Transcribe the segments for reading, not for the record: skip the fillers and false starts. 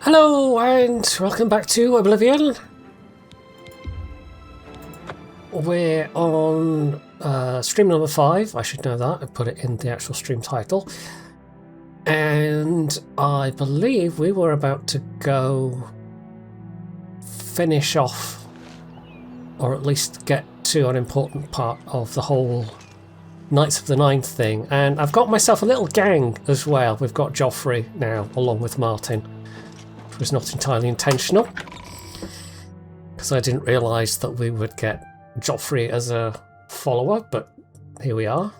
Hello and welcome back to Oblivion. We're on stream number 5, I should know that, I put it in the actual stream title. And I believe we were about to go finish off, or at least get to an important part of the whole Knights of the Ninth thing. And I've got myself a little gang as well. We've got Joffrey now, along with Martin. It was not entirely intentional, because I didn't realise that we would get Joffrey as a follower, but here we are.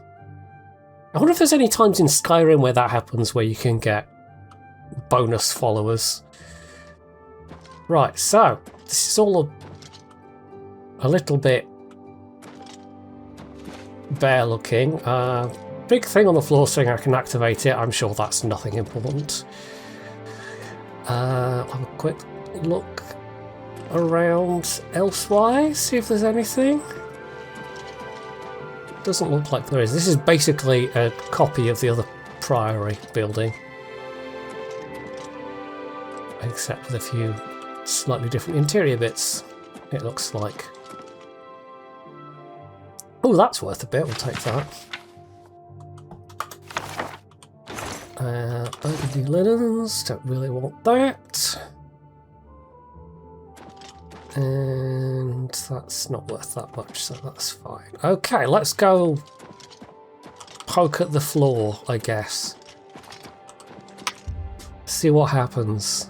I wonder if there's any times in Skyrim where that happens, where you can get bonus followers. Right, so this is all a little bit bare looking. Big thing on the floor saying I can activate it. I'm sure that's nothing important. Have a quick look around elsewise, see if there's anything. Doesn't look like there is. This is basically a copy of the other Priory building, except with a few slightly different interior bits, it looks like. Oh, that's worth a bit, we'll take that. Burgundy linens, don't really want that. And that's not worth that much, so that's fine. Okay, let's go poke at the floor, I guess. See what happens.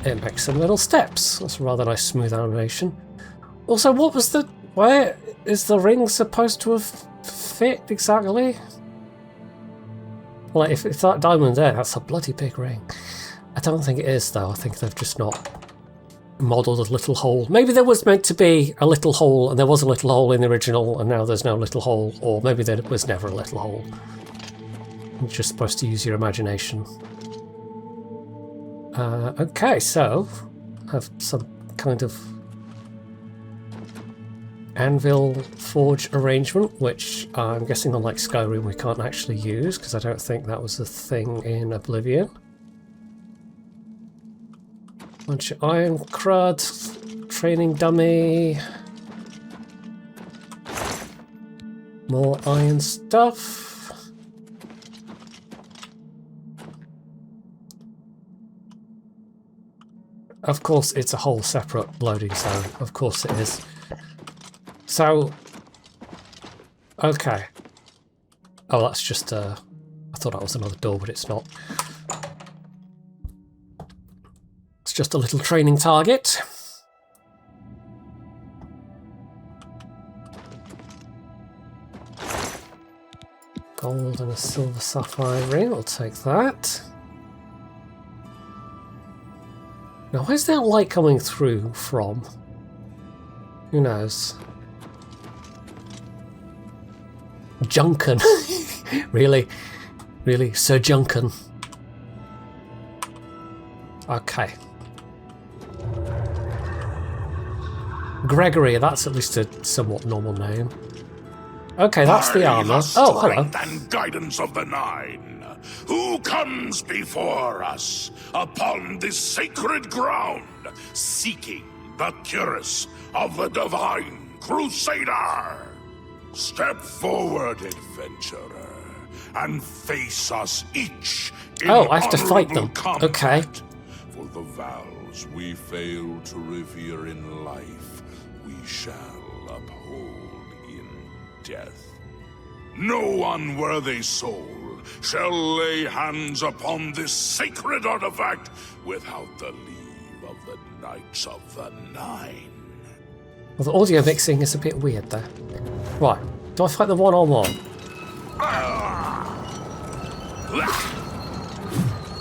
It makes some little steps. That's a rather nice smooth animation. Also, what was the... where is the ring supposed to have fit exactly? Like, if that diamond there, that's a bloody big ring. I don't think it is, though. I think they've just not modelled a little hole. Maybe there was meant to be a little hole, and there was a little hole in the original, and now there's no little hole. Or maybe there was never a little hole. You're just supposed to use your imagination. Okay, so I have some kind of anvil forge arrangement, which I'm guessing, unlike Skyrim, we can't actually use, because I don't think that was a thing in Oblivion. Bunch of iron crud, training dummy, more iron stuff. Of course, it's a whole separate loading zone. Of course it is. So, okay. Oh, that's just I thought that was another door, but it's not. It's just a little training target. Gold and a silver sapphire ring, I'll take that. Now, where's that light coming through from? Who knows? Junken. Really? Really? Sir Junken. Okay. Gregory, that's at least a somewhat normal name. Okay, that's the armour. Oh, hello. And guidance of the Nine. Who comes before us upon this sacred ground, seeking the cuirass of the divine crusader? Step forward, adventurer, and face us each in I have to fight them. combat. Okay. For the vows we fail to revere in life, we shall uphold in death. No unworthy soul shall lay hands upon this sacred artifact without the leave of the Knights of the Nine. Well, the audio mixing is a bit weird there. Right, do I fight the one-on-one?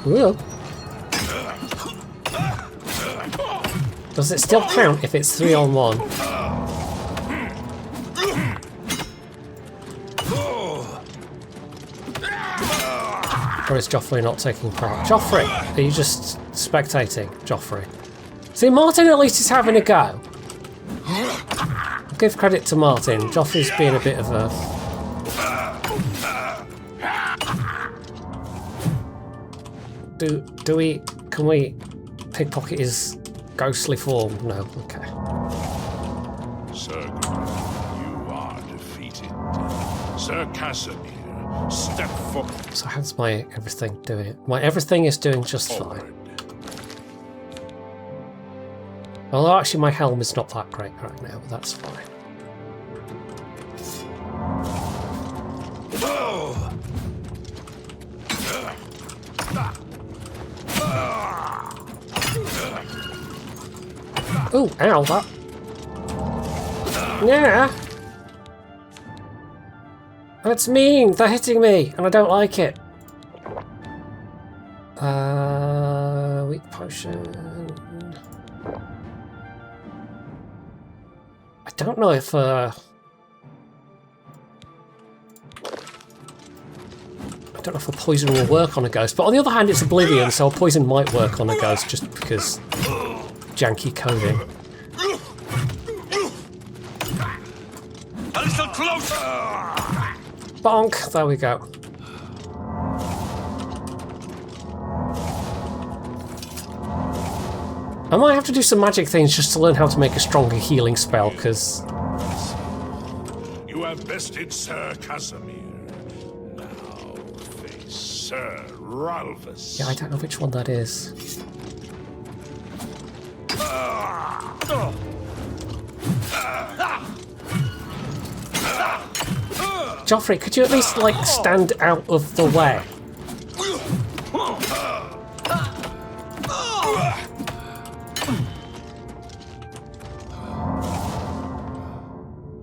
Ooh. Does it still count if it's 3-on-1? Or is Joffrey not taking part? Joffrey, are you just spectating? Joffrey. See, Martin at least is having a go. I'll give credit to Martin. Joffrey's being a bit of a... Can we pickpocket his ghostly form? No, okay. Sir, you are defeated. Sir Casimir, step forward. So how's my everything doing? My everything is doing just fine. Although actually my helm is not that great right now, but that's fine. Oh, ow, that... Yeah! That's mean! They're hitting me, and I don't like it. Weak potion... I don't know if, I don't know if a poison will work on a ghost, but on the other hand it's Oblivion, so a poison might work on a ghost just because janky coding. A little closer! Bonk! There we go. I might have to do some magic things just to learn how to make a stronger healing spell, because... You have bested Sir Casimir. Now face Sir Ralphus. Yeah, I don't know which one that is. Joffrey, could you at least, like, stand out of the way?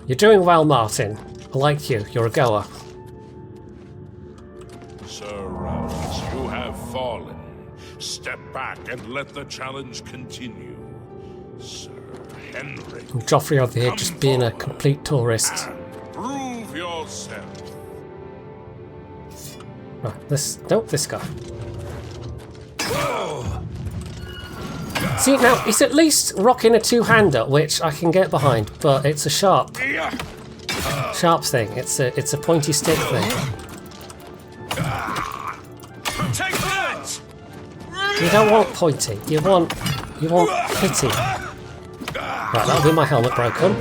You're doing well, Martin. I like you. You're a goer. Sir Ralphus, you have fallen. Step back and let the challenge continue. Sir Henry. Joffrey over here just being a complete tourist. Prove yourself. Right, this guy. See, now, he's at least rocking a two-hander, which I can get behind, but it's a sharp thing. It's a pointy stick thing. Take that! You don't want pointy. You want hitty. Right, that'll be my helmet broken.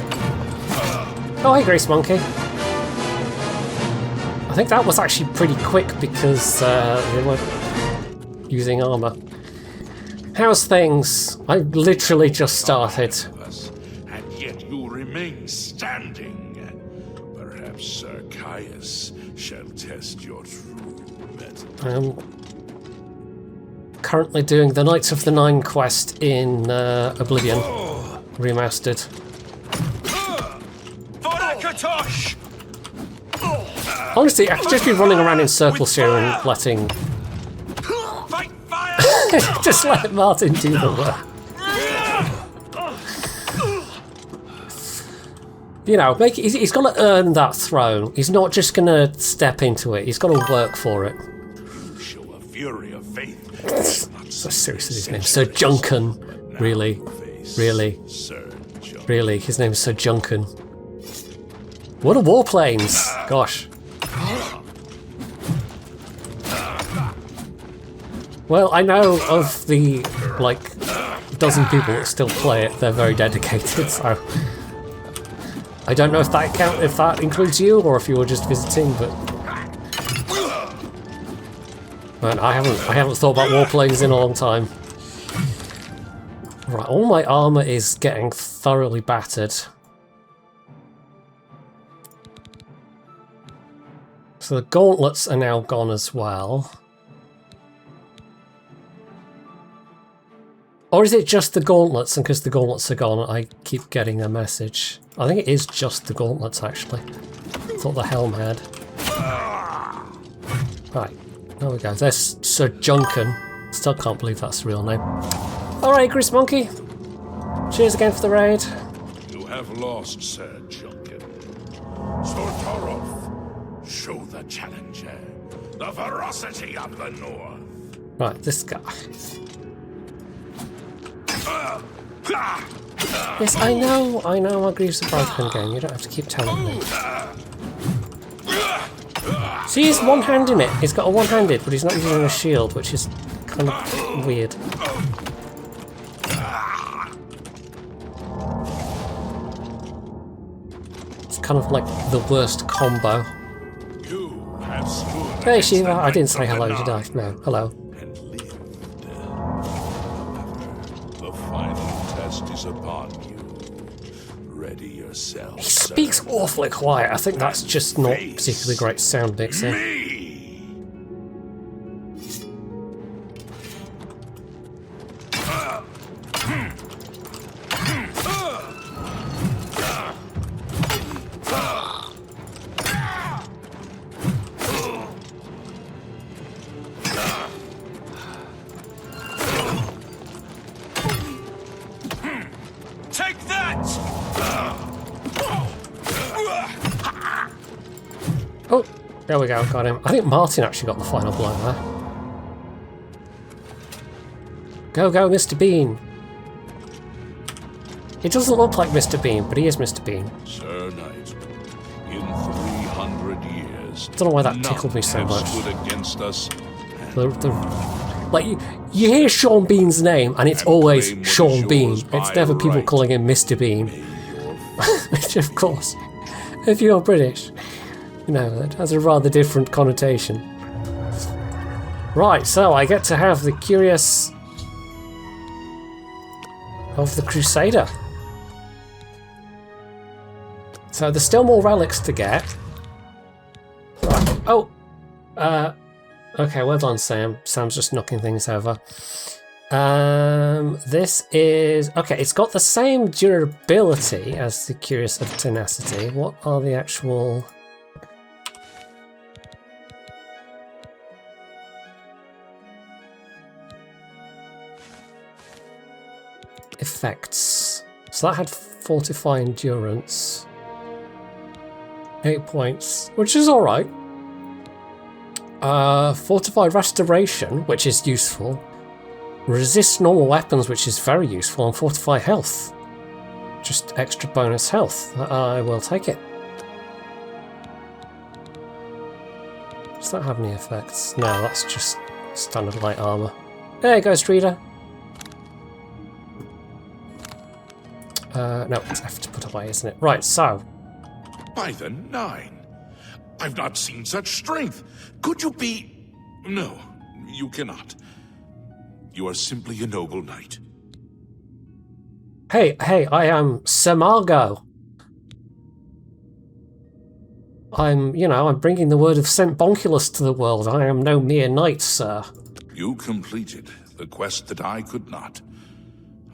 Oh, hey, Grease Monkey. I think that was actually pretty quick because they weren't using armor. How's things? I literally just started. And yet you remain standing. Perhaps Sir Caius shall test your true mettle. I'm currently doing the Knights of the Nine quest in Oblivion Remastered. Honestly, I could just be running around in circles here and letting... just let Martin do the work. You know, he's got to earn that throne. He's not just going to step into it. He's got to work for it. Show a fury of faith. So seriously, his name's Sir Juncan. Really? Really? Really? His name's Sir Juncan. What are warplanes? Gosh. Well, I know of the, like, dozen people that still play it. They're very dedicated, so... I don't know if that includes you, or if you were just visiting, but... Man, I haven't thought about warplanes in a long time. Right, all my armor is getting thoroughly battered. So the gauntlets are now gone as well. Or is it just the gauntlets, and because the gauntlets are gone, I keep getting a message? I think it is just the gauntlets, actually. I thought the helm had. Right, there we go. There's Sir Juncan. Still can't believe that's the real name. Alright, Grease Monkey. Cheers again for the raid. You have lost, Sir Juncan. Sir Torolf, show the challenger the ferocity of the North. Right, this guy. Yes, I know my greaves are broken again. You don't have to keep telling me. See, he's one-handing it. He's got a one-handed, but he's not using a shield, which is kind of weird. It's kind of like the worst combo. You have stood Hey against the Shiva, I didn't say Knights of hello, the did I? Nine No, hello. and lived. However, the final test is upon you. Ready yourself. He speaks awfully quiet. I think that's just not particularly great sound mixing. Me! Take that! Oh, there we go, got him. I think Martin actually got the final blow there. Go, go, Mr. Bean. He doesn't look like Mr. Bean, but he is Mr. Bean. Sir Knight, in 300 years, Don't know why that none tickled me so have much. stood against us. Like, you hear Sean Bean's name, and it's And always claim what Sean is Bean. yours It's by never people right. calling him Mr. Bean. May your Which, of course, if you're British, you know, that has a rather different connotation. Right, so I get to have the Curious of the Crusader. So there's still more relics to get. Right. Oh! Okay, well done, Sam. Sam's just knocking things over. This is... Okay, it's got the same durability as the Curious of Tenacity. What are the actual... effects? So that had Fortify Endurance. 8 points, which is alright. Fortify Restoration, which is useful. Resist normal weapons, which is very useful, and Fortify Health. Just extra bonus health. I will take it. Does that have any effects? No, that's just standard light armor. There you go, Streeter. No, it's F to put away, isn't it? Right, so. By the Nine! I've not seen such strength! Could you be... No, you cannot. You are simply a noble knight. Hey, I am Samargo. I'm bringing the word of St. Bonculus to the world. I am no mere knight, sir. You completed the quest that I could not.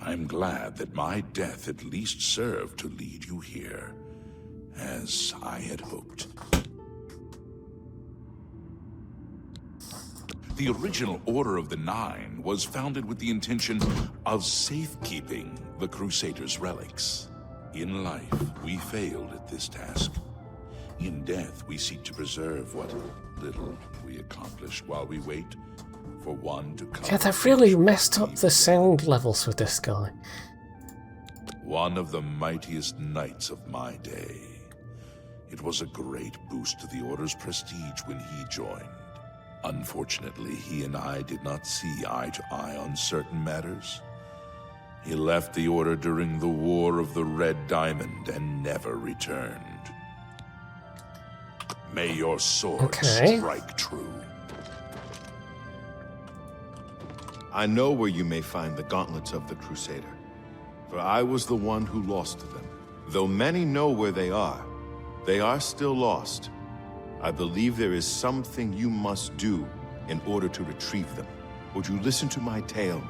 I'm glad that my death at least served to lead you here, as I had hoped. The original Order of the Nine was founded with the intention of safekeeping the Crusaders' relics. In life, we failed at this task. In death, we seek to preserve what little we accomplished while we wait for one to come. Yeah, they've really messed up the sound levels with this guy. One of the mightiest knights of my day. It was a great boost to the Order's prestige when he joined. Unfortunately, he and I did not see eye to eye on certain matters. He left the Order during the War of the Red Diamond and never returned. May your sword strike true. I know where you may find the gauntlets of the Crusader, for I was the one who lost them. Though many know where they are still lost. I believe there is something you must do in order to retrieve them. Would you listen to my tale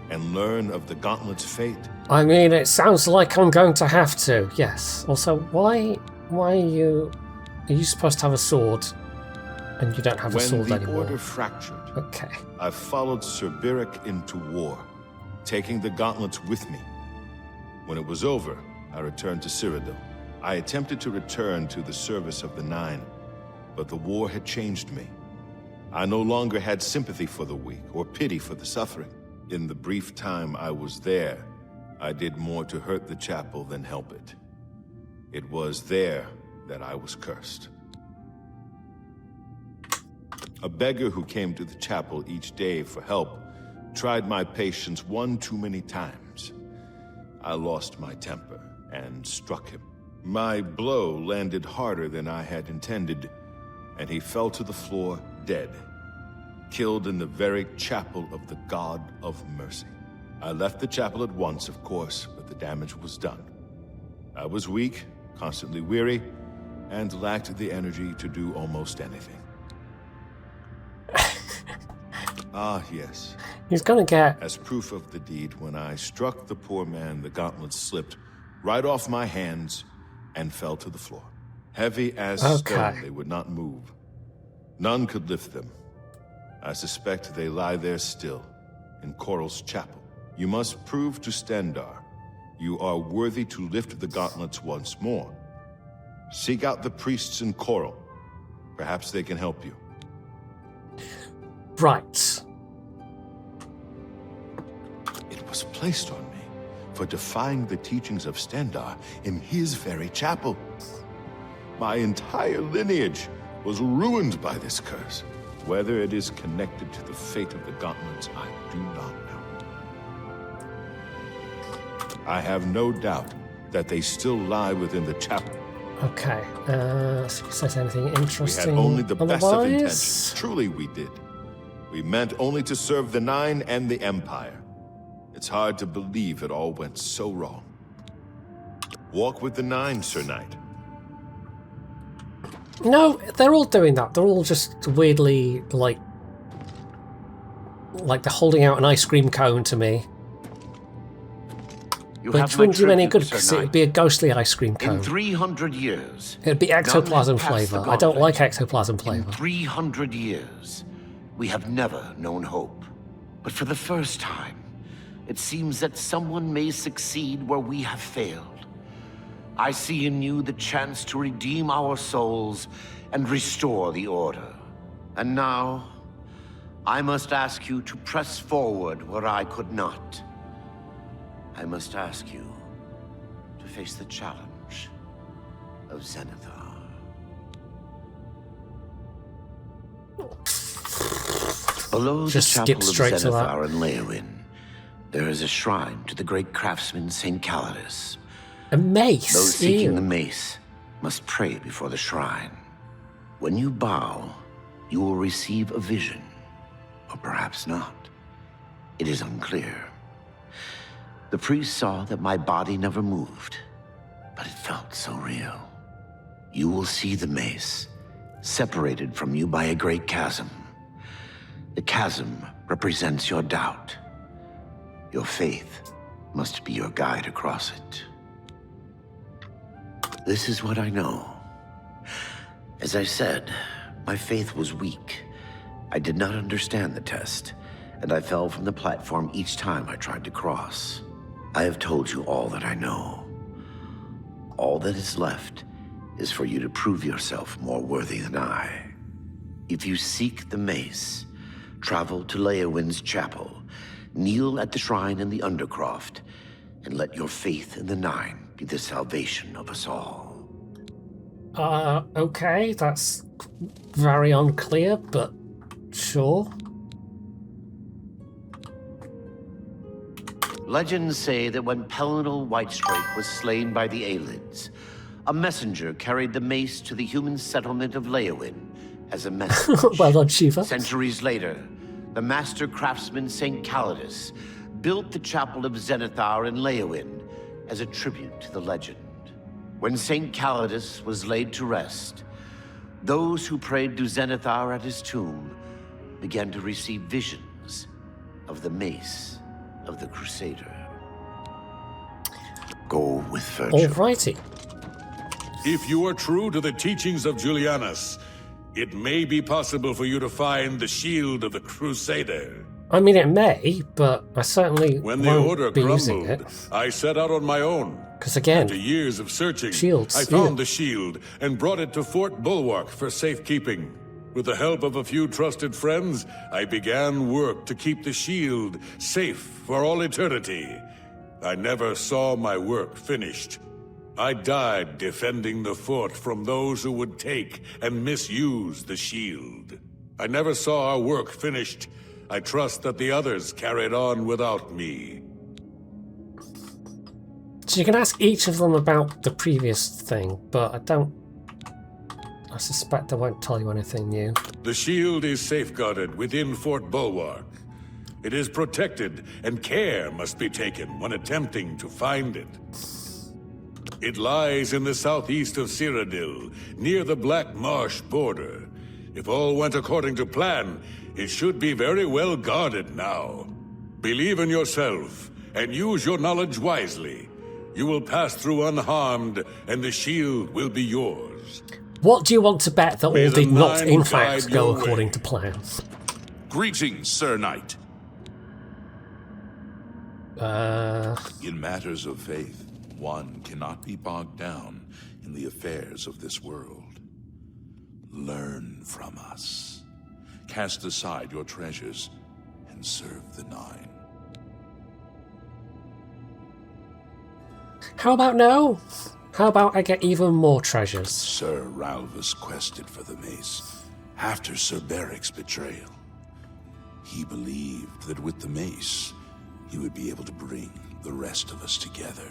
and learn of the gauntlet's fate? I mean, it sounds like I'm going to have to, yes. Also, why are you supposed to have a sword and you don't have a sword When the anymore? Order fractured, Okay. I followed Sir Beric into war, taking the gauntlets with me. When it was over, I returned to Cyrodiil. I attempted to return to the service of the Nine, but the war had changed me. I no longer had sympathy for the weak or pity for the suffering. In the brief time I was there, I did more to hurt the chapel than help it. It was there that I was cursed. A beggar who came to the chapel each day for help tried my patience one too many times. I lost my temper and struck him. My blow landed harder than I had intended, and he fell to the floor dead, killed in the very chapel of the God of Mercy. I left the chapel at once, of course, but the damage was done. I was weak, constantly weary, and lacked the energy to do almost anything. Ah, yes. He's gonna get... As proof of the deed, when I struck the poor man, the gauntlet slipped right off my hands and fell to the floor. Heavy as stone, they would not move. None could lift them. I suspect they lie there still, in Coral's chapel. You must prove to Stendarr you are worthy to lift the gauntlets once more. Seek out the priests in Coral. Perhaps they can help you. Right. It was placed on me for defying the teachings of Stendarr in his very chapel. My entire lineage was ruined by this curse. Whether it is connected to the fate of the gauntlets, I do not know. I have no doubt that they still lie within the chapel. Okay. See if there's anything interesting. We had only the best of otherwise. intentions. Truly, we did. We meant only to serve the Nine and the Empire. It's hard to believe it all went so wrong. Walk with the Nine, Sir Knight. No, they're all doing that. They're all just weirdly, like they're holding out an ice cream cone to me. Which wouldn't do any good because it would be a ghostly ice cream cone. In 300 years... It would be ectoplasm flavour. I don't like ectoplasm flavour. In 300 years, we have never known hope. But for the first time, it seems that someone may succeed where we have failed. I see in you the chance to redeem our souls and restore the Order. And now, I must ask you to press forward where I could not. I must ask you to face the challenge of Zenithar. Below Just the skip chapel of straight to that. Zenithar and Leowyn, there is a shrine to the great craftsman St. Calidus. A mace. Those seeking Ew. the mace must pray before the shrine. When you bow, you will receive a vision, or perhaps not. It is unclear. The priest saw that my body never moved, but it felt so real. You will see the mace, separated from you by a great chasm. The chasm represents your doubt. Your faith must be your guide across it. This is what I know. As I said, my faith was weak. I did not understand the test, and I fell from the platform each time I tried to cross. I have told you all that I know. All that is left is for you to prove yourself more worthy than I. If you seek the mace, travel to Leowyn's chapel, kneel at the shrine in the Undercroft, and let your faith in the Nine be the salvation of us all. Okay, that's very unclear, but sure. Legends say that when Pelinal Whitestrike was slain by the Aelids, a messenger carried the mace to the human settlement of Leowyn as a message. Well done, Shiva. Centuries later, the master craftsman St. Calidus built the chapel of Zenithar in Leowyn as a tribute to the legend. When St. Calidus was laid to rest, those who prayed to Zenithar at his tomb began to receive visions of the mace of the Crusader. Go with virtue. Alrighty. If you are true to the teachings of Julianus, it may be possible for you to find the shield of the Crusader. I mean, it may, but I certainly When the won't Order be using crumbled, it. I set out on my own. Because again, After years of searching, shields, I found yeah. the shield and brought it to Fort Bulwark for safekeeping. With the help of a few trusted friends, I began work to keep the shield safe for all eternity. I never saw my work finished. I died defending the fort from those who would take and misuse the shield. I never saw our work finished I trust that the others carried on without me. So you can ask each of them about the previous thing, but I suspect they won't tell you anything new. The shield is safeguarded within Fort Bulwark. It is protected, and care must be taken when attempting to find it. It lies in the southeast of Cyrodiil, near the Black Marsh border. If all went according to plan, it should be very well guarded now. Believe in yourself, and use your knowledge wisely. You will pass through unharmed, and the shield will be yours. What do you want to bet that all May the did not, Nine in guide fact, go your according way. to plan? Greetings, Sir Knight. In matters of faith, one cannot be bogged down in the affairs of this world. Learn from us. Cast aside your treasures and serve the Nine. How about no? How about I get even more treasures? Sir Ralvus quested for the mace after Sir Beric's betrayal. He believed that with the mace, he would be able to bring the rest of us together.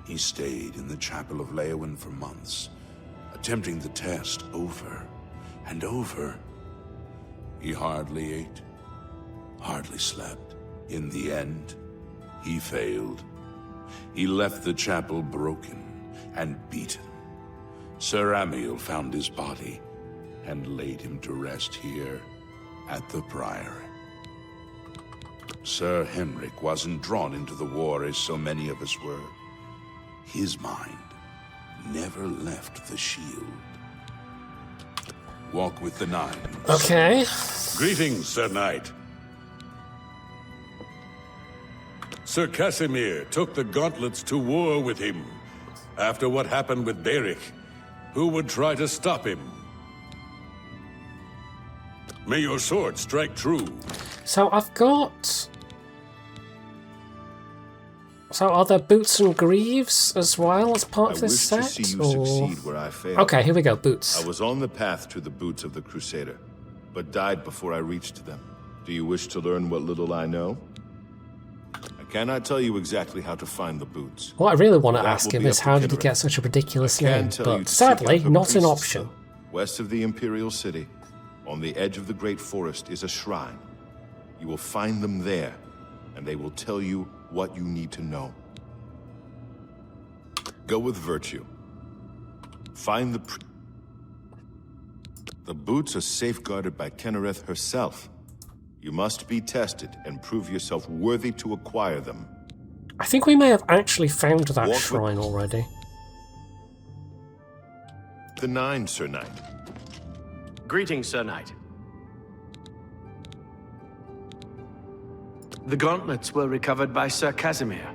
He stayed in the Chapel of Leowyn for months, attempting the test over and over. He hardly ate, hardly slept. In the end, he failed. He left the chapel broken and beaten. Sir Amiel found his body and laid him to rest here at the Priory. Sir Henrik wasn't drawn into the war as so many of us were. His mind never left the shield. Walk with the Nine. Okay. Greetings, Sir Knight. Sir Casimir took the gauntlets to war with him. After what happened with Beric, who would try to stop him? May your sword strike true. So I've got... So are there boots and greaves as well as part I of wish this to set? see you or- succeed where I failed. Okay, here we go, boots. I was on the path to the boots of the Crusader, but died before I reached them. Do you wish to learn what little I know? I cannot tell you exactly how to find the boots. What I really want to That ask will him be is up to how did he Kenrick. get such a ridiculous I can name? tell you But to seek out sadly, the not an priests, option. though. West of the Imperial City, on the edge of the Great Forest, is a shrine. You will find them there, and they will tell you what you need to know. Go with virtue. Find the boots are safeguarded by Kennereth herself. You must be tested and prove yourself worthy to acquire them. I think we may have actually found that Walk with- shrine already. The Nine, Sir Knight. Greetings, Sir Knight. The gauntlets were recovered by Sir Casimir,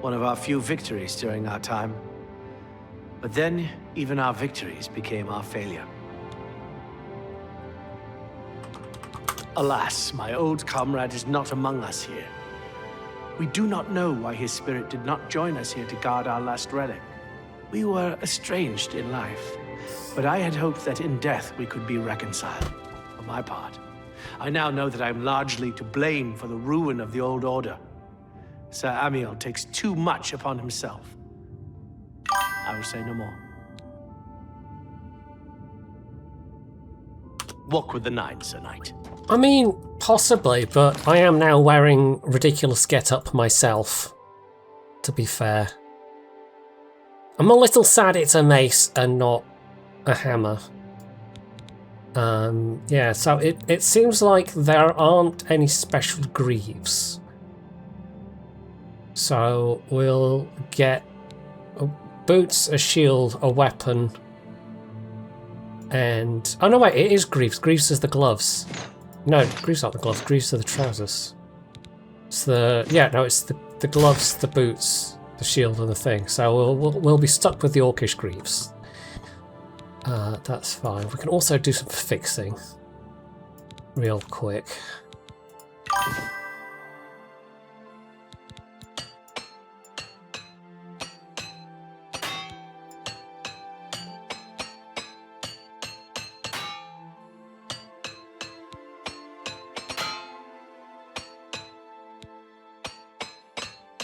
one of our few victories during our time. But then, even our victories became our failure. Alas, my old comrade is not among us here. We do not know why his spirit did not join us here to guard our last relic. We were estranged in life, but I had hoped that in death we could be reconciled. For my part, I now know that I'm largely to blame for the ruin of the old order. Sir Amiel takes too much upon himself. I will say no more. Walk with the Nine, Sir Knight. I mean, possibly, but I am now wearing ridiculous get-up myself, to be fair. I'm a little sad it's a mace and not a hammer. Yeah, so it seems like there aren't any special greaves. So we'll get boots, a shield, a weapon, and... Oh no wait, it is greaves. Greaves is the gloves. No, greaves aren't the gloves, greaves are the trousers. It's the... Yeah, no, it's the gloves, the boots, the shield and the thing. So we'll be stuck with the orcish greaves. That's fine. We can also do some fixing real quick.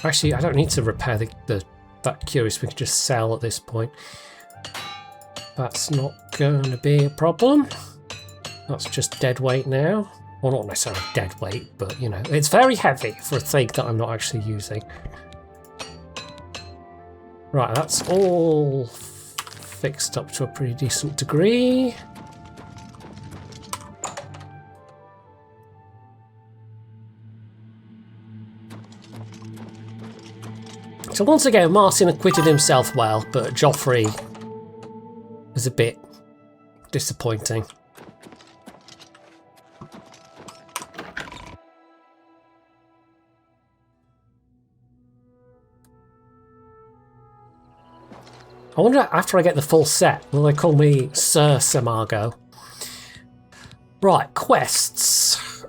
Actually, I don't need to repair that curious. We can just sell at this point. That's not going to be a problem. That's just dead weight now. Well, not necessarily dead weight, but, you know, it's very heavy for a thing that I'm not actually using. Right, that's all fixed up to a pretty decent degree. So once again, Martin acquitted himself well, but Joffrey was a bit disappointing. I wonder, after I get the full set, will they call me Sir Samargo? Right, quests.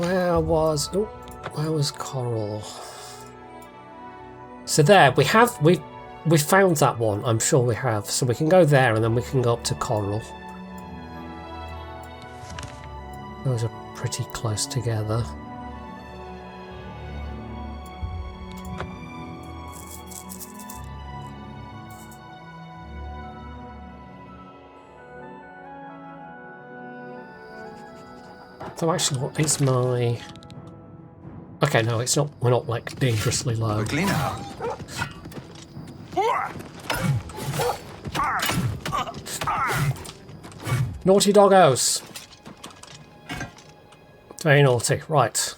Where was Coral? So there, we found that one, I'm sure we have. So we can go there and then we can go up to Coral. Those are pretty close together. So actually, what is my... Okay, no, it's not. We're not like dangerously low. Quickly now. Naughty doggos. Very naughty. Right.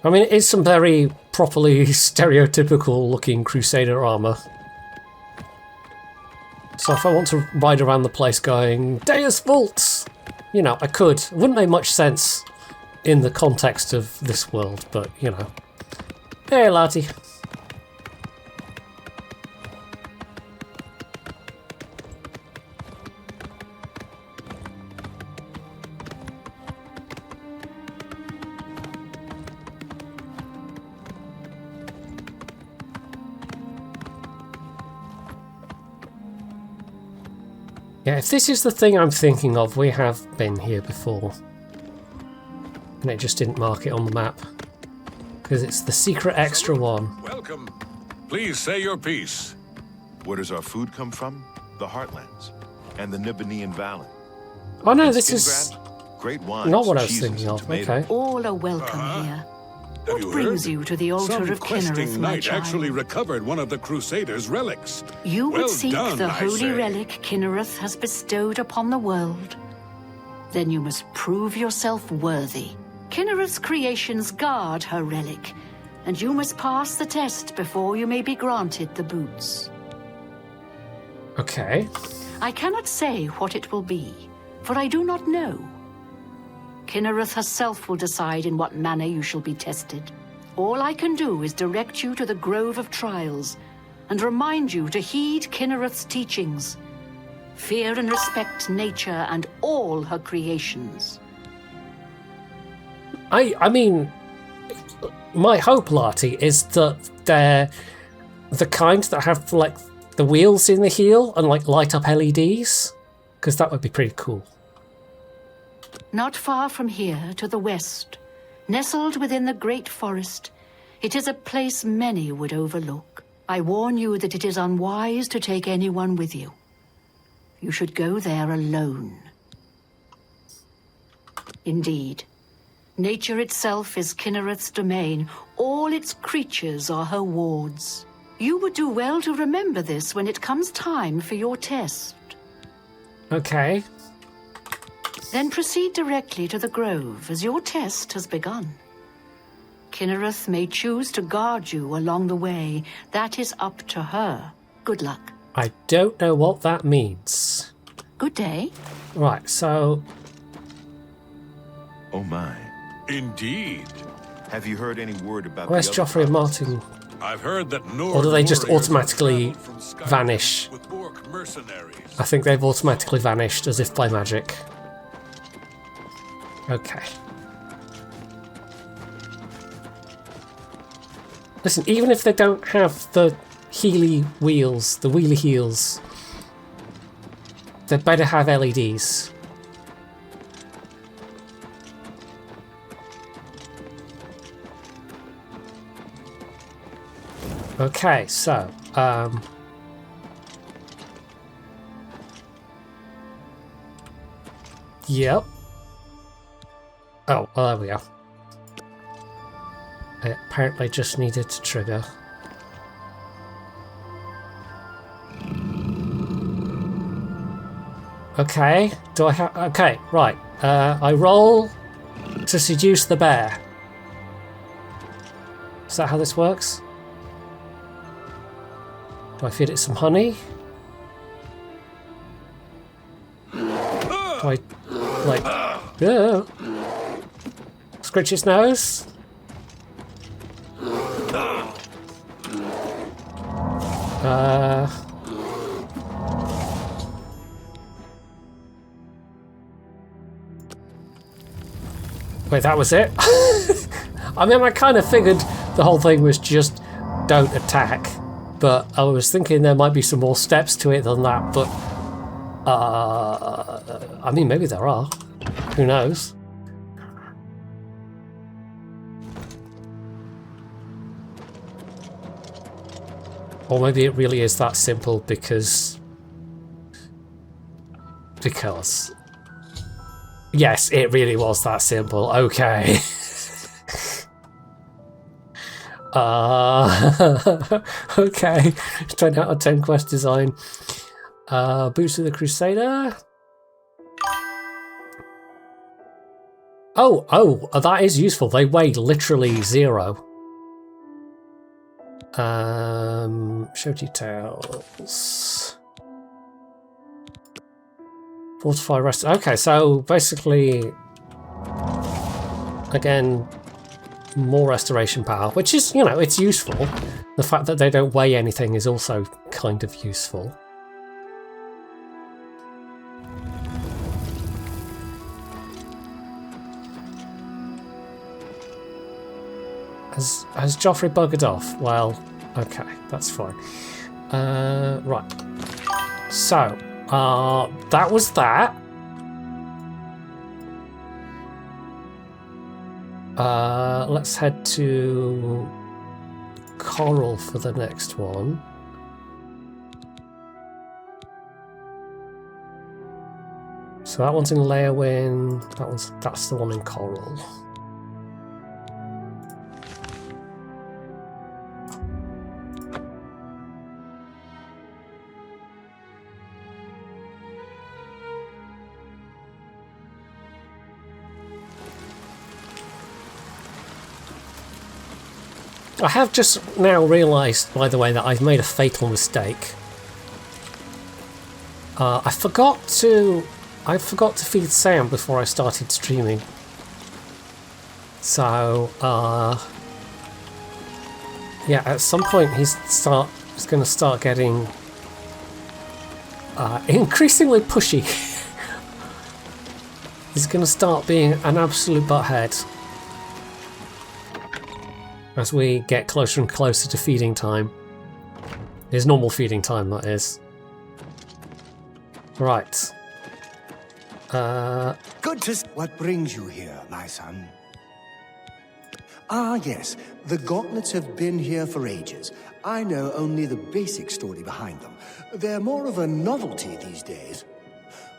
I mean, it is some very properly stereotypical looking Crusader armour. So if I want to ride around the place going, Deus Vult! You know, I could. It wouldn't make much sense in the context of this world, but, you know. Hey, laddie. Yeah, if this is the thing I'm thinking of, we have been here before. And it just didn't mark it on the map. Because it's the secret extra one. Welcome. Please say your piece. Where does our food come from? The Heartlands and the Nibbanean Valley. Oh no, In this is Skingrad, great wines, not what I was cheeses, thinking and of. tomatoes. Okay. All are welcome here. What you brings heard? you to the altar Some of questing Kinnereth, my knight child? actually recovered one of the Crusaders' relics. You would Well seek done, the I holy say. relic Kinnereth has bestowed upon the world. Then you must prove yourself worthy. Kinnereth's creations guard her relic, and you must pass the test before you may be granted the boots. Okay. I cannot say what it will be, for I do not know. Kinnereth herself will decide in what manner you shall be tested. All I can do is direct you to the Grove of Trials, and remind you to heed Kinnereth's teachings. Fear and respect nature and all her creations. I mean, my hope, Larty, is that they're the kind that have, like, the wheels in the heel and, like, light up LEDs. Because that would be pretty cool. Not far from here, to the west, nestled within the great forest, it is a place many would overlook. I warn you that it is unwise to take anyone with you. You should go there alone. Indeed, nature itself is Kinnereth's domain. All its creatures are her wards. You would do well to remember this when it comes time for your test. Okay. Then proceed directly to the grove, as your test has begun. Kinnereth may choose to guard you along the way. That is up to her. Good luck. I don't know what that means. Good day. Right, so... Oh my. Indeed. Have you heard any word about Where's the other Joffrey and provinces? Martin? I've heard that Nord Or do they just warriors automatically have traveled from Skyrim vanish? with Orc mercenaries. I think they've automatically vanished, as if by magic. Okay. Listen, even if they don't have the Healy wheels, the wheelie heels, they better have LEDs. Okay, so, yep. Oh, well, there we go. I apparently just needed to trigger. Okay, do I have... Okay, right. I roll to seduce the bear. Is that how this works? Do I feed it some honey? Do I, like... Yeah. Scratch its nose? Wait, that was it? I mean, I kind of figured the whole thing was just don't attack, but I was thinking there might be some more steps to it than that, but I mean, maybe there are. Who knows? Or maybe it really is that simple because... Yes, it really was that simple. Okay. Okay. 10 out of 10 quest design. Boots of the Crusader. Oh, that is useful. They weigh literally 0. Show details. Fortify rest. Okay, so basically, again, more restoration power, which is, you know, it's useful. The fact that they don't weigh anything is also kind of useful. Has Joffrey buggered off? Well, okay, that's fine. Right. So, that was that. Let's head to Coral for the next one. So that one's in Leowin. That's the one in Coral. I have just now realised, by the way, that I've made a fatal mistake. I forgot to feed Sam before I started streaming. So, yeah, at some point he's going to start getting increasingly pushy. He's going to start being an absolute butthead as we get closer and closer to feeding time. His normal feeding time, that is. Right. Good to see. What brings you here, my son? Ah, yes. The gauntlets have been here for ages. I know only the basic story behind them. They're more of a novelty these days.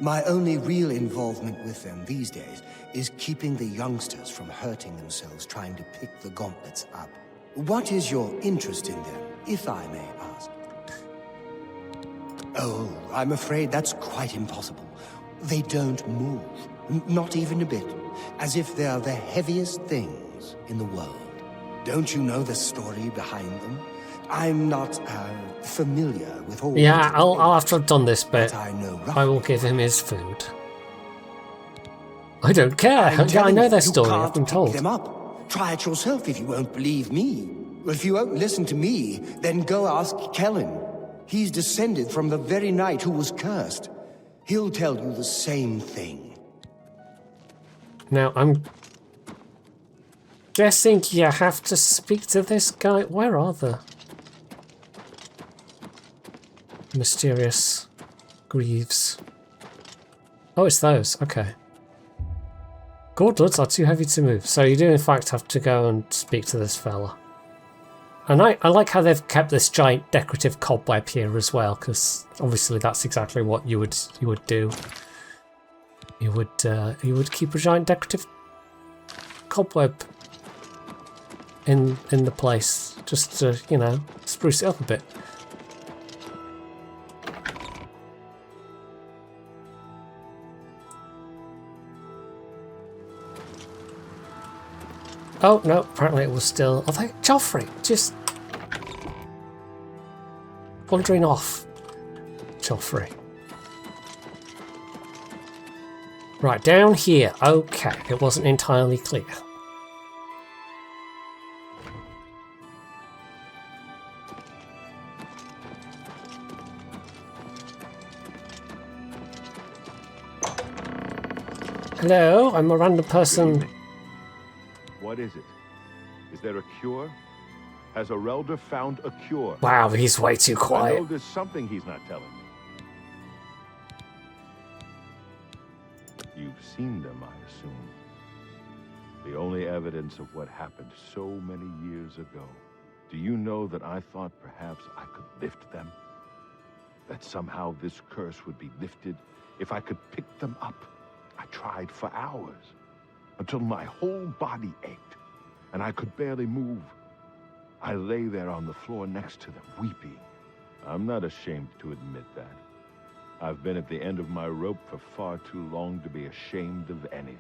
My only real involvement with them these days is keeping the youngsters from hurting themselves trying to pick the gauntlets up. What is your interest in them, if I may ask? Oh, I'm afraid that's quite impossible. They don't move, not even a bit, as if they're the heaviest things in the world. Don't you know the story behind them? I'm not familiar with all. Yeah, I'll after I've done this bit, I will give him his food. I don't care. I know their story. I've been told. Pick them up. Try it yourself if you won't believe me. Well, if you won't listen to me, then go ask Kellen. He's descended from the very knight who was cursed. He'll tell you the same thing. Now, guessing you have to speak to this guy. Where are the mysterious Greaves? Oh, it's those. Okay. Gauntlets are too heavy to move, so you do in fact have to go and speak to this fella. And I like how they've kept this giant decorative cobweb here as well, because obviously that's exactly what you would do. You would keep a giant decorative cobweb in the place, just to, you know, spruce it up a bit. Oh no, apparently it was still. I think Joffrey just wandering off. Joffrey. Right, down here. Okay, it wasn't entirely clear. Hello, I'm a random person. What is it? Is there a cure? Has Arelder found a cure? Wow, he's way too I quiet. know there's something he's not telling me. You've seen them, I assume. The only evidence of what happened so many years ago. Do you know that I thought perhaps I could lift them? That somehow this curse would be lifted if I could pick them up. I tried for hours, until my whole body ached, and I could barely move. I lay there on the floor next to them, weeping. I'm not ashamed to admit that. I've been at the end of my rope for far too long to be ashamed of anything.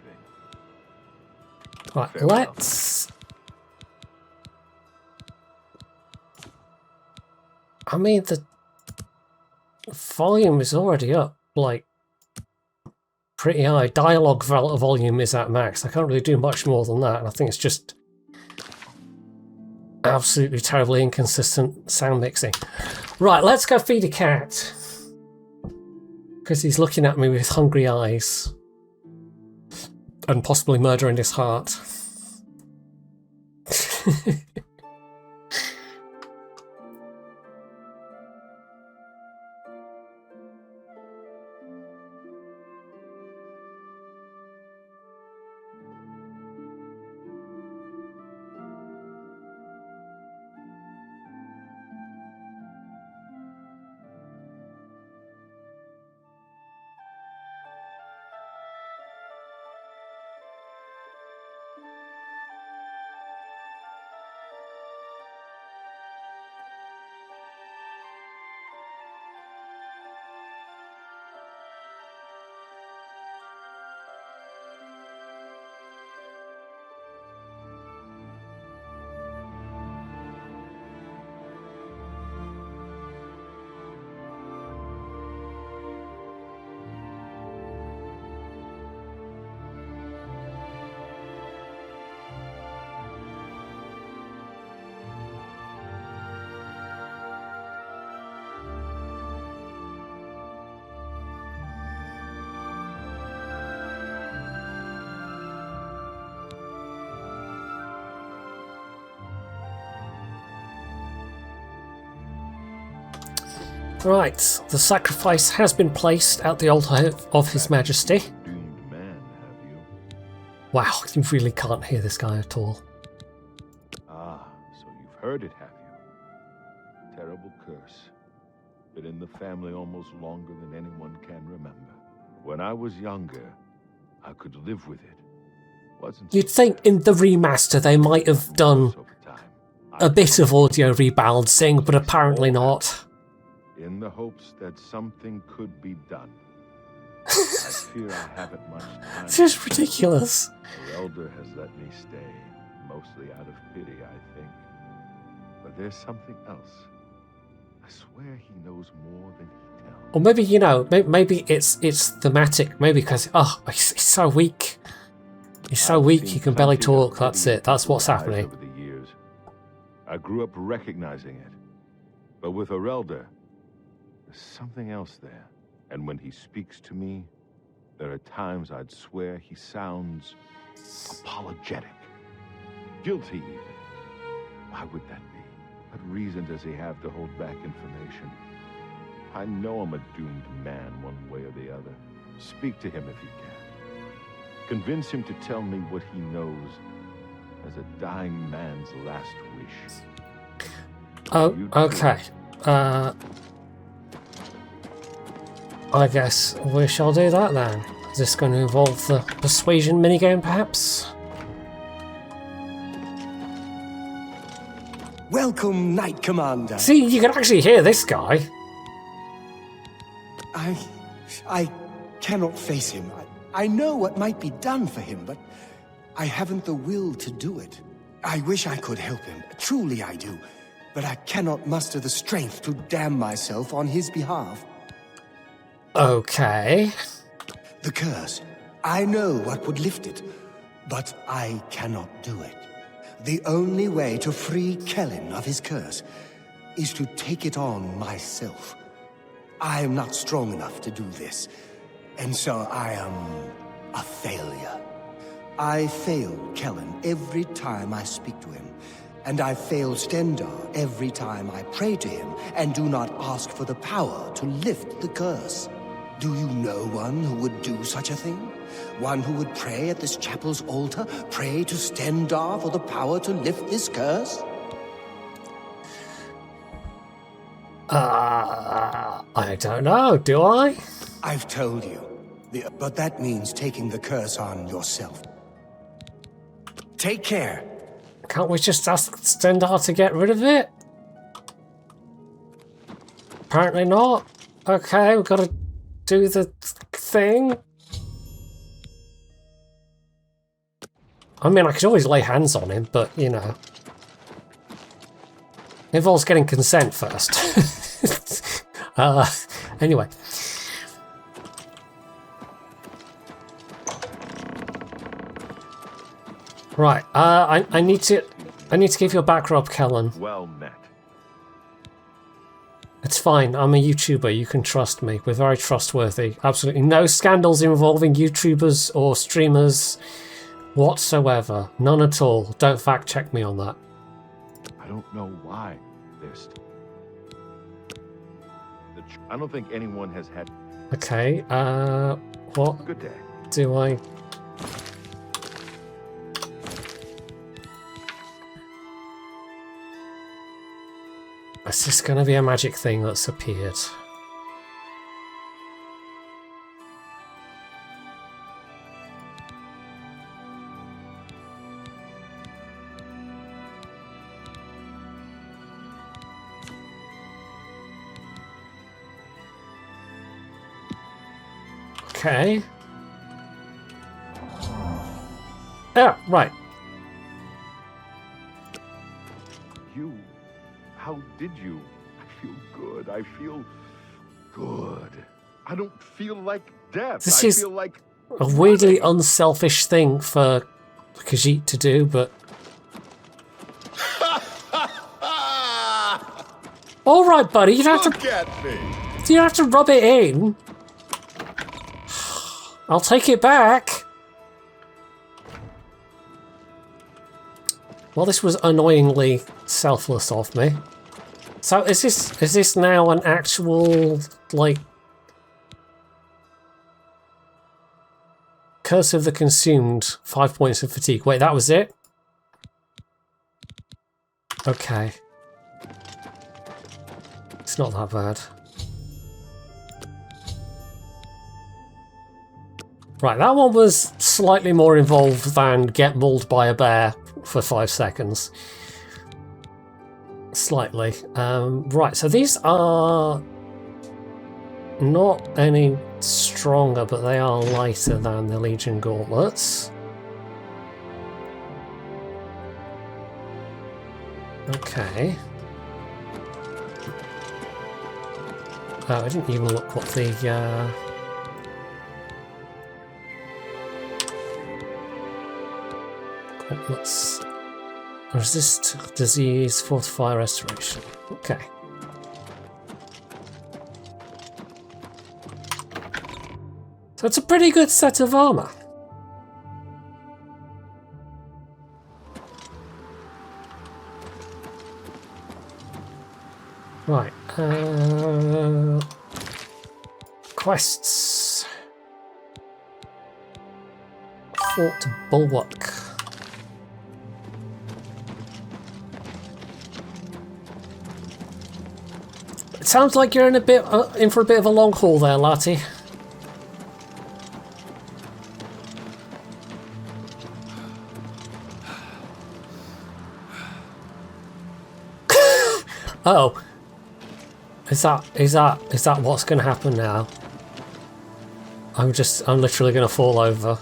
Right, Farewell. let's... I mean, the volume is already up, like, pretty high. Dialogue volume is at max. I can't really do much more than that, and I think it's just absolutely terribly inconsistent sound mixing. Right, let's go feed a cat. Because he's looking at me with hungry eyes. And possibly murder in his heart. Right, the sacrifice has been placed at the altar of His Majesty. Doomed man, have you? Wow, you really can't hear this guy at all. Ah, so you've heard it, have you? Terrible curse. Been in the family almost longer than anyone can remember. When I was younger, I could live with it. Wasn't You'd think in the remaster they might have done over time. a bit of audio rebalancing, but apparently not. In the hopes that something could be done. I fear I haven't much time. This is ridiculous. The elder has let me stay, mostly out of pity, I think. But there's something else. I swear he knows more than he tells. Or maybe, you know, maybe it's thematic. Maybe because, oh, he's so weak. He's so weak he can barely talk. That's it. That's what's happening. Over the years. I grew up recognizing it. But with Arelder, there's something else there. And when he speaks to me, there are times I'd swear he sounds apologetic. Guilty even. Why would that be? What reason does he have to hold back information? I know I'm a doomed man one way or the other. Speak to him if you can. Convince him to tell me what he knows as a dying man's last wish. Oh, okay. I guess we shall do that then. Is this going to involve the persuasion minigame, perhaps? Welcome, Knight Commander. See, you can actually hear this guy. I cannot face him. I know what might be done for him, but I haven't the will to do it. I wish I could help him. Truly I do. But I cannot muster the strength to damn myself on his behalf. Okay. The curse. I know what would lift it, but I cannot do it. The only way to free Kellen of his curse is to take it on myself. I am not strong enough to do this, and so I am a failure. I fail Kellen every time I speak to him, and I fail Stendar every time I pray to him and do not ask for the power to lift the curse. Do you know one who would do such a thing? One who would pray at this chapel's altar, pray to Stendar for the power to lift this curse? I don't know, do I? I've told you, but that means taking the curse on yourself. Take care. Can't we just ask Stendar to get rid of it? Apparently not. Okay, we've got to do the thing. I mean, I could always lay hands on him, but, you know. It involves getting consent first. Anyway. Right, I need to give you a back rub, Kellen. Well met. It's fine, I'm a YouTuber, you can trust me. We're very trustworthy. Absolutely no scandals involving YouTubers or streamers whatsoever. None at all. Don't fact check me on that. I don't know why this. I don't think anyone has had. Okay, what Good day. do I... Is this going to be a magic thing that's appeared? Okay. Yeah, right. How did you? I feel good. I feel good. I don't feel like death. This I is feel like a weirdly unselfish thing for Khajiit to do, but... Alright, buddy, you don't have to... Look at me. You don't have to rub it in. I'll take it back. Well, this was annoyingly selfless of me. So is this now an actual, like, Curse of the Consumed, 5 points of fatigue. Wait, that was it? Okay. It's not that bad. Right, that one was slightly more involved than get mauled by a bear for 5 seconds. Slightly. Right, so these are not any stronger, but they are lighter than the Legion gauntlets. Okay. Oh, I didn't even look what the... Gauntlets. Resist disease, fortify, restoration. Okay. So it's a pretty good set of armor. Quests. Fort Bulwark. It sounds like you're in for a bit of a long haul there, Lottie. Oh, is that what's going to happen now? I'm literally going to fall over.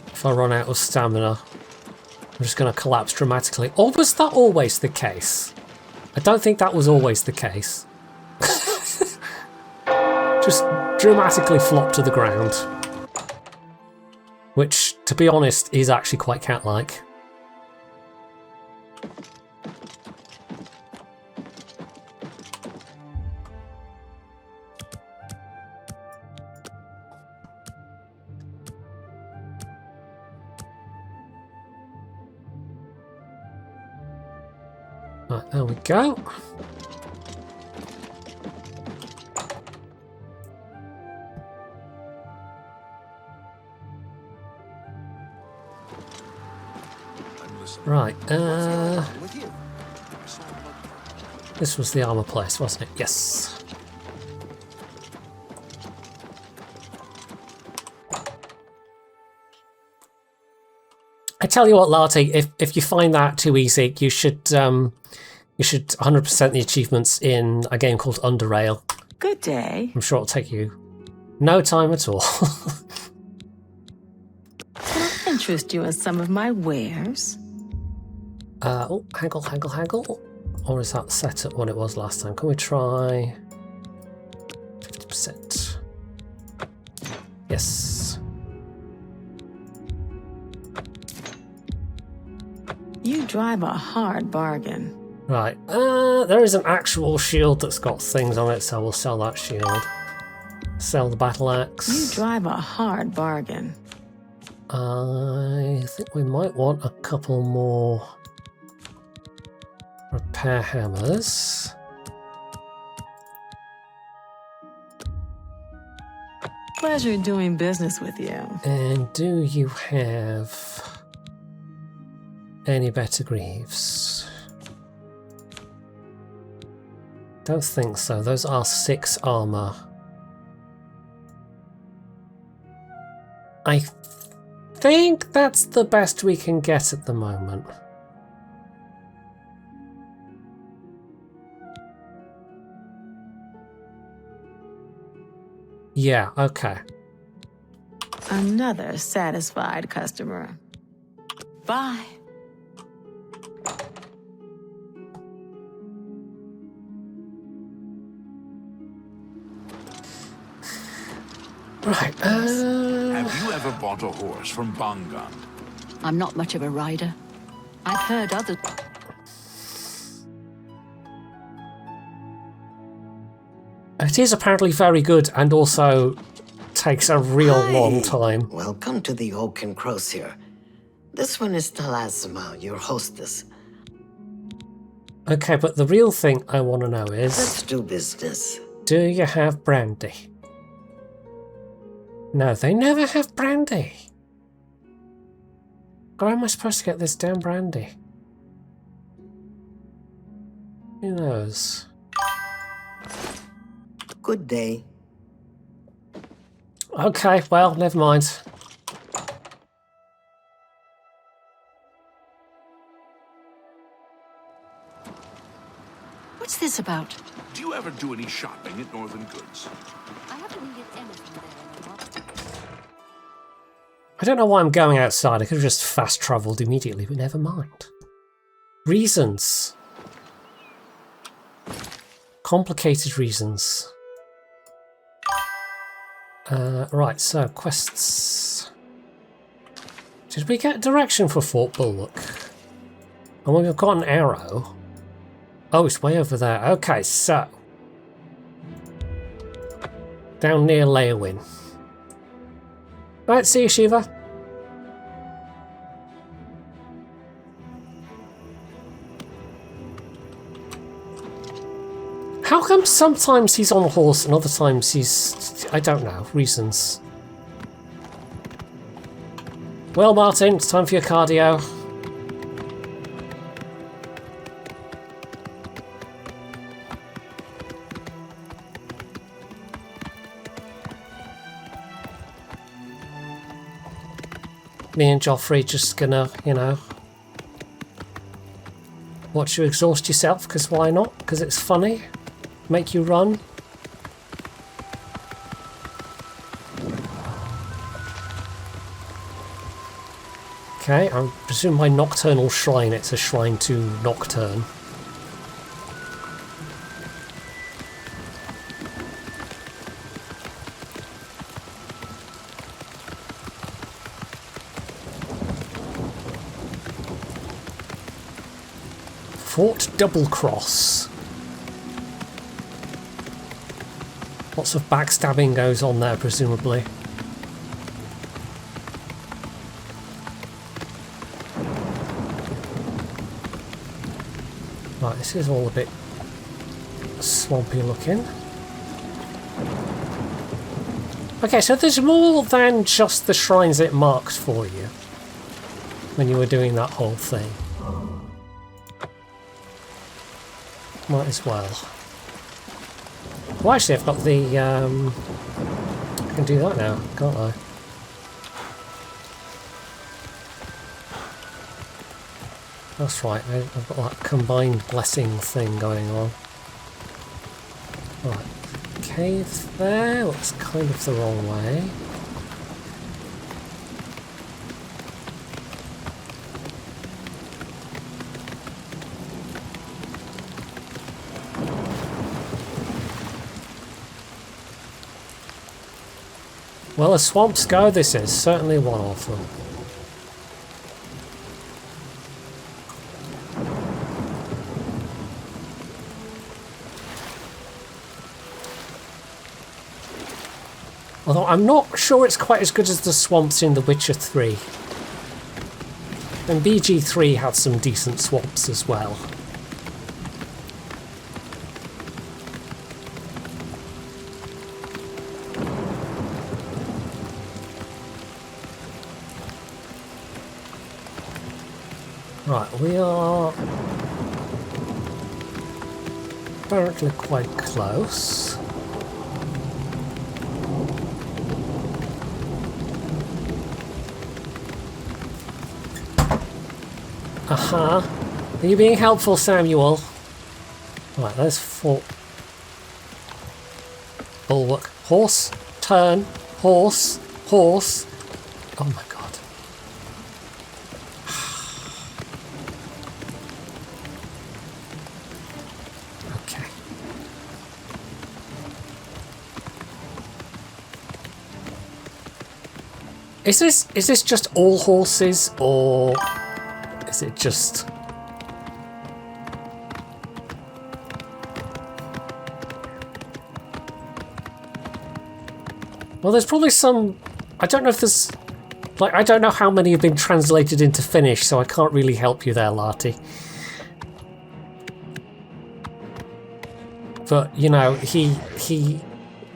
If I run out of stamina, I'm just going to collapse dramatically. Or was that always the case? I don't think that was always the case. Just dramatically flop to the ground. Which, to be honest, is actually quite cat-like. Right, there we go. Right, this was the armor place, wasn't it? Yes. I tell you what, Larty, if you find that too easy, you should 100% the achievements in a game called Underrail. Good day. I'm sure it'll take you no time at all. Can I interest you in some of my wares? Oh, haggle. Or is that set at what it was last time? Can we try 50%? Yes. You drive a hard bargain. Right, there is an actual shield that's got things on it, so we'll sell that shield. Sell the battle axe. You drive a hard bargain. I think we might want a couple more repair hammers. Pleasure doing business with you. And do you have any better greaves? Don't think so. Those are 6 armor. I think that's the best we can get at the moment. Yeah, okay. Another satisfied customer. Bye. Right, Have you ever bought a horse from Bangan? I'm not much of a rider. I've heard others. It is apparently very good and also takes a real long time. Welcome to the Oak and Crosier. This one is Talasima, your hostess. Okay, but the real thing I want to know is... Let's do business. Do you have brandy? No, they never have brandy. Where am I supposed to get this damn brandy? Who knows? Good day. Okay, well, never mind. What's this about? Do you ever do any shopping at Northern Goods? I haven't needed anything there. I don't know why I'm going outside. I could have just fast travelled immediately, but never mind. Reasons. Complicated reasons. Right, so quests. Did we get direction for Fort Bulwark? And we've got an arrow. Oh, it's way over there. Okay, so. Down near Leowin. Right, see you, Shiva. How come sometimes he's on a horse and other times he's... I don't know, reasons. Well, Martin, it's time for your cardio. Me and Joffrey just gonna, you know, watch you exhaust yourself, because why not? Because it's funny. Make you run. Okay, I presume my nocturnal shrine, it's a shrine to Nocturne. Fort Double Cross. Lots of backstabbing goes on there, presumably. Right, this is all a bit swampy looking. Okay, so there's more than just the shrines it marked for you when you were doing that whole thing. Might as well. Well, actually, I've got the... I can do that now, can't I? That's right, I've got that combined blessing thing going on. Right, cave there, looks kind of the wrong way. Well, as swamps go, this is certainly one of them. Although I'm not sure it's quite as good as the swamps in The Witcher 3. And BG3 had some decent swamps as well. Right, we are apparently quite close. Aha. Are you being helpful, Samuel? Right, there's Fort Bulwark. Horse, turn, horse, horse. Oh my god. Okay. Is this just all horses, or is it just... Well, there's probably some... I don't know if there's... Like, I don't know how many have been translated into Finnish, so I can't really help you there, Larty. But, you know, he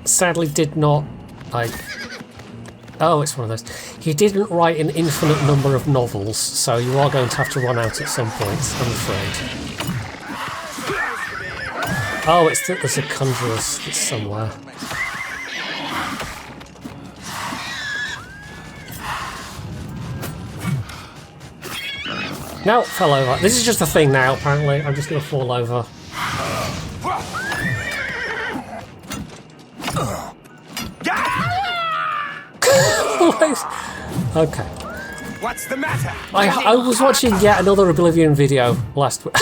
sadly did not... Oh, it's one of those. He didn't write an infinite number of novels, so you are going to have to run out at some point, I'm afraid. Oh, there's a conjurer's somewhere. No, fell over. This is just a thing now, apparently. I'm just going to fall over. Okay. What's the matter? I was watching yet another Oblivion video last week.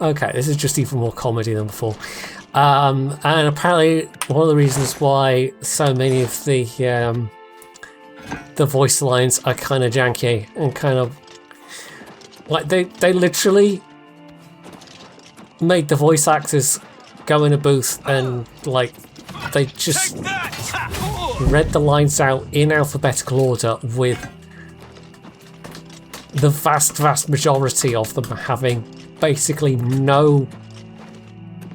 Okay, this is just even more comedy than before. And apparently one of the reasons why so many of the voice lines are kind of janky and kind of like they literally made the voice actors go in a booth and like they just read the lines out in alphabetical order, with the vast majority of them having basically no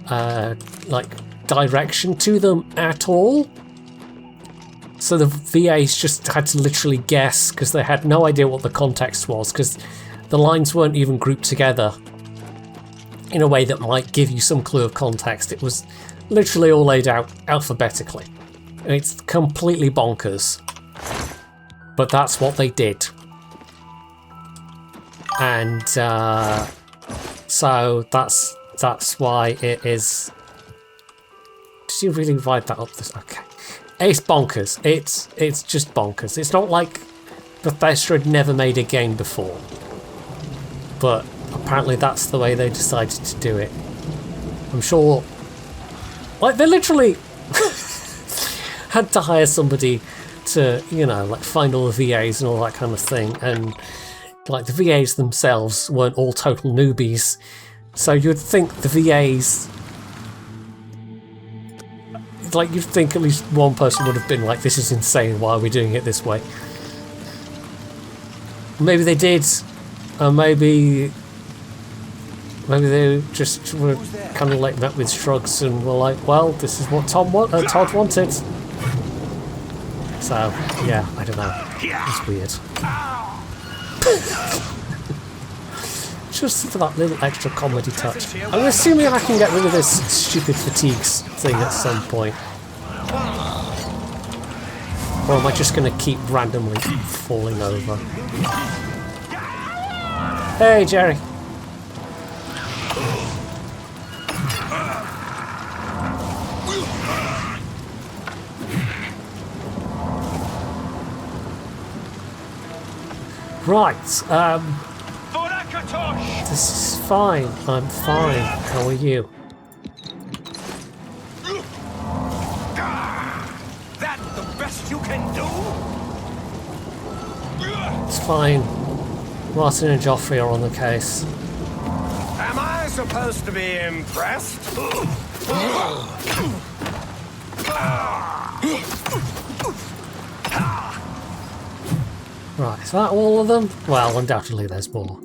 like direction to them at all. So the VAs just had to literally guess because they had no idea what the context was, because the lines weren't even grouped together in a way that might give you some clue of context. It was literally all laid out alphabetically. And it's completely bonkers. But that's what they did. And so that's why it is... Did you really write that up? Okay. It's bonkers. It's just bonkers. It's not like Bethesda had never made a game before. But apparently that's the way they decided to do it. I'm sure... Like, they literally had to hire somebody to, you know, like find all the VAs and all that kind of thing. And, like, the VAs themselves weren't all total newbies. So you'd think the VAs... Like, you'd think at least one person would have been like, this is insane, why are we doing it this way? Maybe they did. Maybe they just were kind of like met with shrugs and were like, well, this is what Todd wanted. So, yeah, I don't know. It's weird. Just for that little extra comedy touch. I'm assuming I can get rid of this stupid fatigues thing at some point. Or am I just going to keep randomly falling over? Hey, Jerry. Right, this is fine. I'm fine. How are you? That's the best you can do? It's fine. Martin and Joffrey are on the case. Am I supposed to be impressed? Right, is that all of them? Well, undoubtedly there's more.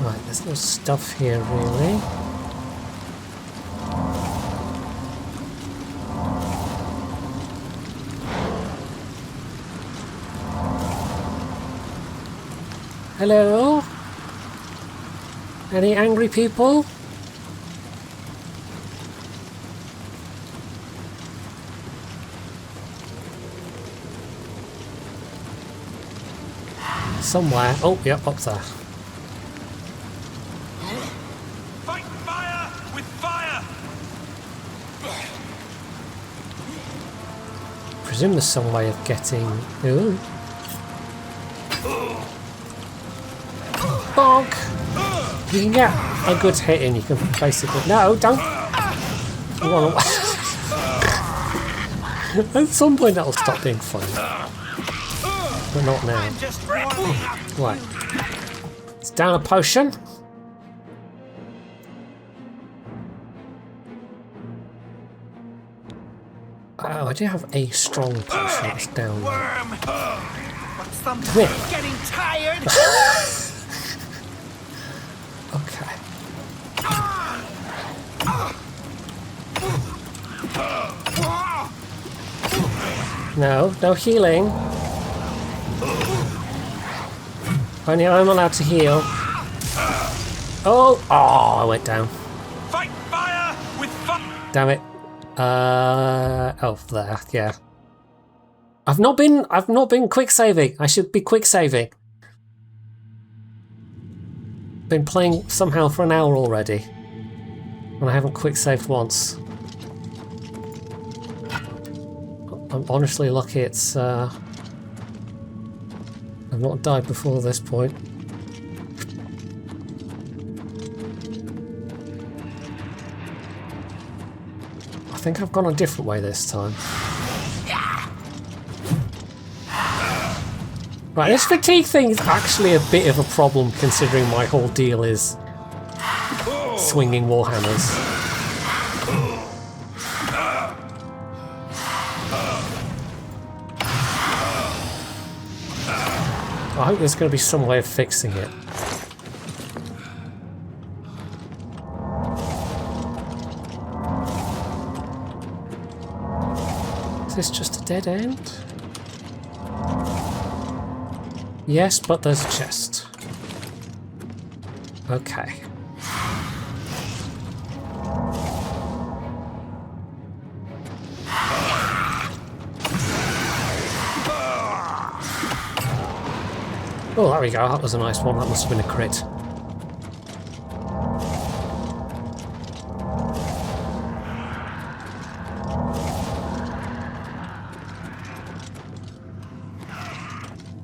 Right, there's no stuff here really. Hello? Any angry people? Somewhere. Oh, yep, up there. Fight fire with fire! I presume there's some way of getting... Ooh. Bonk! You can get a good hit in, you can basically... No, don't! Run away. At some point that'll stop being funny. But not now. Right. It's down a potion. Oh, I do have a strong potion that's down there. Come here. Getting tired. Okay. No healing. Only I'm allowed to heal. Oh, I went down. Fight fire with fire. Damn it. Oh, there, yeah. I've not been quick saving. I should be quick saving. Been playing somehow for an hour already, and I haven't quick saved once. I'm honestly lucky it's I've not died before this point. I think I've gone a different way this time. Right, this fatigue thing is actually a bit of a problem considering my whole deal is swinging warhammers. I hope there's going to be some way of fixing it. Is this just a dead end? Yes, but there's a chest. Okay. Oh, there we go. That was a nice one. That must have been a crit.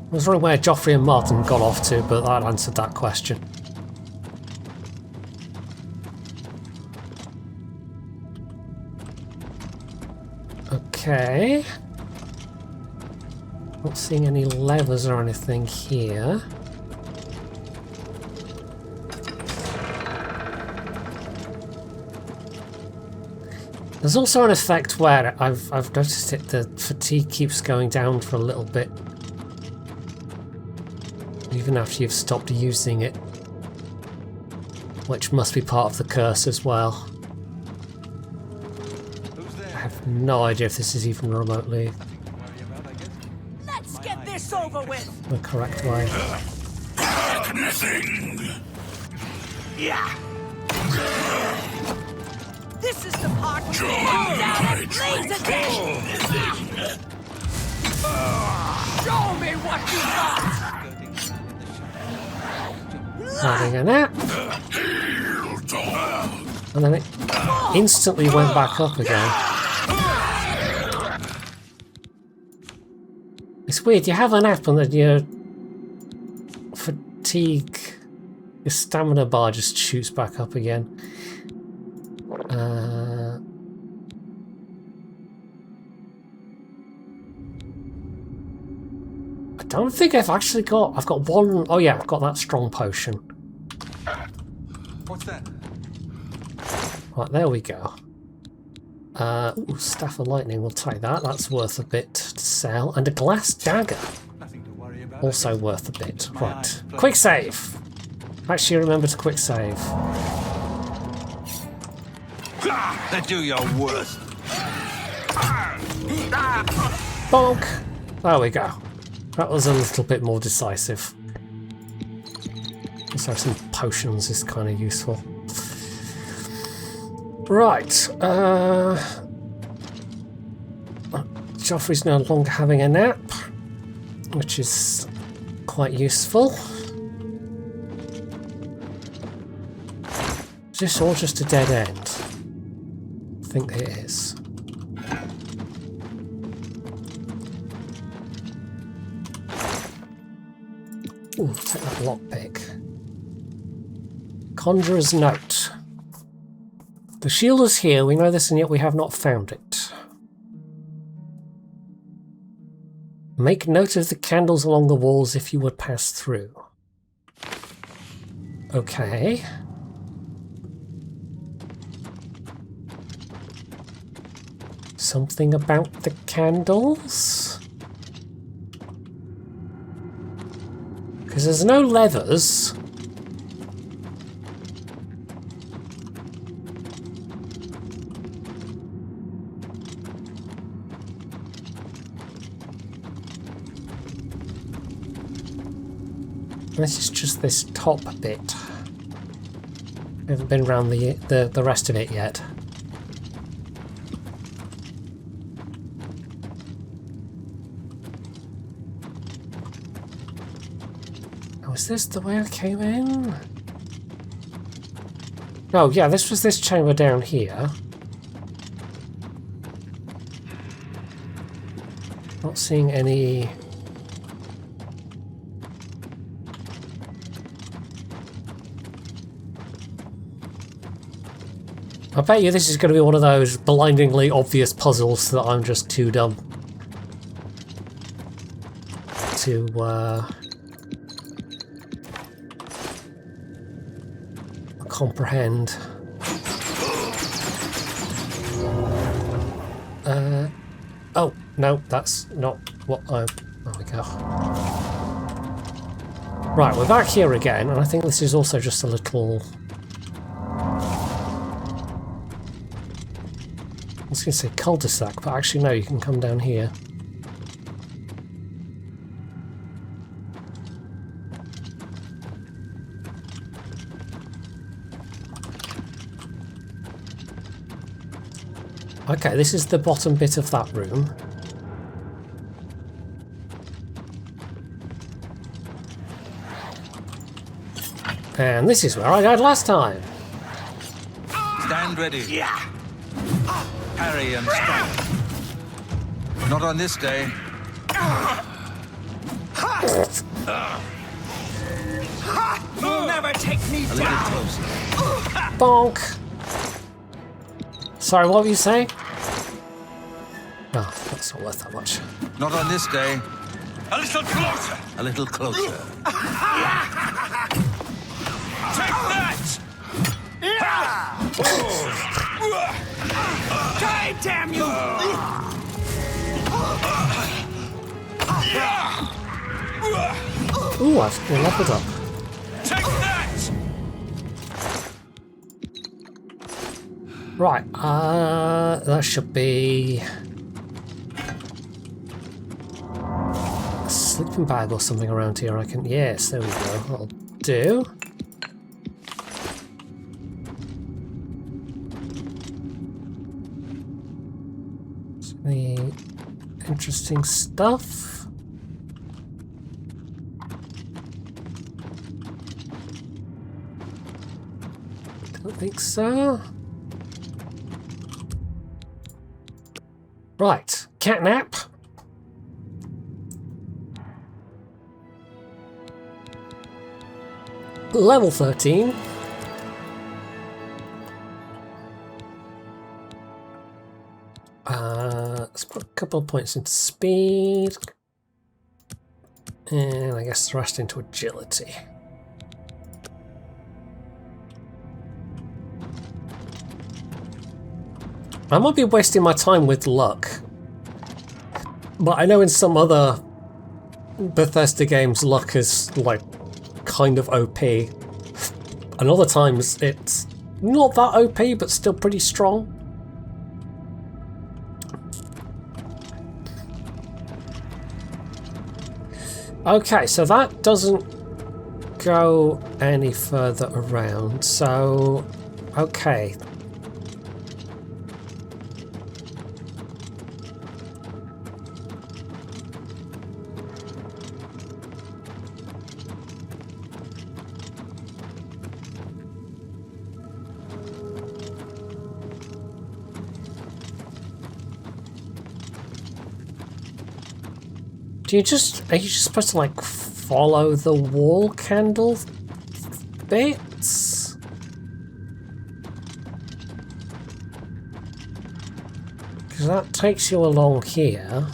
I was wondering where Joffrey and Martin got off to, but that answered that question. Okay. Not seeing any levers or anything here. There's also an effect where I've noticed it, the fatigue keeps going down for a little bit. Even after you've stopped using it. Which must be part of the curse as well. I have no idea if this is even remotely Over with. the correct way. Nothing. Yeah. This is the part where you fall down and blaze to death. Show me what you got. Having a nap. And then it instantly went back up again. It's weird, you have a nap and then your fatigue, your stamina bar just shoots back up again. I don't think I've actually got... I've got one... Oh yeah, I've got that strong potion. What's that? Right, there we go. Ooh, Staff of Lightning, we'll take that. That's worth a bit to sell. And a glass dagger. Nothing to worry about. Also worth a bit. Right. Quick save! Actually, remember to quick save. Do your worst. Bonk! There we go. That was a little bit more decisive. Also, some potions is kind of useful. Right. Joffrey's no longer having a nap, which is quite useful. Is this all just a dead end? I think it is. Ooh, take that lockpick. Conjurer's Note. The shield is here, we know this, and yet we have not found it. Make note of the candles along the walls if you would pass through. Okay. Something about the candles? Because there's no levers. This is just this top bit. I haven't been around the rest of it yet. Oh, is this the way I came in? Oh yeah, this was this chamber down here. Not seeing any... I bet you this is going to be one of those blindingly obvious puzzles that I'm just too dumb to comprehend. Oh, no, that's not what I... There we go. Right, we're back here again, and I think this is also just a little... I was going to say cul-de-sac, but actually no, you can come down here. Okay, this is the bottom bit of that room. And this is where I died last time. Stand ready. Parry and strike. Not on this day. You'll never take me A little down. closer. Bonk. Sorry, what were you saying? Oh, that's not worth that much. Not on this day. A little closer. A little closer. Take that! Die, damn you! Ooh, I've been leveled up. Take that! Right, that should be a sleeping bag or something around here. I can, yes, there we go. That'll do. The interesting stuff. Don't think so. Right, catnap. Level 13. Let's put a couple of points into speed. And I guess the rest into agility. I might be wasting my time with luck. But I know in some other Bethesda games luck is like kind of OP. And other times it's not that OP but still pretty strong. Okay, so that doesn't go any further around, so okay. Are you just supposed to like follow the wall candle bits? Because that takes you along here.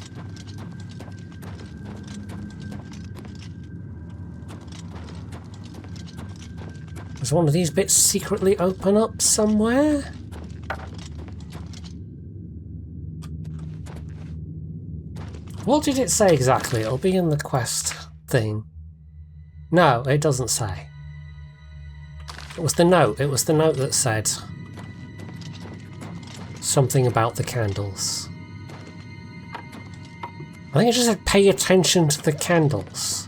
Does one of these bits secretly open up somewhere? What did it say exactly? It'll be in the quest thing. No, it doesn't say. It was the note. It was the note that said something about the candles. I think it just said pay attention to the candles.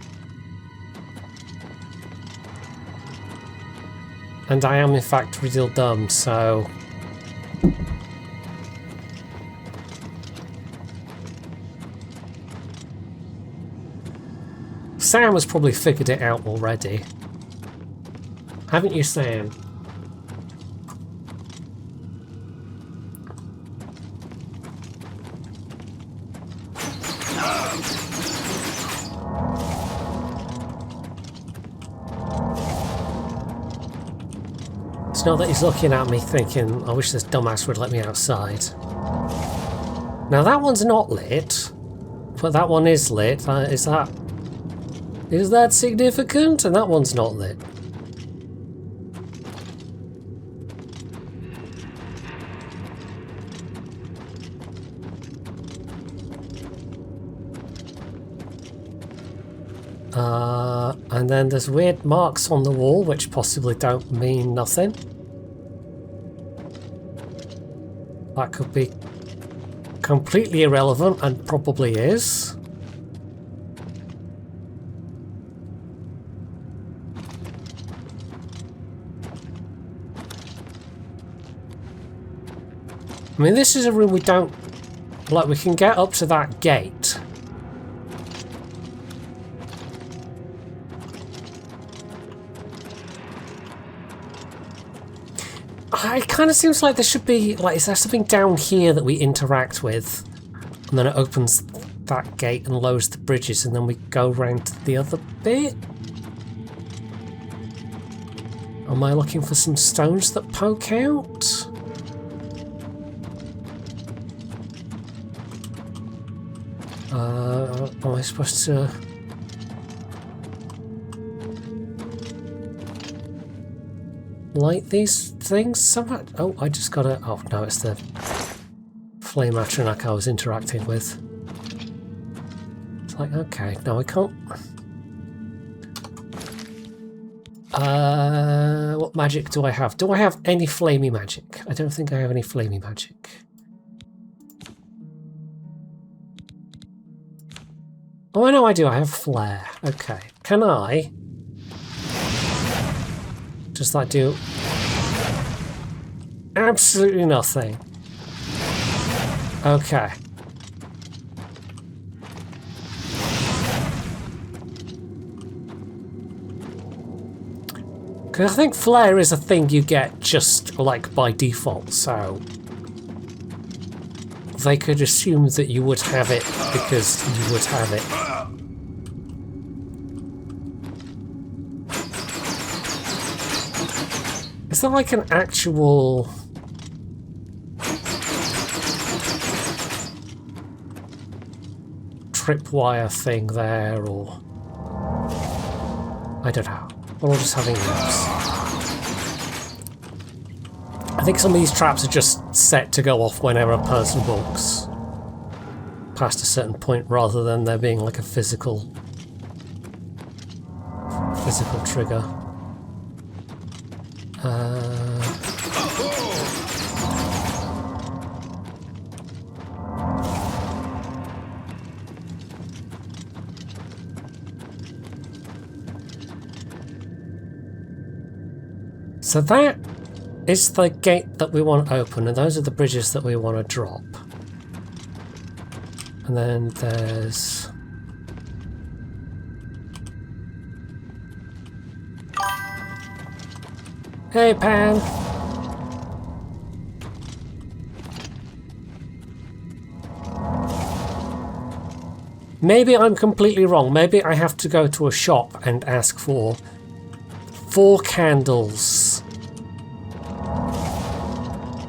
And I am in fact real dumb, so... Sam has probably figured it out already. Haven't you, Sam? It's not that he's looking at me thinking, I wish this dumbass would let me outside. Now that one's not lit, but that one is lit. Is that significant? And that one's not lit. And then there's weird marks on the wall which possibly don't mean nothing. That could be completely irrelevant and probably is. I mean, this is a room we don't... Like, we can get up to that gate. It kind of seems like there should be... Like, is there something down here that we interact with? And then it opens that gate and lowers the bridges, and then we go round to the other bit? Am I looking for some stones that poke out? Am I supposed to... light these things somehow? Oh, I just gotta... Oh, no, it's the flame atronach I was interacting with. It's like, okay, no, I can't... what magic do I have? Do I have any flamey magic? I don't think I have any flamey magic. Oh, I know I do. I have flare. Okay. Can I... Does that do... Absolutely nothing. Okay. Because I think flare is a thing you get just, like, by default, so... They could assume that you would have it because you would have it. Is there like an actual... tripwire thing there, or... I don't know. We're all just having naps. I think some of these traps are just set to go off whenever a person walks past a certain point, rather than there being like a physical trigger. So that is the gate that we want to open, and those are the bridges that we want to drop. And then there's... Hey, Pan! Maybe I'm completely wrong. Maybe I have to go to a shop and ask for 4 candles.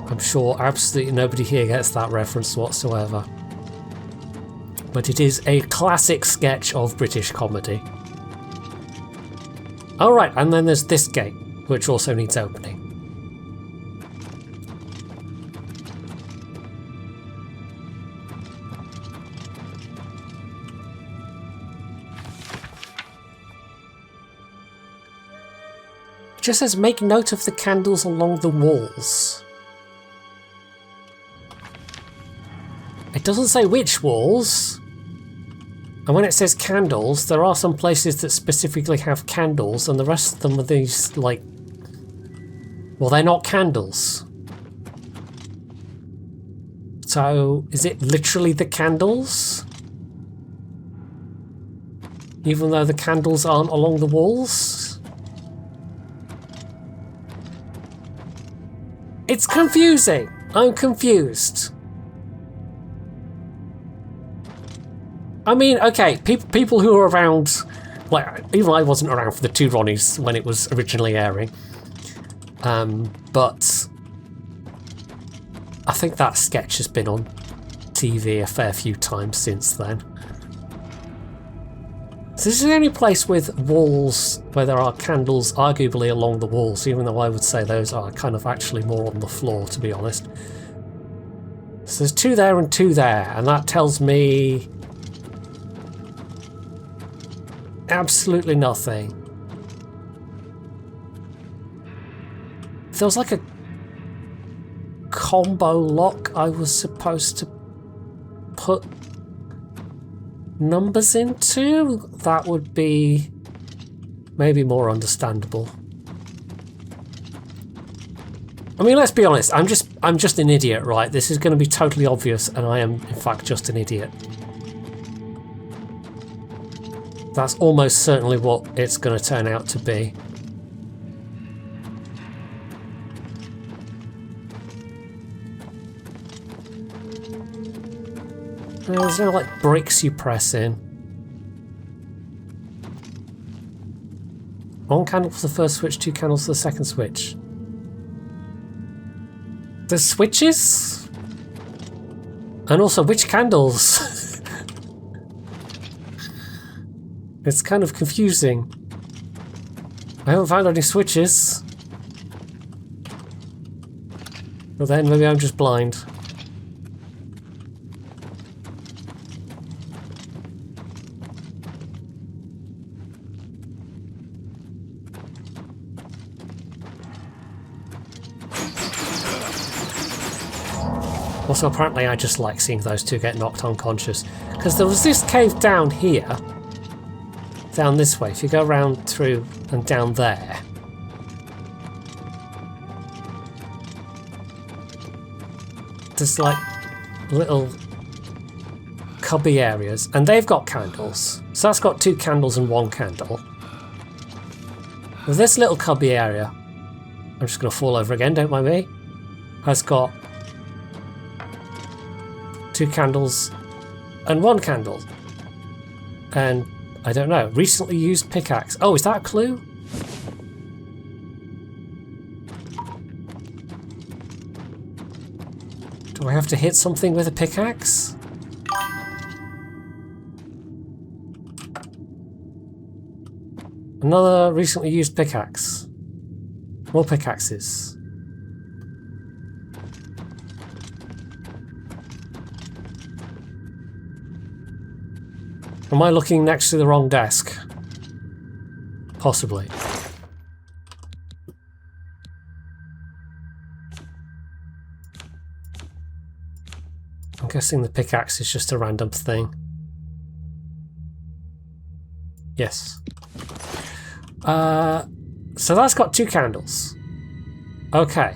I'm sure absolutely nobody here gets that reference whatsoever. But it is a classic sketch of British comedy. Alright, and then there's this gate, which also needs opening. It just says make note of the candles along the walls. It doesn't say which walls. And when it says candles, there are some places that specifically have candles, and the rest of them are these, like... Well, they're not candles. So, is it literally the candles? Even though the candles aren't along the walls? It's confusing! I'm confused. I mean, okay, people who are around, like, even I wasn't around for the 2 Ronnies when it was originally airing, but I think that sketch has been on TV a fair few times since then. So this is the only place with walls where there are candles arguably along the walls, even though I would say those are kind of actually more on the floor, to be honest. So there's 2 there and 2 there, and that tells me... absolutely nothing. there was like a combo lock I was supposed to put numbers into, that would be maybe more understandable. I mean, let's be honest, I'm just an idiot, right? This is going to be totally obvious, and I am in fact just an idiot. That's almost certainly what it's going to turn out to be. There's no like bricks you press in. One candle for the first switch, 2 candles for the second switch. There's switches? And also, which candles? It's kind of confusing. I haven't found any switches. But then maybe I'm just blind. Also, apparently I just like seeing those two get knocked unconscious. Because there was this cave down here. Down this way. If you go around through and down there. There's like little cubby areas. And they've got candles. So that's got 2 candles and 1 candle. With this little cubby area. I'm just going to fall over again, don't mind me. Has got 2 candles and 1 candle. And I don't know, recently used pickaxe. Oh, is that a clue? Do I have to hit something with a pickaxe? Another recently used pickaxe. More pickaxes. Am I looking next to the wrong desk? Possibly. I'm guessing the pickaxe is just a random thing. Yes. So that's got 2 candles. Okay.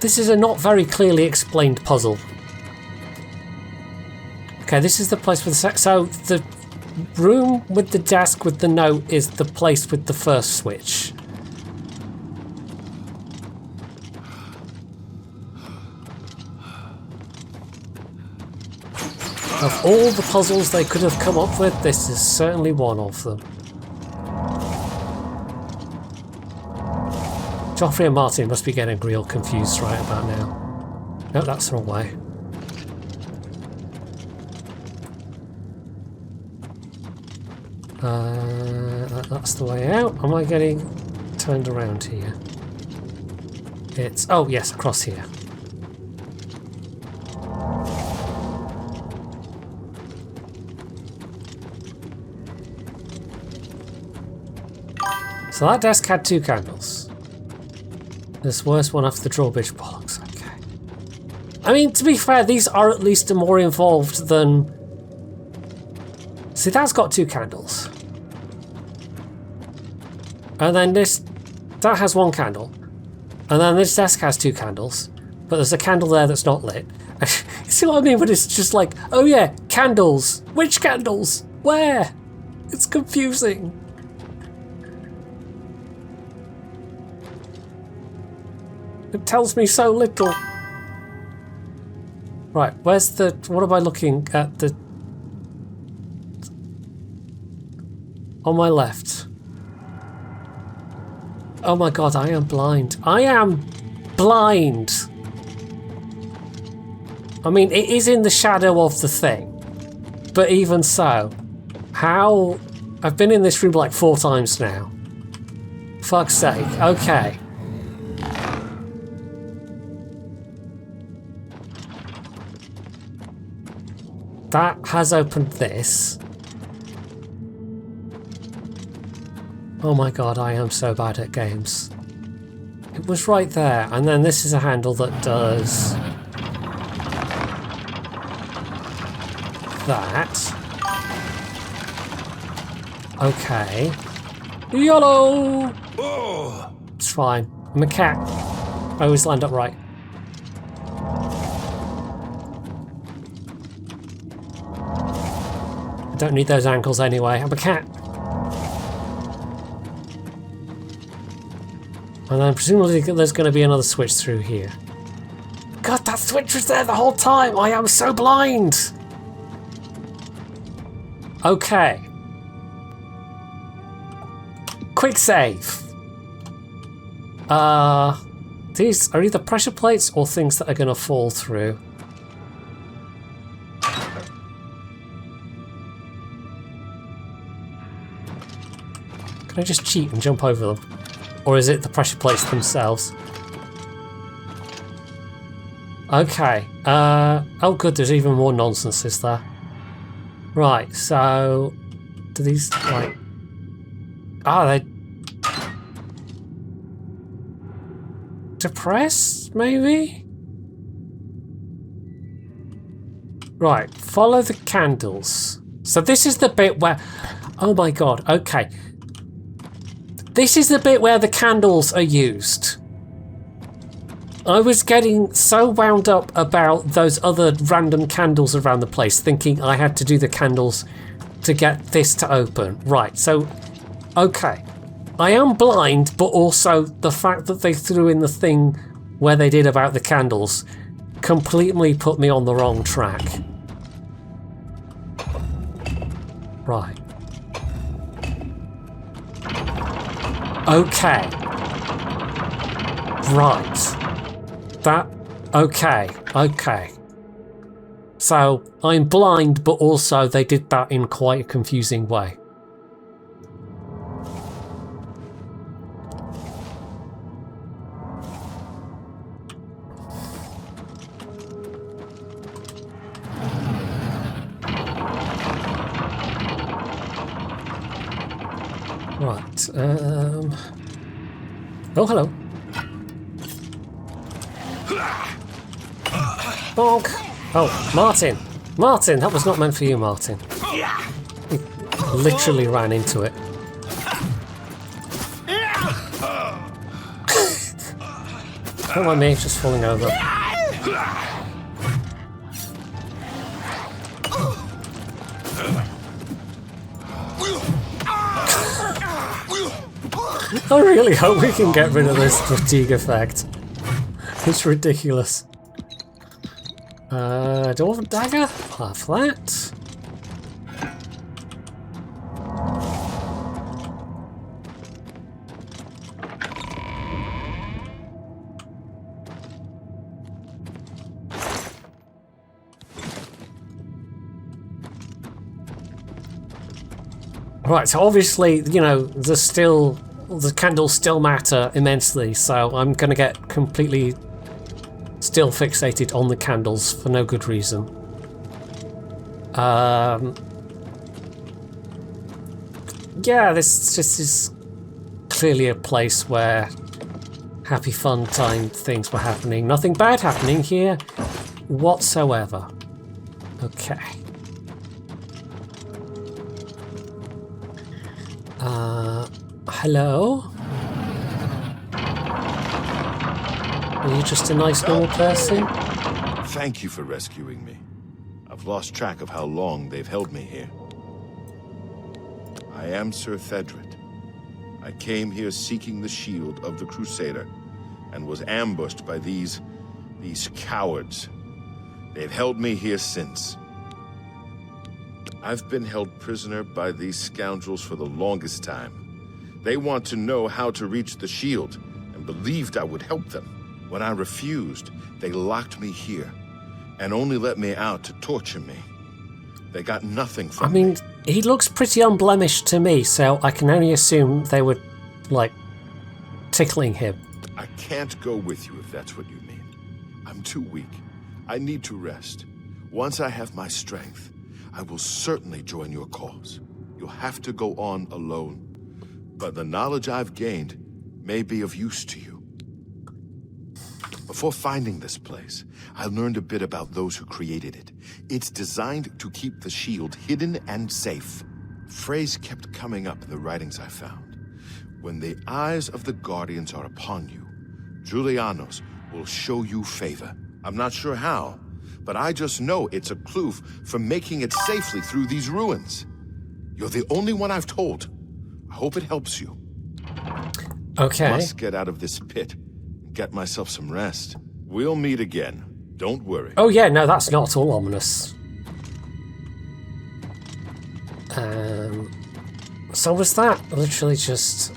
This is a not very clearly explained puzzle. Okay, this is the place with the... So, the room with the desk with the note is the place with the first switch. Of all the puzzles they could have come up with, this is certainly one of them. Joffrey and Martin must be getting real confused right about now. No, that's the wrong way. That's the way out. Am I getting turned around here? It's... Oh, yes, across here. So that desk had 2 candles. This worst one after the drawbridge bollocks, okay. I mean, to be fair, these are at least more involved than... See, that's got 2 candles. And then this... That has 1 candle. And then this desk has 2 candles. But there's a candle there that's not lit. You see what I mean? But it's just like, oh yeah, candles. Which candles? Where? It's confusing. It tells me so little. Right, where's the... What am I looking at? The... On my left. Oh my god, I am blind. I am blind! I mean, it is in the shadow of the thing. But even so, how... I've been in this room like 4 times now. Fuck's sake, okay. that has opened this. Oh my god, I am so bad at games. It was right there, and then this is a handle that does that. Okay. YOLO! It's fine. I'm a cat. I always land up right. I don't need those ankles anyway. I'm a cat. And then presumably there's going to be another switch through here. God, that switch was there the whole time! I am so blind! Okay. Quick save. These are either pressure plates or things that are going to fall through. Can I just cheat and jump over them? Or is it the pressure plates themselves? Okay. Oh good, there's even more nonsense, is there? Right, so... do these, like... they... depress, maybe? Right, follow the candles. So this is the bit where... oh my god, okay. This is the bit where the candles are used. I was getting so wound up about those other random candles around the place, thinking I had to do the candles to get this to open. Right, so, okay. I am blind, but also the fact that they threw in the thing where they did about the candles completely put me on the wrong track. Right. Okay. Right. That... okay. Okay. So, I'm blind, but also they did that in quite a confusing way. Right, oh, hello. Bonk! Oh, Martin! Martin, that was not meant for you, Martin. He literally ran into it. Don't mind me, just falling over. I really hope we can get rid of this fatigue effect. It's ridiculous. Dwarven dagger? Half that. Right, so obviously, you know, the candles still matter immensely, so I'm gonna get completely still fixated on the candles for no good reason. Yeah, this is clearly a place where happy fun time things were happening. Nothing bad happening here whatsoever. Okay. Hello? Are you just a nice normal person? Thank you for rescuing me. I've lost track of how long they've held me here. I am Sir Thedred. I came here seeking the shield of the Crusader and was ambushed by these cowards. They've held me here since. I've been held prisoner by these scoundrels for the longest time. They want to know how to reach the shield and believed I would help them. When I refused, they locked me here and only let me out to torture me. They got nothing from me. I mean, he looks pretty unblemished to me, so I can only assume they were, like, tickling him. I can't go with you if that's what you mean. I'm too weak. I need to rest. Once I have my strength, I will certainly join your cause. You'll have to go on alone. But the knowledge I've gained may be of use to you. Before finding this place, I learned a bit about those who created it. It's designed to keep the shield hidden and safe. A phrase kept coming up in the writings I found. When the eyes of the Guardians are upon you, Julianos will show you favor. I'm not sure how, but I just know it's a clue for making it safely through these ruins. You're the only one I've told. I hope it helps you. Okay. Must get out of this pit and get myself some rest. We'll meet again. Don't worry. Oh yeah, no, that's not at all ominous. So was that literally just...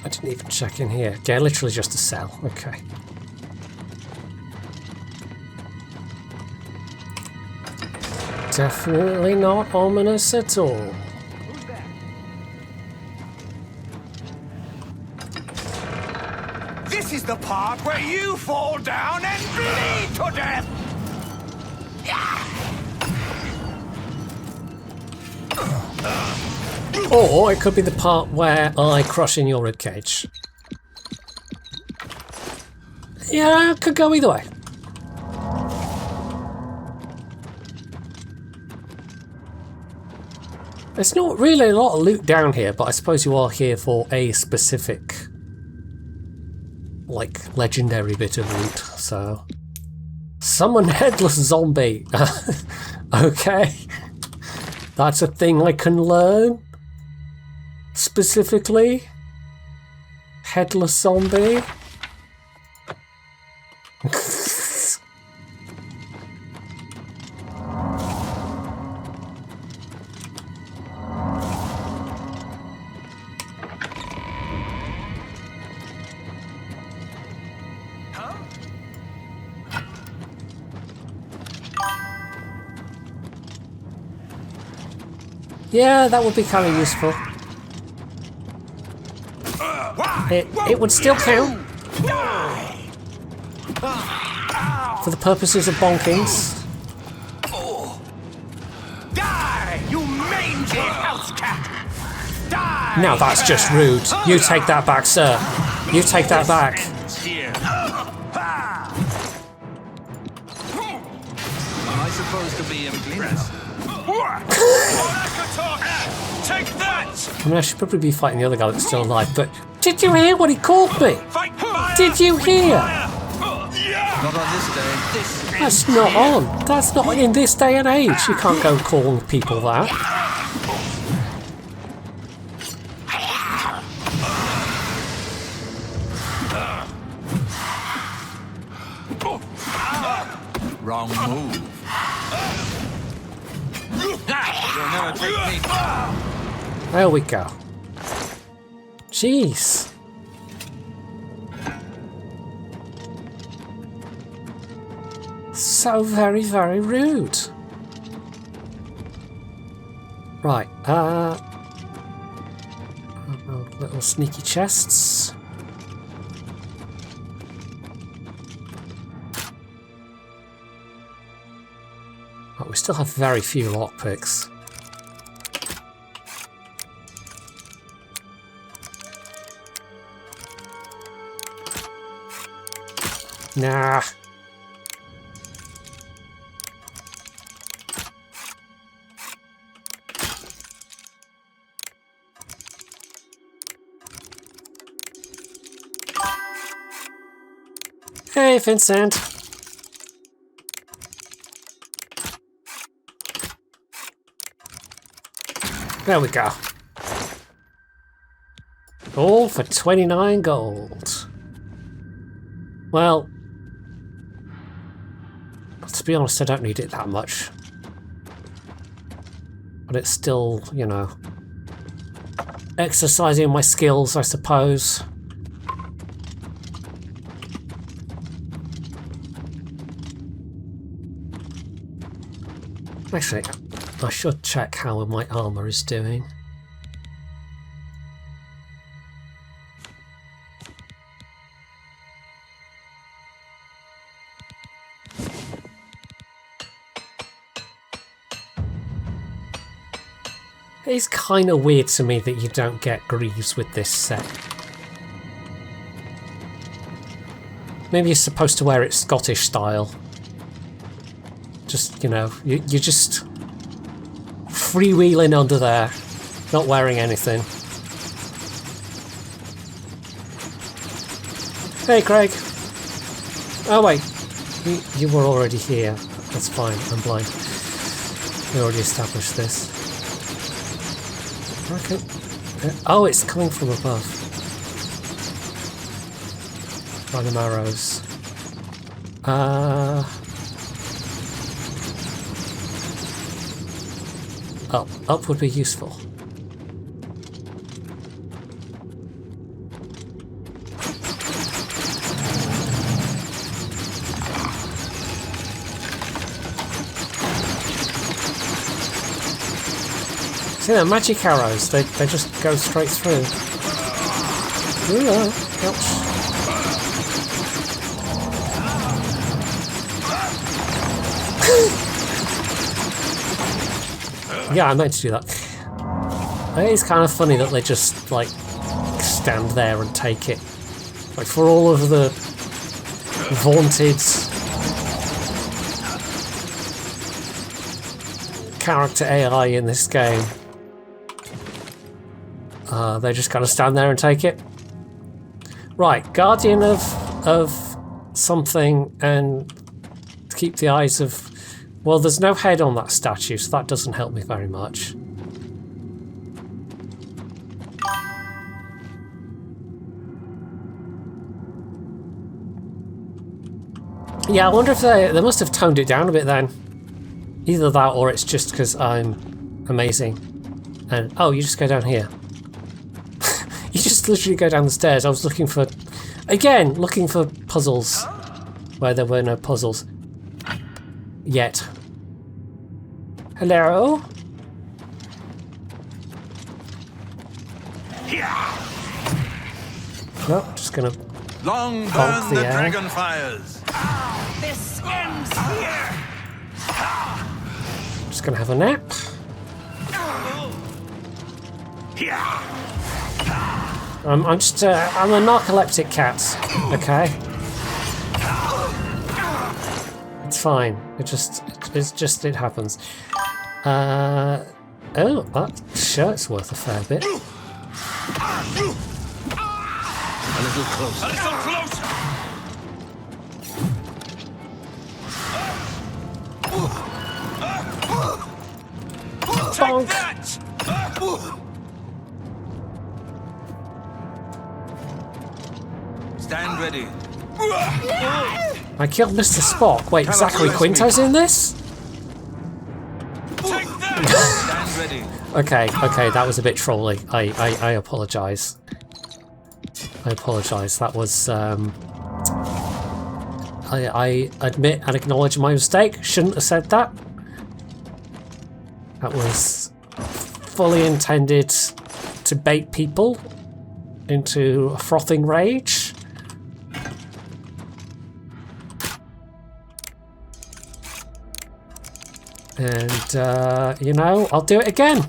I didn't even check in here. Yeah, literally just a cell. Okay. Definitely not ominous at all. This is the part where you fall down and bleed to death! Or it could be the part where I crush in your ribcage. Yeah, it could go either way. There's not really a lot of loot down here, but I suppose you are here for a specific, like, legendary bit of loot, so... Summon headless zombie! Okay. That's a thing I can learn? Specifically? Headless zombie? Yeah, that would be kind of useful. It would still count. For the purposes of bonkings. Die, you mangy house cat! Die! Now that's just rude. You take that back, sir. You take that back. Am I supposed to be impressed? Take that! I mean, I should probably be fighting the other guy that's still alive, but did you hear what he called me? Did you hear? Not on this day. That's not on. That's not in this day and age. You can't go calling people that. Wrong move. You'll never take me. There we go. Jeez. So very, very rude. Right, little sneaky chests. But we still have very few lockpicks. Nah. Hey, Vincent. There we go. All for 29 gold. Well, to be honest, I don't need it that much. But it's still, you know, exercising my skills, I suppose. Actually, I should check how my armor is doing. It's kind of weird to me that you don't get greaves with this set. Maybe you're supposed to wear it Scottish style. Just, you know, you're just freewheeling under there, not wearing anything. Hey, Craig. Oh, wait. You were already here. That's fine. I'm blind. We already established this. Okay. Oh, it's coming from above. Random arrows. Up would be useful. See, they're magic arrows. They just go straight through. Ooh, ouch. Yeah, I meant to do that. It is kind of funny that they just, like, stand there and take it. Like, for all of the vaunted character AI in this game, they just kind of stand there and take it. Right, Guardian of something, and keep the eyes of... Well, there's no head on that statue, so that doesn't help me very much. Yeah, I wonder if they must have toned it down a bit then. Either that, or it's just because I'm amazing. And, oh, you just go down here. You just literally go down the stairs. I was looking for... Again, looking for puzzles where there were no puzzles. Yet. Hello? Nope, just gonna... Long burn the dragon fires. This ends here. Just gonna have a nap. I'm a narcoleptic cat, okay? It's fine. It happens. Oh, that shirt's worth a fair bit. A little closer. A little closer. Bonk. Stand ready. I killed Mr. Spock. Wait, Zachary Quinto's in this? Stand ready. Okay, that was a bit trolly. I apologise. I apologise. That was I admit and acknowledge my mistake. Shouldn't have said that. That was fully intended to bait people into a frothing rage. And, you know, I'll do it again.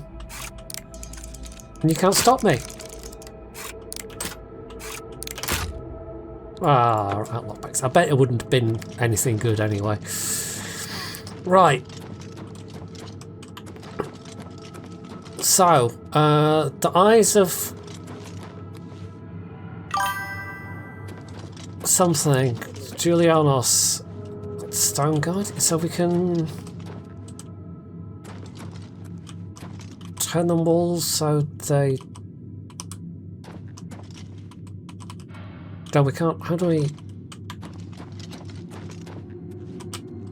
And you can't stop me. Ah, lockbacks. I bet it wouldn't have been anything good anyway. Right. So, the eyes of something. Julianos. Stone God. So we can turn them all so they... No, we can't. How do we...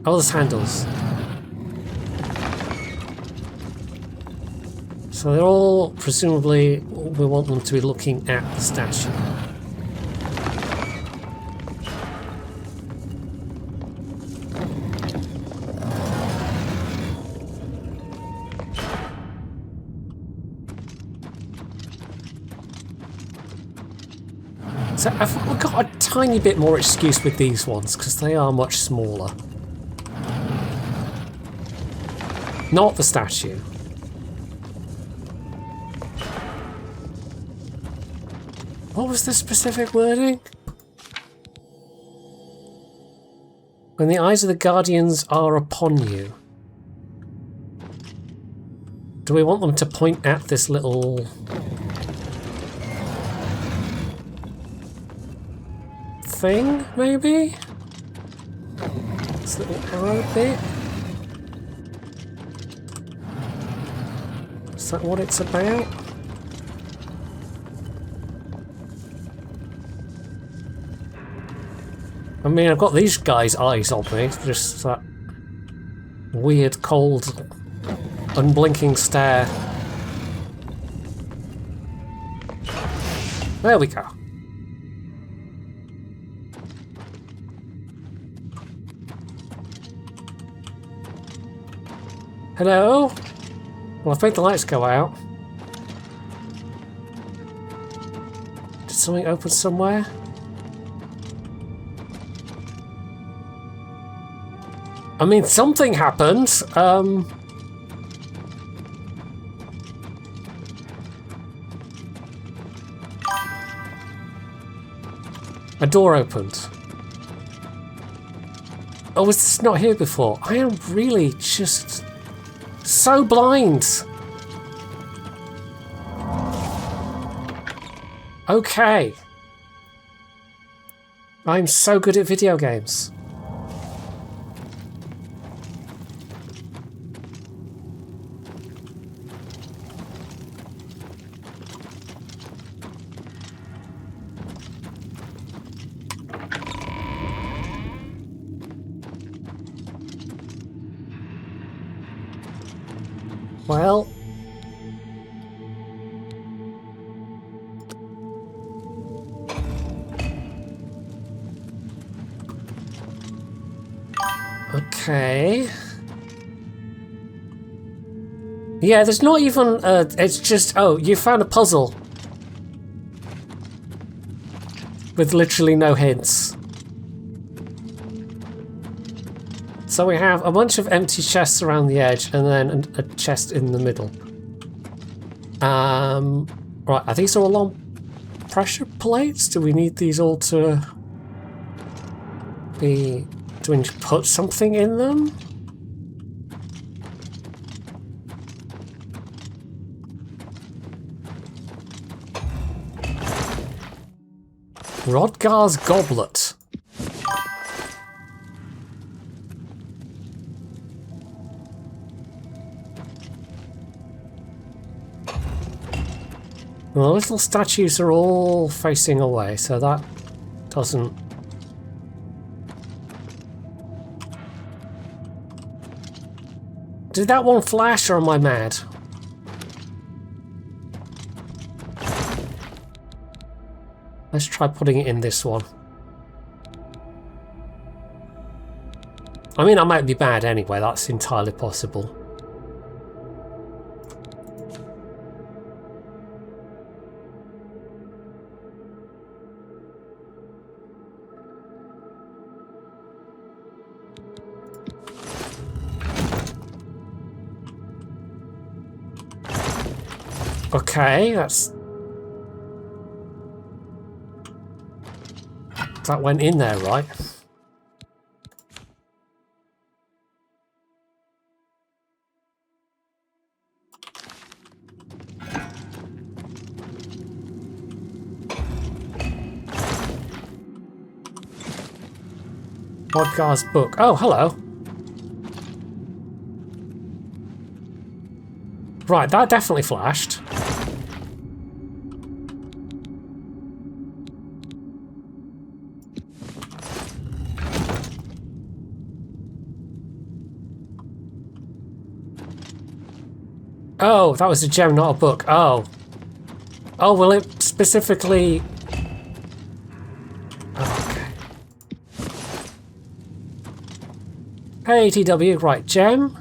Oh, there's handles. So they're all, presumably, we want them to be looking at the statue. So I've got a tiny bit more excuse with these ones because they are much smaller. Not the statue. What was the specific wording? When the eyes of the Guardians are upon you. Do we want them to point at this little... thing, maybe? This little arrow bit? Is that what it's about? I mean, I've got these guys' eyes on me, just that weird, cold, unblinking stare. There we go. Hello? Well, I've made the lights go out. Did something open somewhere? I mean, something happened. A door opened. Oh, was this not here before? I am really just so blind. Okay. I'm so good at video games. Well, okay. Yeah, there's not even, it's just, oh, you found a puzzle. With literally no hints. So we have a bunch of empty chests around the edge and then a chest in the middle. Right, are these all on pressure plates? Do we need these all to be... do we need to put something in them? Rodgar's Goblet. Well, the little statues are all facing away, so that doesn't... Did that one flash, or am I mad? Let's try putting it in this one. I mean, I might be bad anyway, that's entirely possible. Okay, that's... that went in there, right? Rodgar's book. Oh, hello. Right, that definitely flashed. Oh, that was a gem, not a book. Oh. Oh, well, it specifically... Oh, okay. Hey, TW. Right, gem.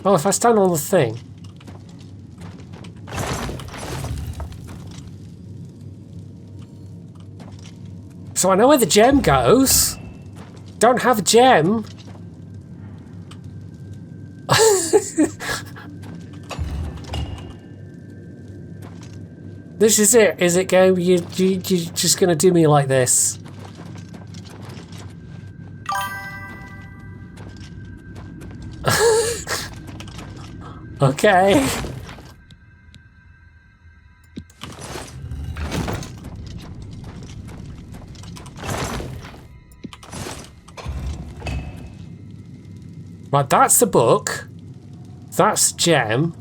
Oh, if I stand on the thing... So I know where the gem goes. Don't have a gem. This is it. Is it game? You're just gonna do me like this? Okay. Right, that's the book. That's gem.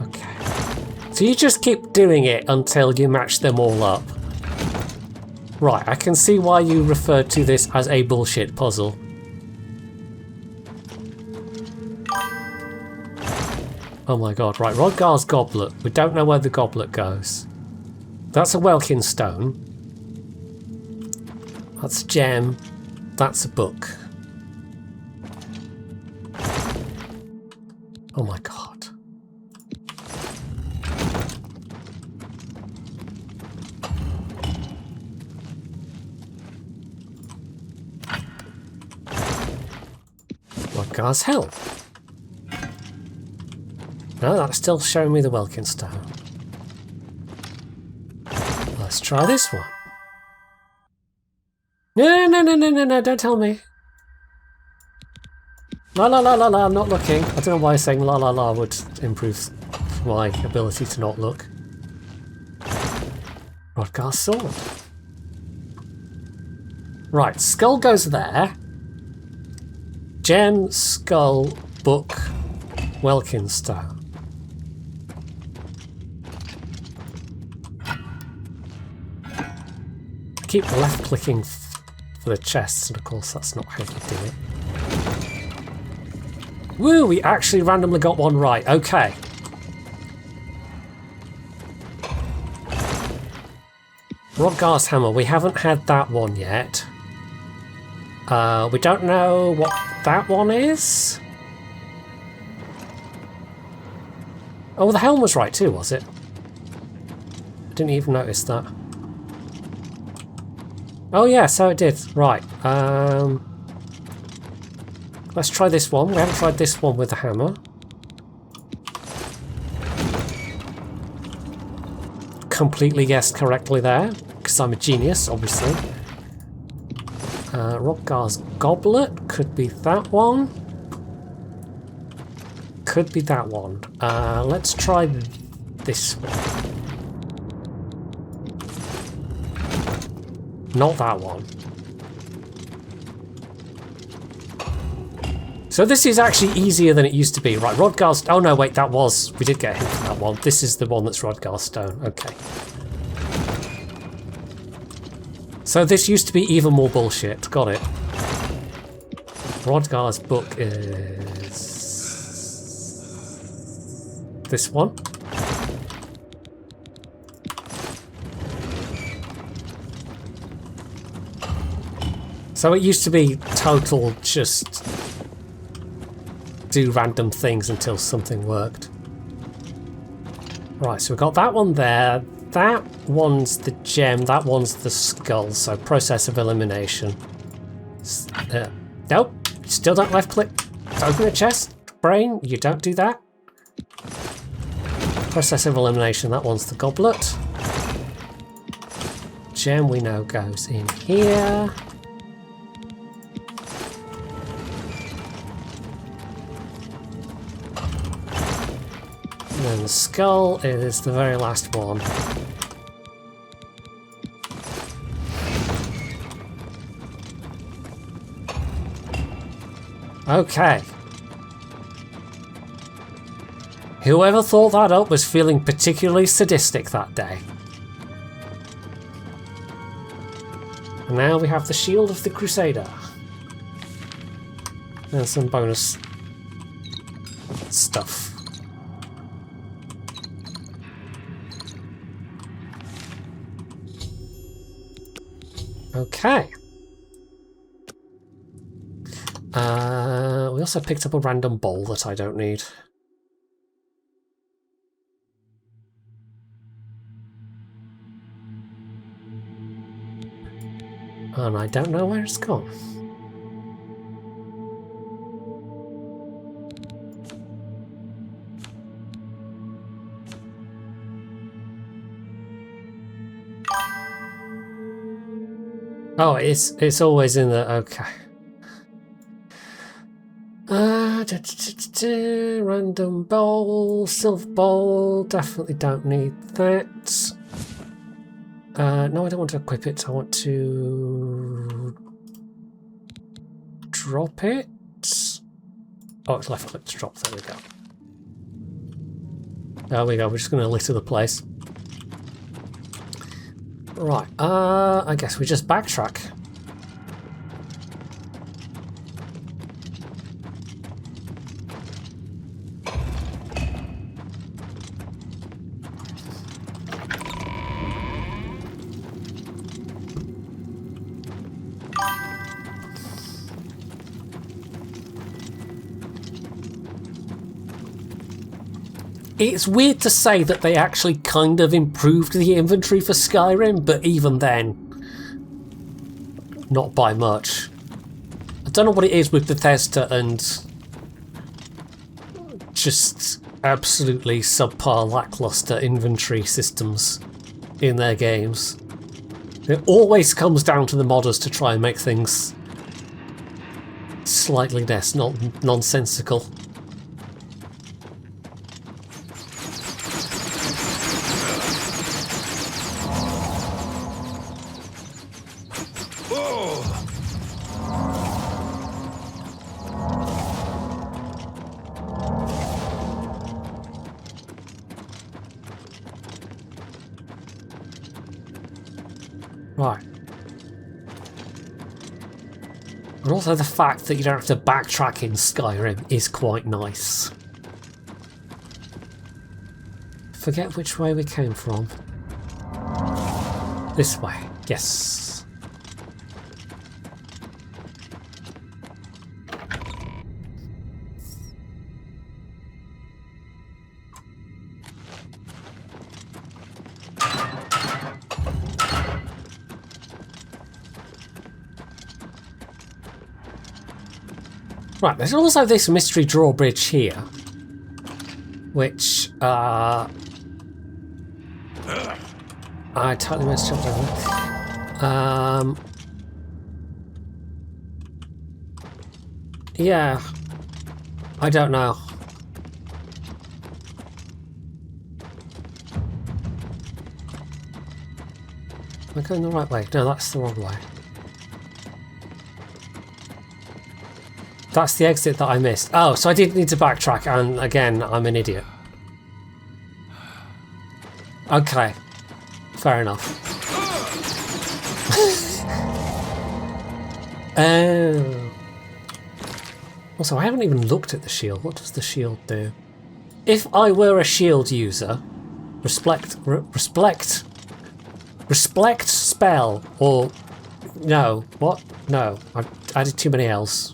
Okay. So you just keep doing it until you match them all up. Right, I can see why you referred to this as a bullshit puzzle. Oh my god, right, Rodgar's goblet. We don't know where the goblet goes. That's a Welkin stone. That's a gem. That's a book. Oh my god. Rodgar's help. No, that's still showing me the Welkin stone. Let's try this one. No, don't tell me. La la la la la, I'm not looking. I don't know why saying la la la would improve my ability to not look. Rodgar's sword. Right, skull goes there. Gem, skull, book, Welkin stone. I keep left clicking for the chests, and of course that's not how you do it. Woo, we actually randomly got one right. Okay. Rodgar's hammer. We haven't had that one yet. We don't know what that one is. Oh, the helm was right too, was it? I didn't even notice that. Oh yeah, so it did. Right. Let's try this one. We haven't tried this one with the hammer. Completely guessed correctly there, because I'm a genius, obviously. Rodgar's goblet. Could be that one. Could be that one. Let's try this one. Not that one. So this is actually easier than it used to be. Right, Rodgar's... Oh no, wait, that was... We did get a hint from that one. This is the one that's Rodgar's stone. Okay. So this used to be even more bullshit. Got it. Rodgar's book is... this one. So it used to be total just do random things until something worked. Right, so we've got that one there. That one's the gem, that one's the skull, so process of elimination. Nope, still don't left click to open a chest. Brain, you don't do that. Process of elimination, that one's the goblet. Gem we know goes in here. And then the skull is the very last one. Okay. Whoever thought that up was feeling particularly sadistic that day. And now we have the Shield of the Crusader. And some bonus stuff. Okay. We also picked up a random bowl that I don't need. And I don't know where it's gone. Oh, it's always in the... Okay. Random bowl, silver bowl, definitely don't need that. No, I don't want to equip it, I want to drop it. Oh, it's left click to drop, there we go. There we go, we're just going to litter the place. Right, I guess we just backtrack. It's weird to say that they actually kind of improved the inventory for Skyrim, but even then, not by much. I don't know what it is with Bethesda and just absolutely subpar lackluster inventory systems in their games. It always comes down to the modders to try and make things slightly less nonsensical. Right. And also the fact that you don't have to backtrack in Skyrim is quite nice. Forget which way we came from. This way, yes. Right, there's also this mystery drawbridge here, which I totally missed jumped over. Yeah, I don't know. Am I going the right way? No, that's the wrong way. That's the exit that I missed. Oh, so I did need to backtrack, and again, I'm an idiot. Okay. Fair enough. Oh. Also, I haven't even looked at the shield. What does the shield do? If I were a shield user, respect spell, or... No. What? No. I added too many L's.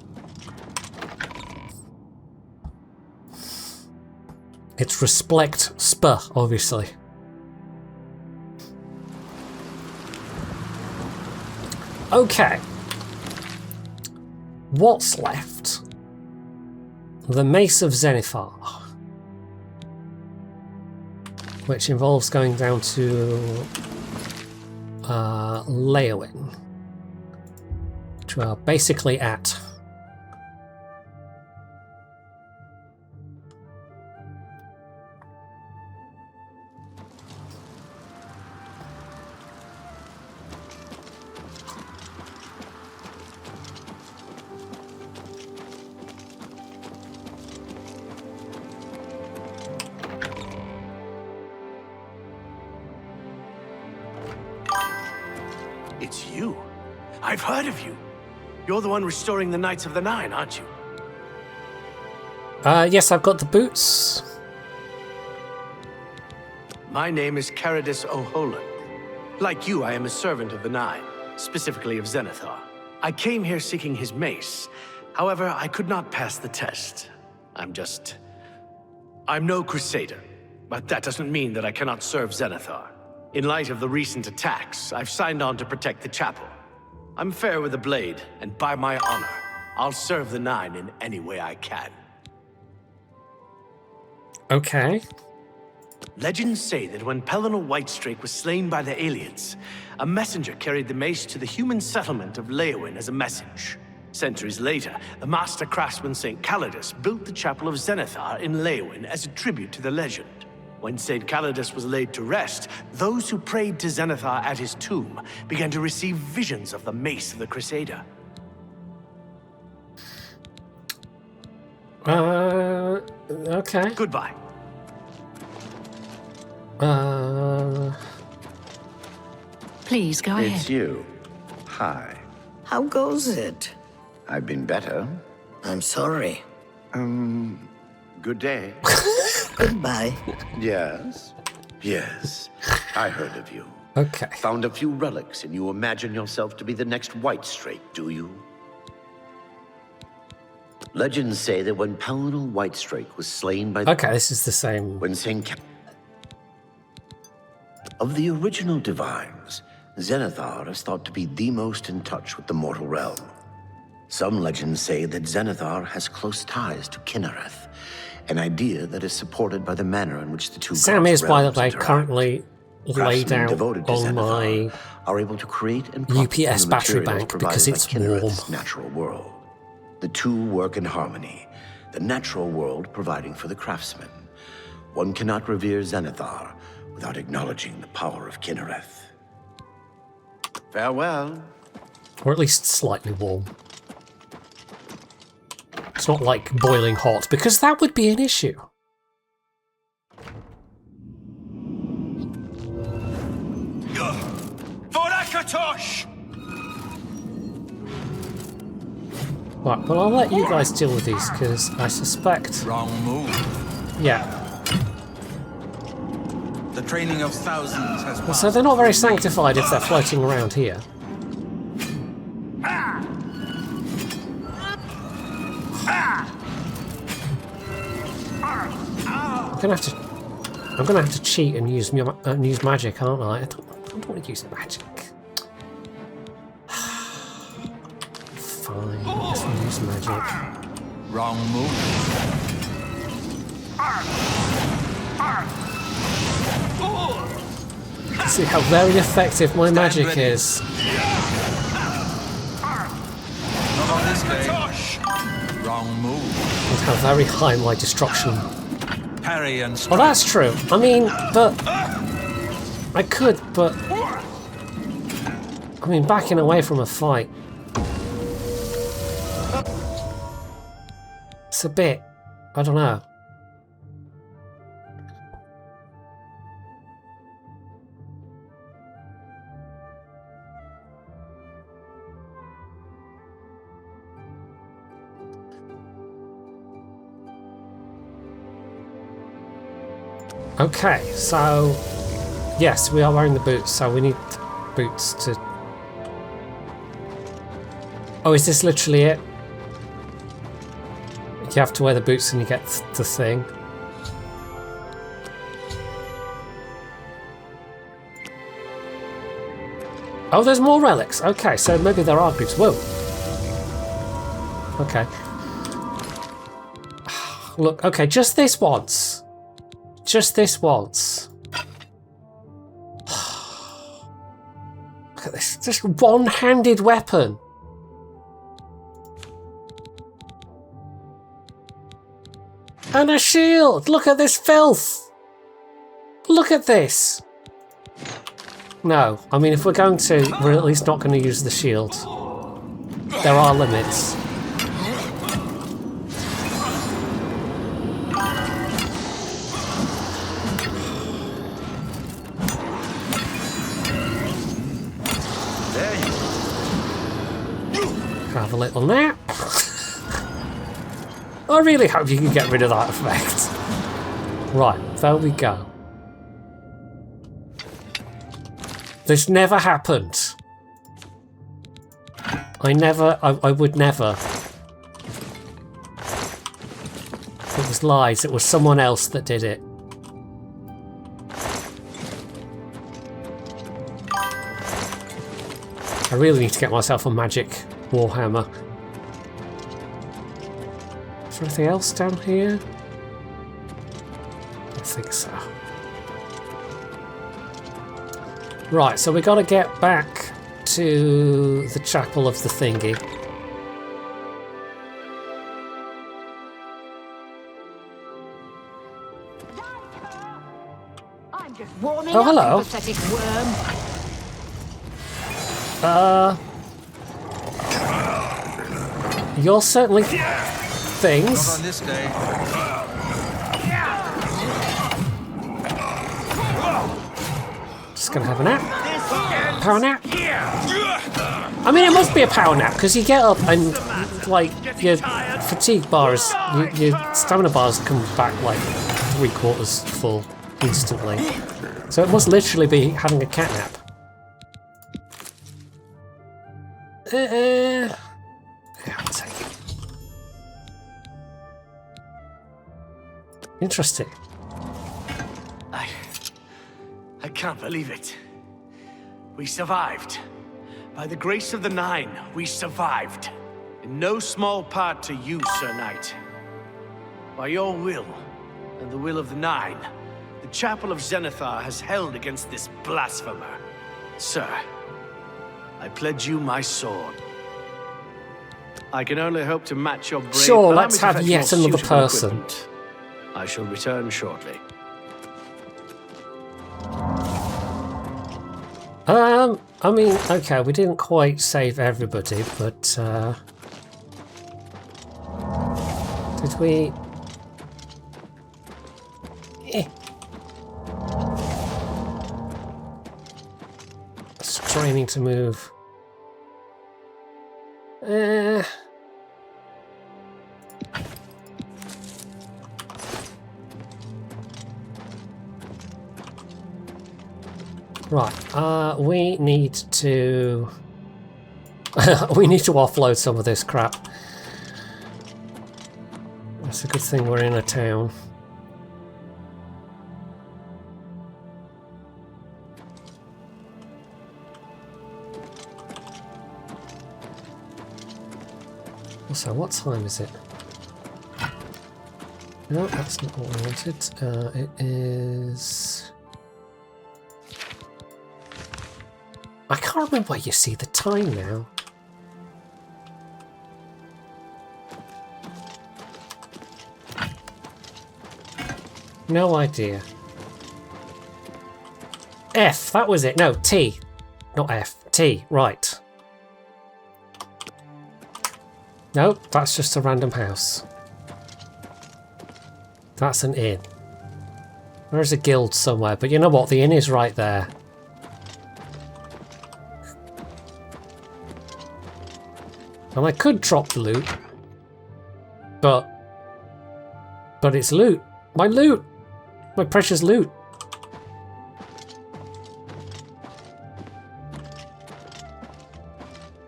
It's respect sp, obviously. Okay. What's left? The Mace of Zenithar, which involves going down to Leowin, which we are basically at. It's you. I've heard of you. You're the one restoring the Knights of the Nine, aren't you? Yes, I've got the boots. My name is Caradus O'Holan. Like you, I am a servant of the Nine, specifically of Zenithar. I came here seeking his mace. However, I could not pass the test. I'm no crusader, but that doesn't mean that I cannot serve Zenithar. In light of the recent attacks, I've signed on to protect the chapel. I'm fair with a blade, and by my honor, I'll serve the Nine in any way I can. Okay. Legends say that when Pellinor Whitestrake was slain by the aliens, a messenger carried the mace to the human settlement of Leowyn as a message. Centuries later, the master craftsman St. Calidus built the Chapel of Zenithar in Leowyn as a tribute to the legend. When St. Calidus was laid to rest, those who prayed to Zenithar at his tomb began to receive visions of the mace of the Crusader. Okay. Goodbye. Please go ahead. It's you. Hi. How goes it? I've been better. I'm sorry. Good day. Goodbye. Yes. Yes. I heard of you. Okay. Found a few relics, and you imagine yourself to be the next Whitestrake, do you? Legends say that when Pellinor Whitestrake was slain by... Okay, this is the same. When of the original divines, Zenithar is thought to be the most in touch with the mortal realm. Some legends say that Zenithar has close ties to Kinnereth, an idea that is supported by the manner in which the two Sam gods' is, by the realms way, interact. currently laid Craftsmen out devoted to on Zenithar my are able to create and profit UPS from the battery materials bank provided because by it's Kinnereth's warm. natural world. The two work in harmony, the natural world providing for the craftsman. One cannot revere Zenithar without acknowledging the power of Kinnereth. Farewell. Or at least slightly warm. It's not like boiling hot, because that would be an issue. Vorakatosh! Right, well, I'll let you guys deal with these, because I suspect... Wrong move. Yeah. The training of thousands has passed. So they're not very sanctified if they're floating around here. I'm gonna have to cheat and use magic, aren't I? I don't want to use magic. Fine, let's use magic. Wrong move. See how very effective my magic is. Not on this day. Wrong move. And how very high my destruction. Parry and Well, strike. that's true. I mean, but I could, but I mean, backing away from a fight. It's a bit, I don't know. Okay, so yes, we are wearing the boots, so we need boots to... Oh, is this literally it? You have to wear the boots and you get the thing. Oh, there's more relics. Okay, so maybe there are boots. Whoa. Okay. Look, okay, just this once. Just this once. Look at this. Just one-handed weapon. And a shield! Look at this filth! Look at this! No, I mean, if we're going to, we're at least not going to use the shield. There are limits. Have a little nap. I really hope you can get rid of that effect. Right, there we go. This never happened. I would never. It was lies, it was someone else that did it. I really need to get myself a magic warhammer. Is there anything else down here? I think so. Right, so we got to get back to the chapel of the thingy. I'm just warming Oh, hello. up, you pathetic worm. You're certainly things. Not on this day. Just gonna have a nap. Power nap. I mean, it must be a power nap because you get up and like your fatigue bars, your stamina bars come back like 3/4 full instantly. So it must literally be having a cat nap. Yeah, I'll take it. Interesting. I can't believe it. We survived. By the grace of the Nine, we survived. In no small part to you, Sir Knight. By your will, and the will of the Nine, the Chapel of Zenithar has held against this blasphemer. Sir, I pledge you my sword. I can only hope to match your brave... Sure, Allow let's me to have fetch yet more another suitable person. equipment. I shall return shortly. I mean, okay, we didn't quite save everybody, but, did we... Straining to move. Right, we need to... we need to offload some of this crap. It's a good thing we're in a town. Also, what time is it? No, that's not what I wanted. It is... I can't remember where you see the time now. No idea. F, that was it. No, T. Not F. T, right. No, that's just a random house. That's an inn. There's a guild somewhere, but you know what? The inn is right there. And I could drop the loot. But it's loot. My loot! My precious loot.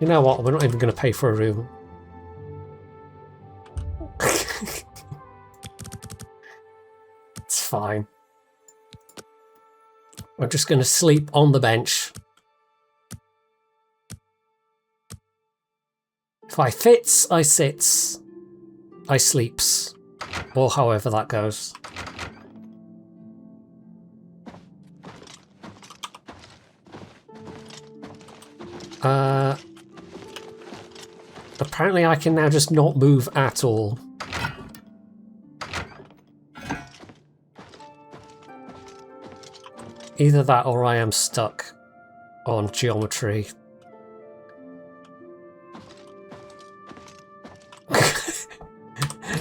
You know what? We're not even going to pay for a room. It's fine. I'm just going to sleep on the bench. If I fits, I sits. I sleeps. Or however that goes. Apparently I can now just not move at all. Either that or I am stuck on geometry.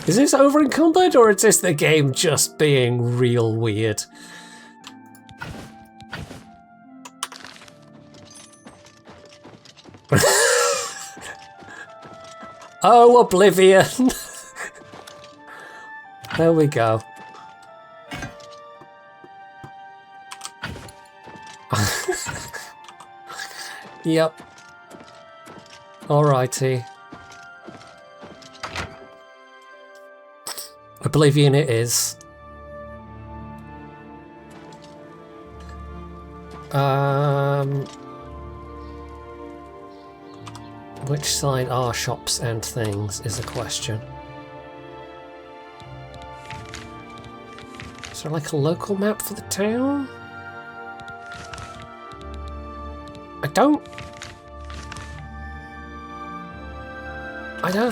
Is this over encumbered or is this the game just being real weird? Oh, Oblivion! There we go. Yep. Alrighty. Oblivion it is. Which side are shops and things is a question. Is there like a local map for the town? don't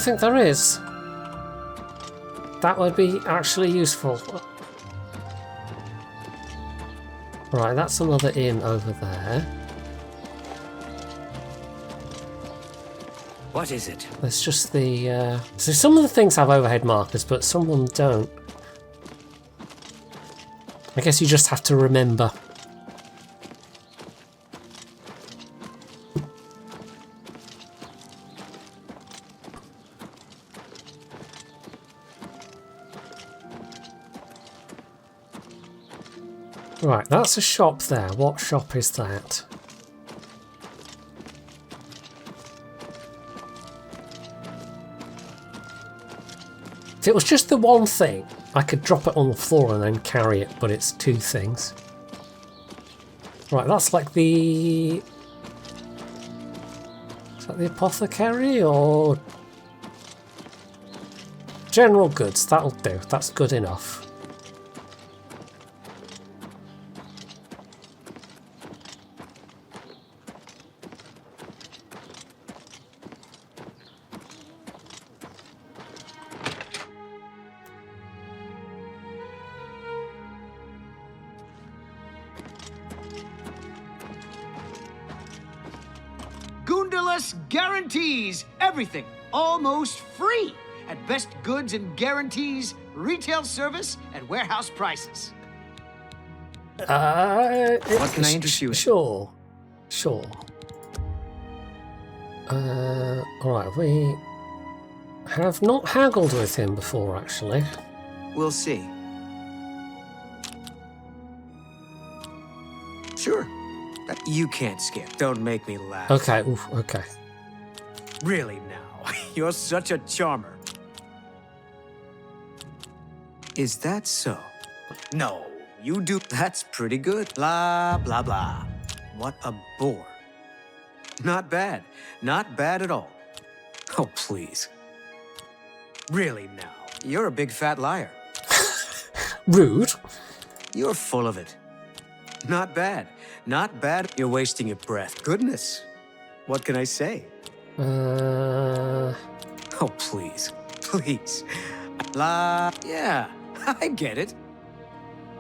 think there is. That would be actually useful. Right, that's another inn over there. What is it? There's just the... So some of the things have overhead markers, but some of them don't. I guess you just have to remember. Right, that's a shop there. What shop is that? If it was just the one thing, I could drop it on the floor and then carry it, but it's two things. Right, that's like the... Is that the apothecary or... General goods, that'll do. That's good enough. Guarantees everything almost free at best goods and guarantees, retail service, and warehouse prices. What can I interest you in? Sure. Alright, we have not haggled with him before, actually. We'll see. Sure. You can't skip. Don't make me laugh. Okay, oof, okay. Really now, you're such a charmer. Is that so? No, you do. That's pretty good. Blah, blah, blah. What a bore. Not bad. Not bad at all. Oh, please. Really now, you're a big fat liar. Rude. You're full of it. Not bad. Not bad. You're wasting your breath. Goodness. What can I say? Oh, please. Please. Yeah, I get it.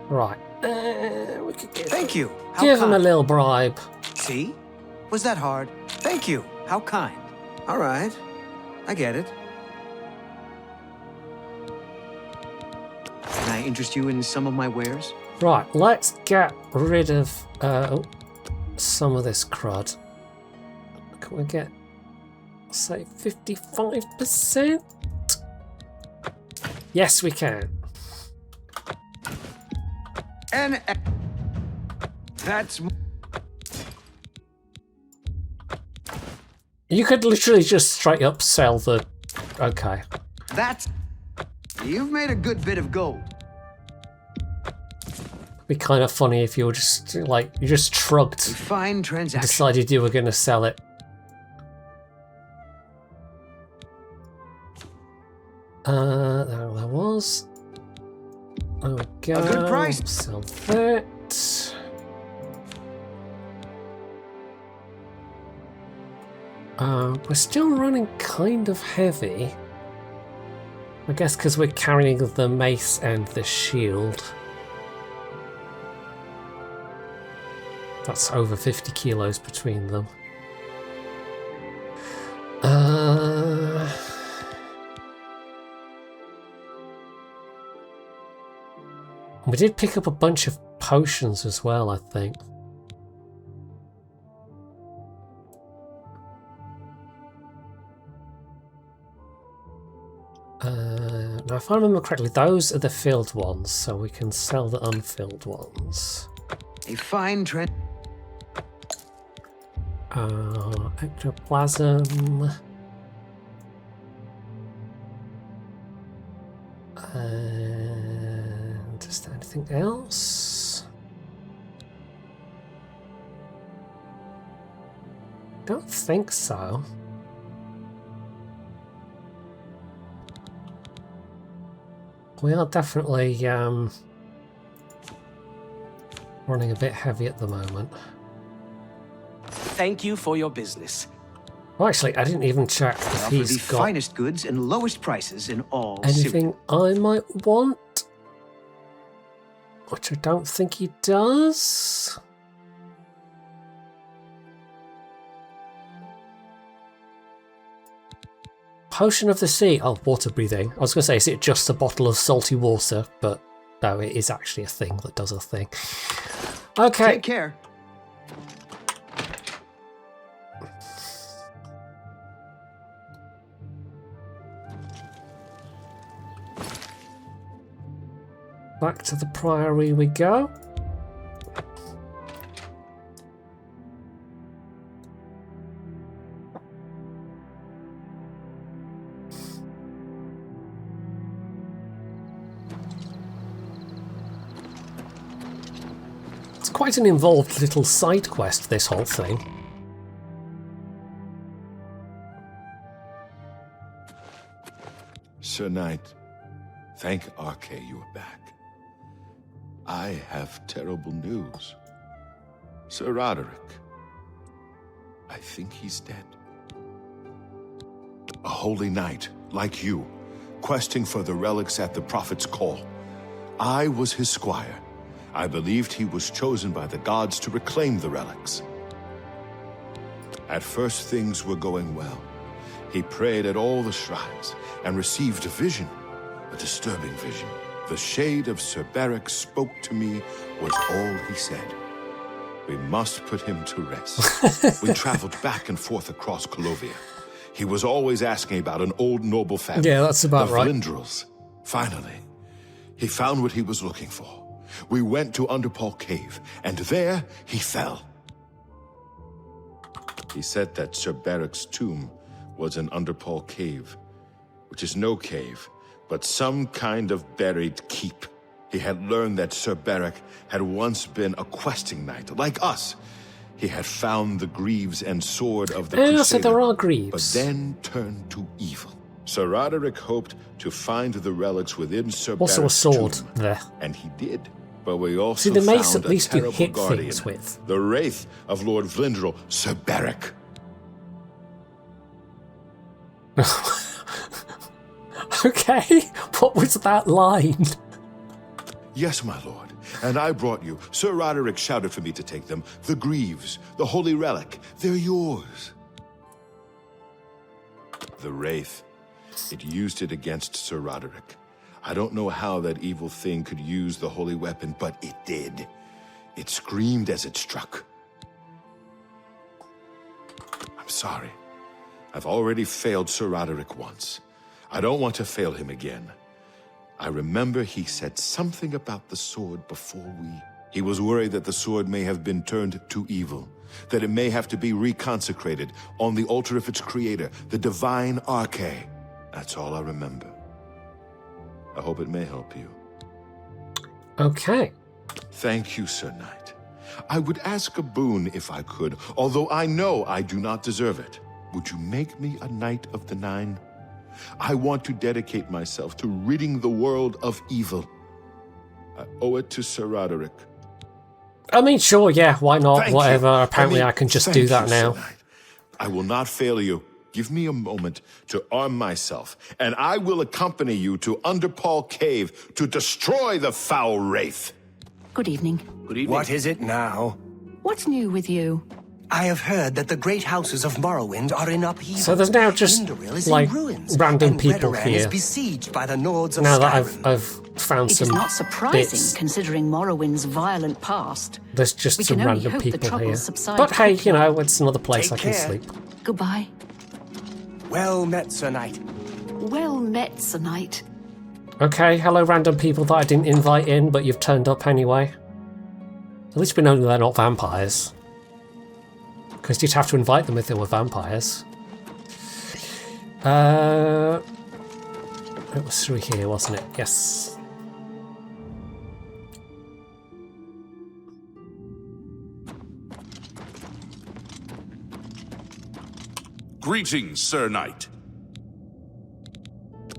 Right. We could Thank you. How give him a kind. little bribe. See? Was that hard? Thank you. How kind. All right. I get it. Can I interest you in some of my wares? Right, let's get rid of some of this crud. Can we get, say, 55%? Yes, we can. And that's... You could literally just straight up sell the... Okay. That's... You've made a good bit of gold. Be kind of funny if you were just, like, you just shrugged. A fine transaction. Decided you were going to sell it. There was. There we go. A good price. Sell that. We're still running kind of heavy. I guess because we're carrying the mace and the shield. That's over 50 kilos between them. We did pick up a bunch of potions as well, I think. Now, if I remember correctly, those are the filled ones, so we can sell the unfilled ones. A fine trend. Ectoplasm. And is there anything else? Don't think so. We are definitely running a bit heavy at the moment. thank you for your business. Well, actually, I didn't even check I if offer the he's got finest goods and lowest prices in all anything I might want. Which I don't think he does. Potion of the Sea. Oh, water breathing. I was going to say, is it just a bottle of salty water? But no, it is actually a thing that does a thing. Okay. Take care. Back to the Priory we go. It's quite an involved little side quest, this whole thing. Sir Knight, thank Arke you are back. I have terrible news. Sir Roderick, I think he's dead. A holy knight, like you, questing for the relics at the Prophet's call. I was his squire. I believed he was chosen by the gods to reclaim the relics. At first, things were going well. He prayed at all the shrines and received a vision, a disturbing vision. The shade of Sir Beric spoke to me was all he said. We must put him to rest. We traveled back and forth across Colovia. He was always asking about an old noble family. Yeah, that's about right. The Vlindrels. Finally, he found what he was looking for. We went to Underpole Cave, and there he fell. He said that Sir Beric's tomb was in Underpole Cave, which is no cave, but some kind of buried keep. He had learned that Sir Beric had once been a questing knight, like us. He had found the greaves and sword of the Crusader, so there are greaves. but then turned to evil. Sir Roderick hoped to find the relics within Sir Also Beric's a sword tomb, there. and he did. But we also See, the mace found at least a you terrible hit guardian, things with. the wraith of Lord Vlindrel, Sir Beric. Okay, what was that line? Yes, my lord, and I brought you. Sir Roderick shouted for me to take them. The greaves, the holy relic, they're yours. The wraith, it used it against Sir Roderick. I don't know how that evil thing could use the holy weapon, but it did. It screamed as it struck. I'm sorry. I've already failed Sir Roderick once. I don't want to fail him again. I remember he said something about the sword before we... He was worried that the sword may have been turned to evil, that it may have to be reconsecrated on the altar of its creator, the divine Arche. That's all I remember. I hope it may help you. Okay. Thank you, Sir Knight. I would ask a boon if I could, although I know I do not deserve it. Would you make me a Knight of the Nine? I want to dedicate myself to ridding the world of evil. I owe it to Sir Roderick. I mean, sure, yeah, why not? Thank Whatever. you. Apparently, I can just thank do that you, Sir now. Knight. I will not fail you. Give me a moment to arm myself, and I will accompany you to Underpole Cave to destroy the foul wraith. Good evening. Good evening. What is it now? What's new with you? I have heard that the great houses of Morrowind are in upheaval. So there's now just, Indoril is like, in ruins, random and people Redoran here. is besieged by the Nords of Now that Skyrim. I've found It some is not surprising, bits, considering Morrowind's violent past. there's just We some can only random hope the people troubles here. subside But hey, quickly. you know, it's another place Take I can care. sleep. Goodbye. Well met, Sir Knight. Well met, Sir Knight. Okay, hello random people that I didn't invite in, but you've turned up anyway. At least we know they're not vampires. Because you'd have to invite them if they were vampires. It was through here, wasn't it? Yes. Greetings, Sir Knight.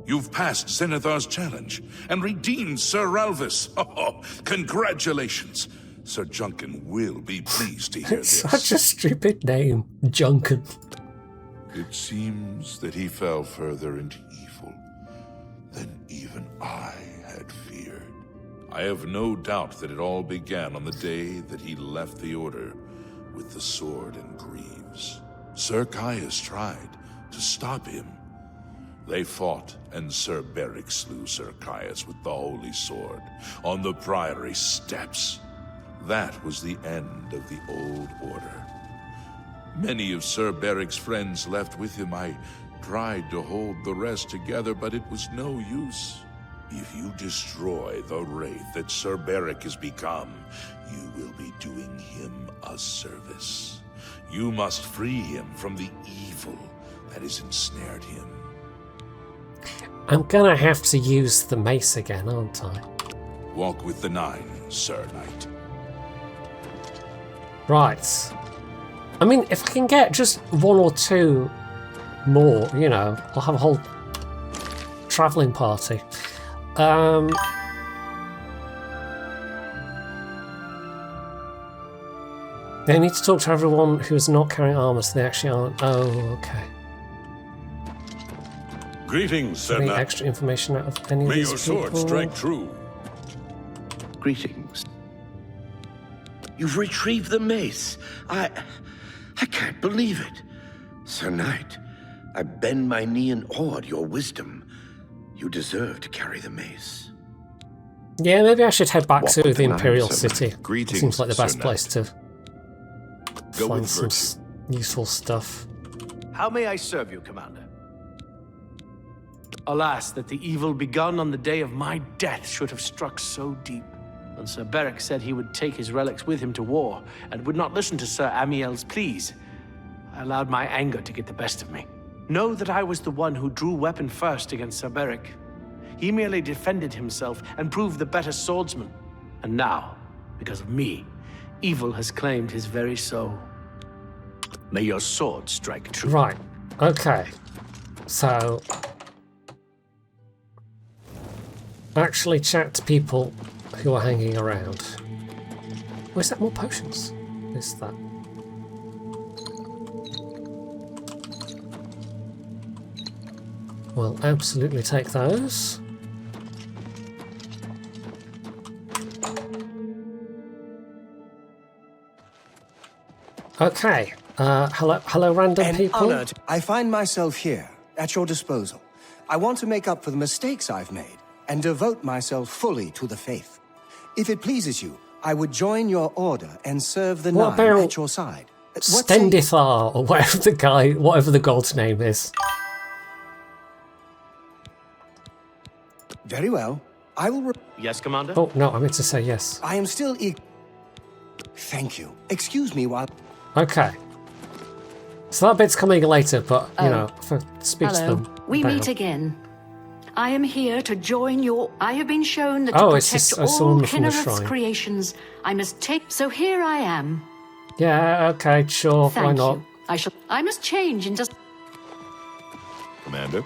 You've passed Zenithar's challenge and redeemed Sir Ralvis. Oh, congratulations. Sir Junkin will be pleased to hear It's this. such a stupid name, Junkin. It seems that he fell further into evil than even I had feared. I have no doubt that it all began on the day that he left the Order with the sword and greaves. Sir Caius tried to stop him. They fought, and Sir Beric slew Sir Caius with the Holy Sword on the Priory steps. That was the end of the Old Order. Many of Sir Beric's friends left with him. I tried to hold the rest together, but it was no use. If you destroy the wraith that Sir Beric has become, you will be doing him a service. You must free him from the evil that has ensnared him. I'm gonna have to use the mace again, aren't I? Walk with the Nine, Sir Knight. Right. I mean, if I can get just one or two more, you know, I'll have a whole travelling party. I need to talk to everyone who is not carrying armor, so they actually aren't. Oh, okay. Greetings, Sir Any Knight. extra information out of any May of these your sword people? strike true. Greetings. You've retrieved the mace. I can't believe it. Sir Knight, I bend my knee in awe at your wisdom. You deserve to carry the mace. Yeah, maybe I should head back Walk to with the the Nine, Imperial Sir City. Knight. Greetings, Seems like the Sir best place to Go find with some virtue. useful stuff. How may I serve you, Commander? Alas, that the evil begun on the day of my death should have struck so deep. When Sir Beric said he would take his relics with him to war and would not listen to Sir Amiel's pleas, I allowed my anger to get the best of me. Know that I was the one who drew weapon first against Sir Beric. He merely defended himself and proved the better swordsman. And now, because of me, evil has claimed his very soul. May your sword strike true. Right. Okay. So actually chat to people who are hanging around. Oh, is that more potions? Is that? We'll absolutely take those. Okay. Hello, random people. I find myself here, at your disposal. I want to make up for the mistakes I've made and devote myself fully to the faith. If it pleases you, I would join your order and serve the What Nine about at your side. What say you? Stendithar, or whatever the god's name is. Very well. I will. Yes, Commander? Oh, no, I meant to say yes. I am still Thank you. Excuse me while. Okay. So that bit's coming later, but, you know, if I speak to Hello. them. We now. meet again. I am here to join your... I have been shown that to Oh, it's protect just- I saw all them from the Kinnereth's shrine. creations, I must take... So here I am. Yeah, okay, sure, Thank why not? you. I must change in just... Commander?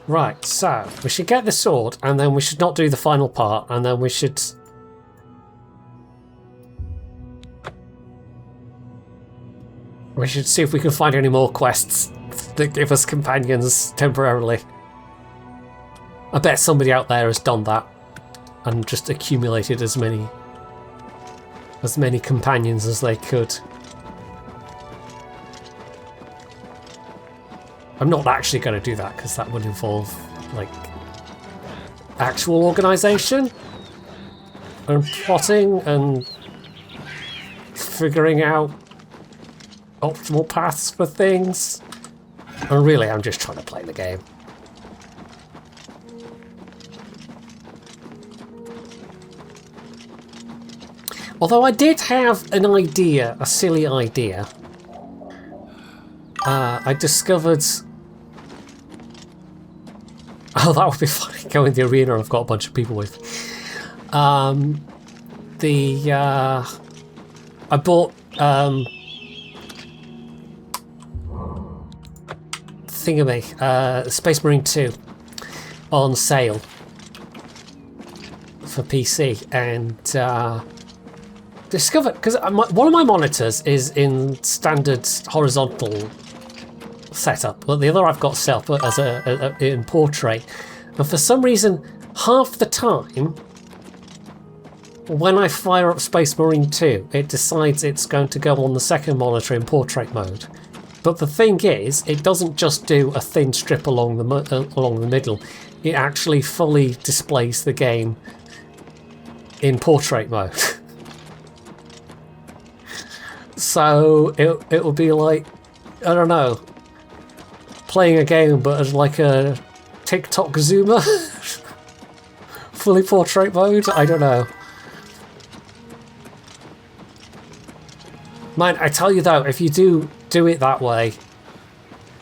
Right, so we should get the sword, and then we should not do the final part, and then we should... We should see if we can find any more quests that give us companions temporarily. I bet somebody out there has done that and just accumulated as many companions as they could. I'm not actually going to do that because that would involve like actual organisation and plotting and figuring out optimal paths for things. And really, I'm just trying to play the game. Although I did have an idea, a silly idea. I discovered... Oh, that would be funny. Go in the arena I've got a bunch of people with. I bought Thingamy, Space Marine 2 on sale for PC, and discovered, because one of my monitors is in standard horizontal setup, but the other I've got set up as in portrait, and for some reason half the time when I fire up Space Marine 2 it decides it's going to go on the second monitor in portrait mode. But the thing is, it doesn't just do a thin strip along the middle, it actually fully displays the game in portrait mode. So it will be like, I don't know, playing a game but as like a TikTok zoomer. Fully portrait mode? I don't know. Man, I tell you though, if you do it that way,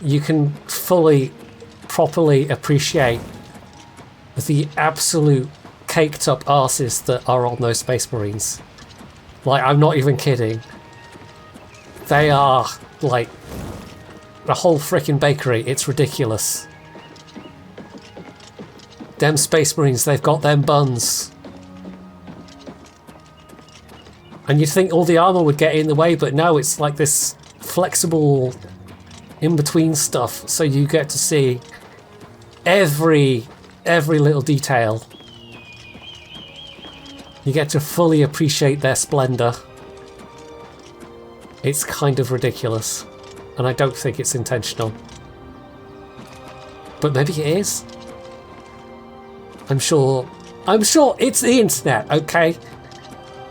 you can fully, properly appreciate the absolute caked up arses that are on those Space Marines. Like, I'm not even kidding. They are, like, the whole frickin' bakery. It's ridiculous. Them Space Marines, they've got them buns. And you'd think all the armor would get in the way, but no, it's like this flexible in-between stuff, so you get to see every little detail. You get to fully appreciate their splendor. It's kind of ridiculous, and I don't think it's intentional. But maybe it is. I'm sure it's the internet, okay?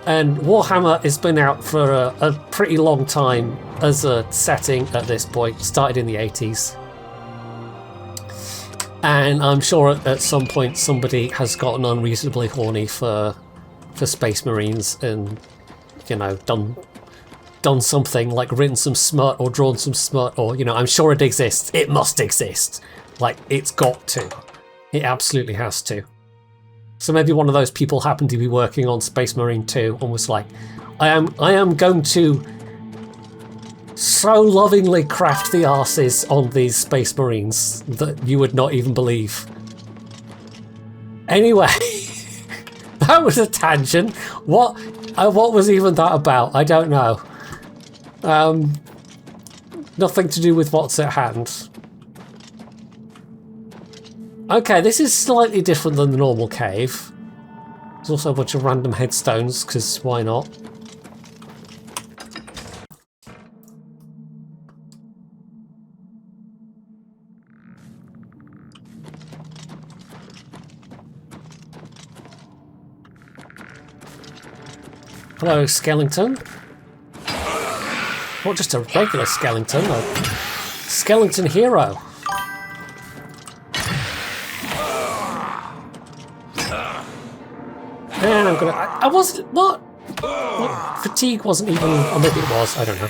And Warhammer has been out for a pretty long time as a setting at this point, started in the 80s. And I'm sure at some point somebody has gotten unreasonably horny for Space Marines and, you know, done something, like written some smut or drawn some smut, or, you know, I'm sure it exists. It must exist. Like, it's got to. It absolutely has to. So maybe one of those people happened to be working on Space Marine 2 and was like, I am going to so lovingly craft the arses on these Space Marines that you would not even believe. Anyway, that was a tangent. What was even that about? I don't know. Nothing to do with what's at hand. Okay, this is slightly different than the normal cave. There's also a bunch of random headstones, because why not? Hello, skeleton. Not just a regular skeleton, a skeleton hero. And I'm gonna... I wasn't... What? Fatigue wasn't even... Or maybe it was, I don't know.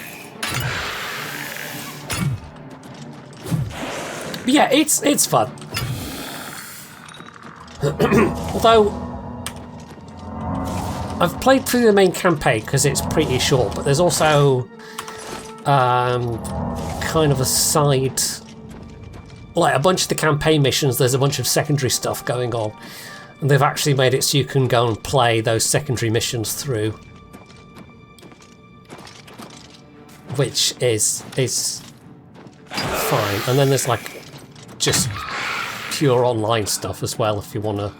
But yeah, it's fun. Although... I've played through the main campaign because it's pretty short, but there's also... kind of a side... Like, a bunch of the campaign missions, there's a bunch of secondary stuff going on. And they've actually made it so you can go and play those secondary missions through. Which is fine. And then there's like just pure online stuff as well if you want to.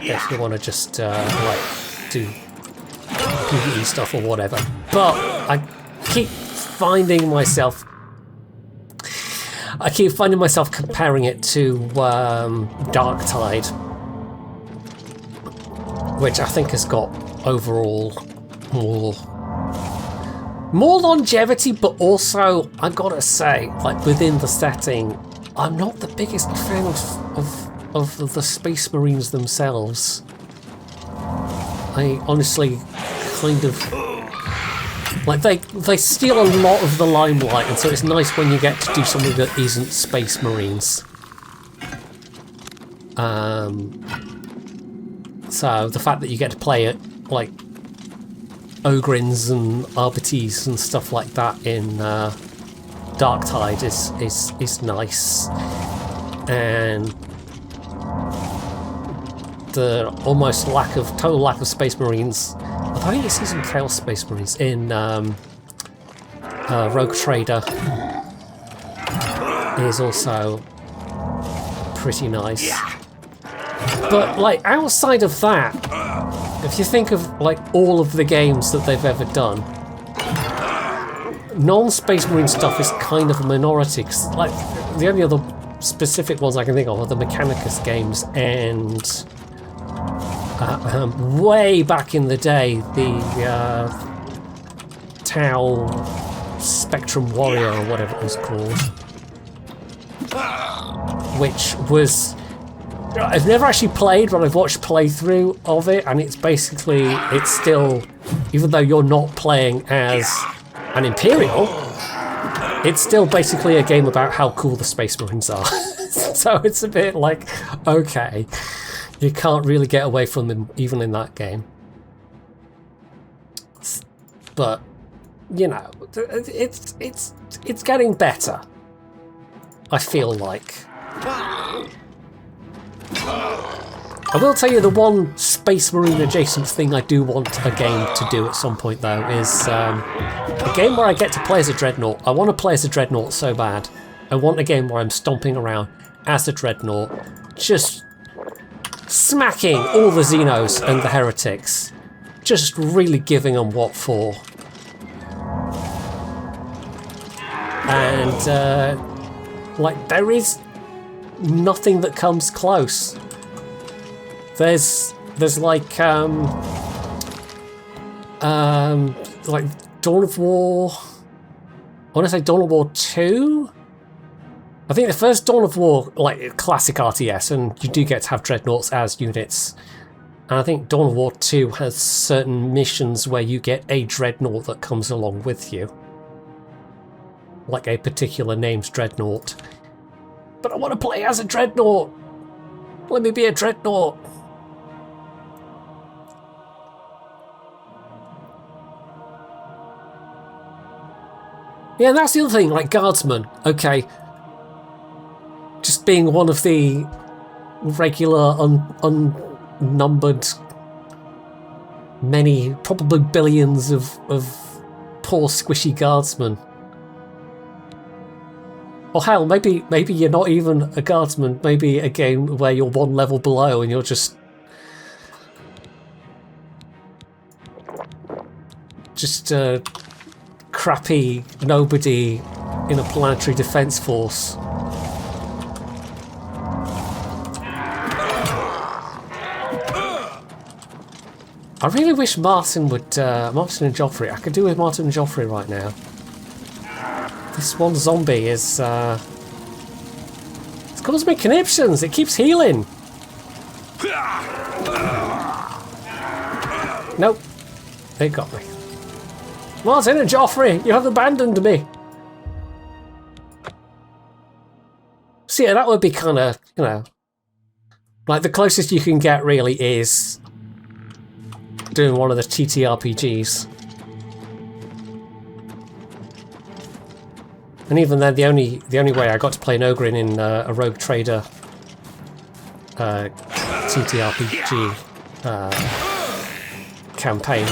If you want to just like do PvE stuff or whatever. But I keep finding myself comparing it to Darktide, which I think has got overall more longevity, but also I gotta say, like within the setting, I'm not the biggest fan of the Space Marines themselves. I honestly kind of like they steal a lot of the limelight, and so it's nice when you get to do something that isn't Space Marines. So the fact that you get to play it like Ogrins and Arbites and stuff like that in Darktide is nice, and the almost total lack of Space Marines. I think you see some Chaos Space Marines in Rogue Trader is also pretty nice. But like outside of that, if you think of like all of the games that they've ever done, non-Space Marine stuff is kind of a minority. 'Cause, like, the only other specific ones I can think of are the Mechanicus games and way back in the day the Tau Spectrum Warrior or whatever it was called, which was, I've never actually played, but I've watched playthrough of it, and it's basically, it's still, even though you're not playing as an Imperial, it's still basically a game about how cool the Space Marines are. So it's a bit like, okay, you can't really get away from them even in that game. But, you know, it's getting better, I feel like. I will tell you the one Space Marine adjacent thing I do want a game to do at some point, though, is a game where I get to play as a Dreadnought. I want to play as a Dreadnought so bad. I want a game where I'm stomping around as a Dreadnought, just smacking all the Xenos and the Heretics, just really giving them what for. And like, there is nothing that comes close. There's like Dawn of War. I want to say Dawn of War 2. I think the first Dawn of War, like classic RTS, and you do get to have Dreadnoughts as units. And I think Dawn of War 2 has certain missions where you get a Dreadnought that comes along with you, like a particular named Dreadnought. But I want to play as a Dreadnought. Let me be a Dreadnought. Yeah, and that's the other thing, like Guardsmen. Okay, just being one of the regular, unnumbered, many, probably billions of poor squishy Guardsmen. Or hell, maybe you're not even a Guardsman. Maybe a game where you're one level below and you're just a crappy nobody in a planetary defense force. I really wish Martin and Joffrey. I could do with Martin and Joffrey right now. This one zombie is, it's causing me conniptions. It keeps healing. Nope. They got me. Martin and Joffrey, you have abandoned me. So yeah, that would be kind of, you know, like the closest you can get really is doing one of the TTRPGs. And even then, the only way I got to play an Ogrin in a Rogue Trader TTRPG campaign,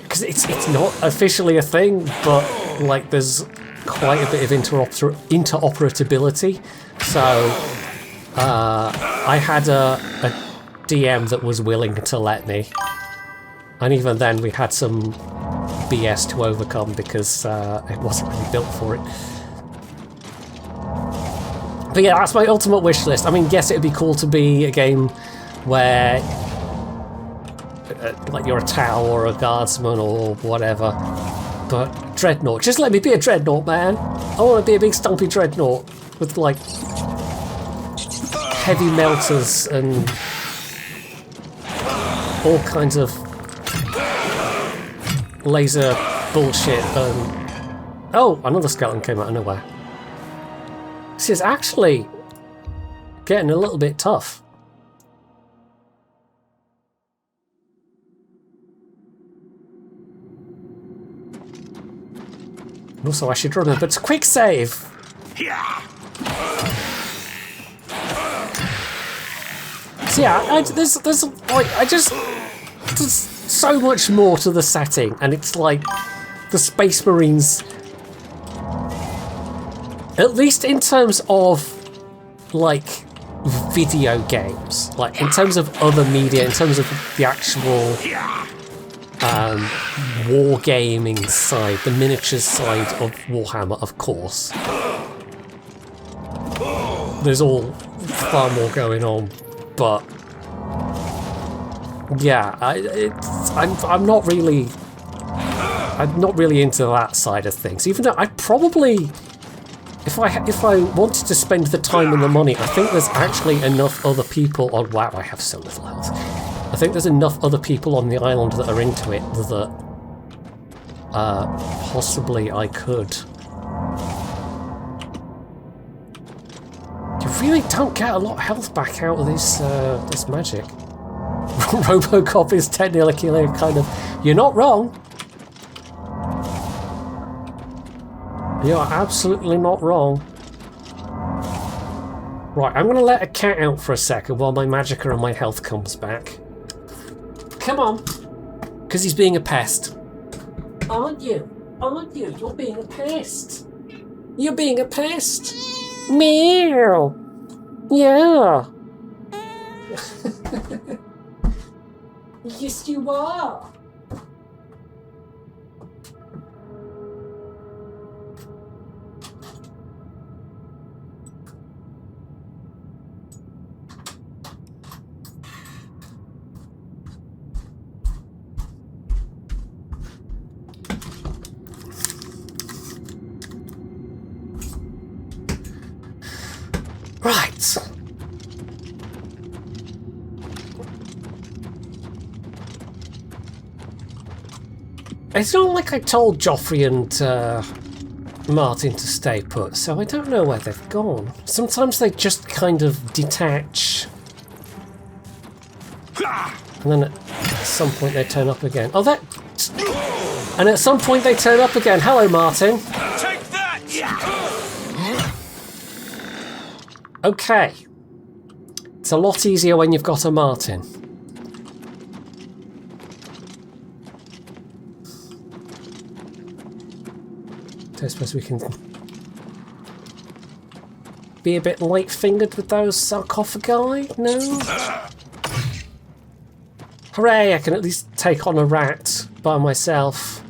because it's not officially a thing, but like there's quite a bit of interoperability. So I had a DM that was willing to let me, and even then we had some BS to overcome because it wasn't really built for it. But yeah, that's my ultimate wish list. I mean, yes, it'd be cool to be a game where like you're a Tau or a Guardsman or whatever, but Dreadnought, just let me be a Dreadnought, man. I want to be a big stumpy Dreadnought with like heavy melters and all kinds of laser bullshit. Oh, another skeleton came out of nowhere. See, it's actually getting a little bit tough. Also, I should remember to quick save. So yeah, there's so much more to the setting, and it's like the Space Marines, at least in terms of like video games, like in terms of other media, in terms of the actual wargaming side, the miniatures side of Warhammer, of course. There's all far more going on, but yeah, I'm not really into that side of things. Even though I probably, if I wanted to spend the time and the money, I think there's actually enough other people on. Wow, I have so little health. I think there's enough other people on the island that are into it that possibly I could. You really don't get a lot of health back out of this this magic. Robocop is technically kind of. You're not wrong. You're absolutely not wrong. Right, I'm going to let a cat out for a second while my magicka and my health comes back. Come on. Because he's being a pest. Aren't you? Aren't you? You're being a pest. You're being a pest. Meow. Yeah. Yes, you are. Right. It's not like I told Joffrey and Martin to stay put, so I don't know where they've gone. Sometimes they just kind of detach. And then at some point they turn up again. Oh, that... And at some point they turn up again. Hello, Martin. Take that! Okay. It's a lot easier when you've got a Martin. I suppose we can be a bit light-fingered with those sarcophagi? No? Hooray, I can at least take on a rat by myself.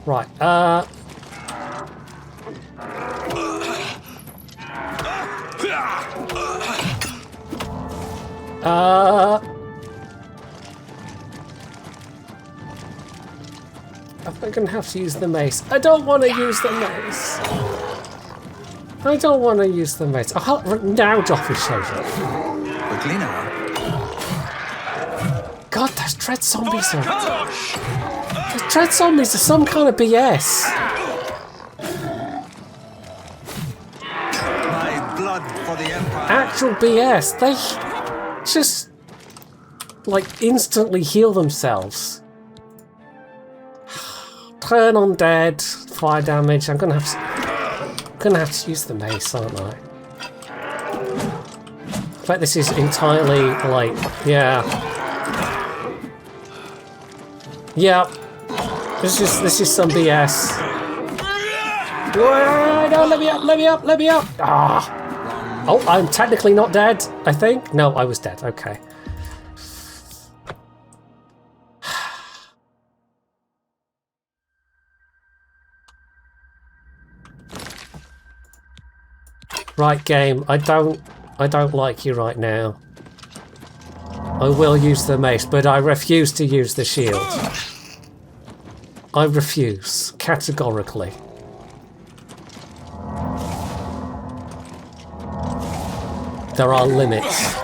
Right, I'm going to have to use the mace. I don't want to use the mace. I don't want to use the mace. Oh, now Joffrey shows up. God, those dread zombies are... Those dread zombies are some kind of BS. My blood for the Empire. Actual BS. They just, like, instantly heal themselves. Turn on dead, fire damage. I'm gonna have to use the mace, aren't I? In fact, this is entirely like, yeah. This is some BS. No, let me up. Ah. Oh, I'm technically not dead, I think. No, I was dead. Okay. Right, game. I don't like you right now. I will use the mace, but I refuse to use the shield. I refuse, categorically. There are limits.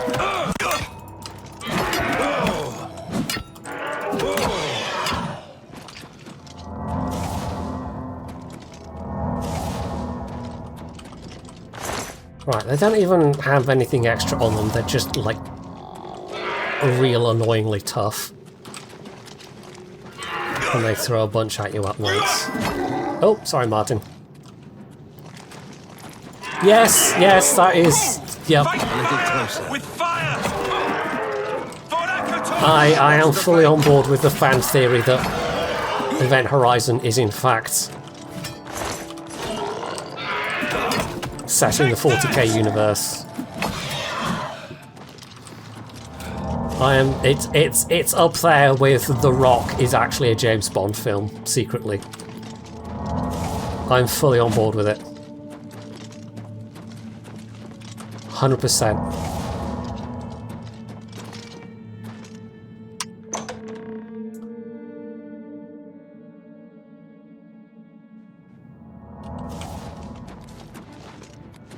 Right, they don't even have anything extra on them. They're just, like, real annoyingly tough. And they throw a bunch at you at once. Oh, sorry, Martin. Yes, yes, that is... Yep. With fire! I am fully on board with the fan theory that Event Horizon is in fact set in the 40k universe. It's up there with The Rock is actually a James Bond film, secretly. I'm fully on board with it. 100%.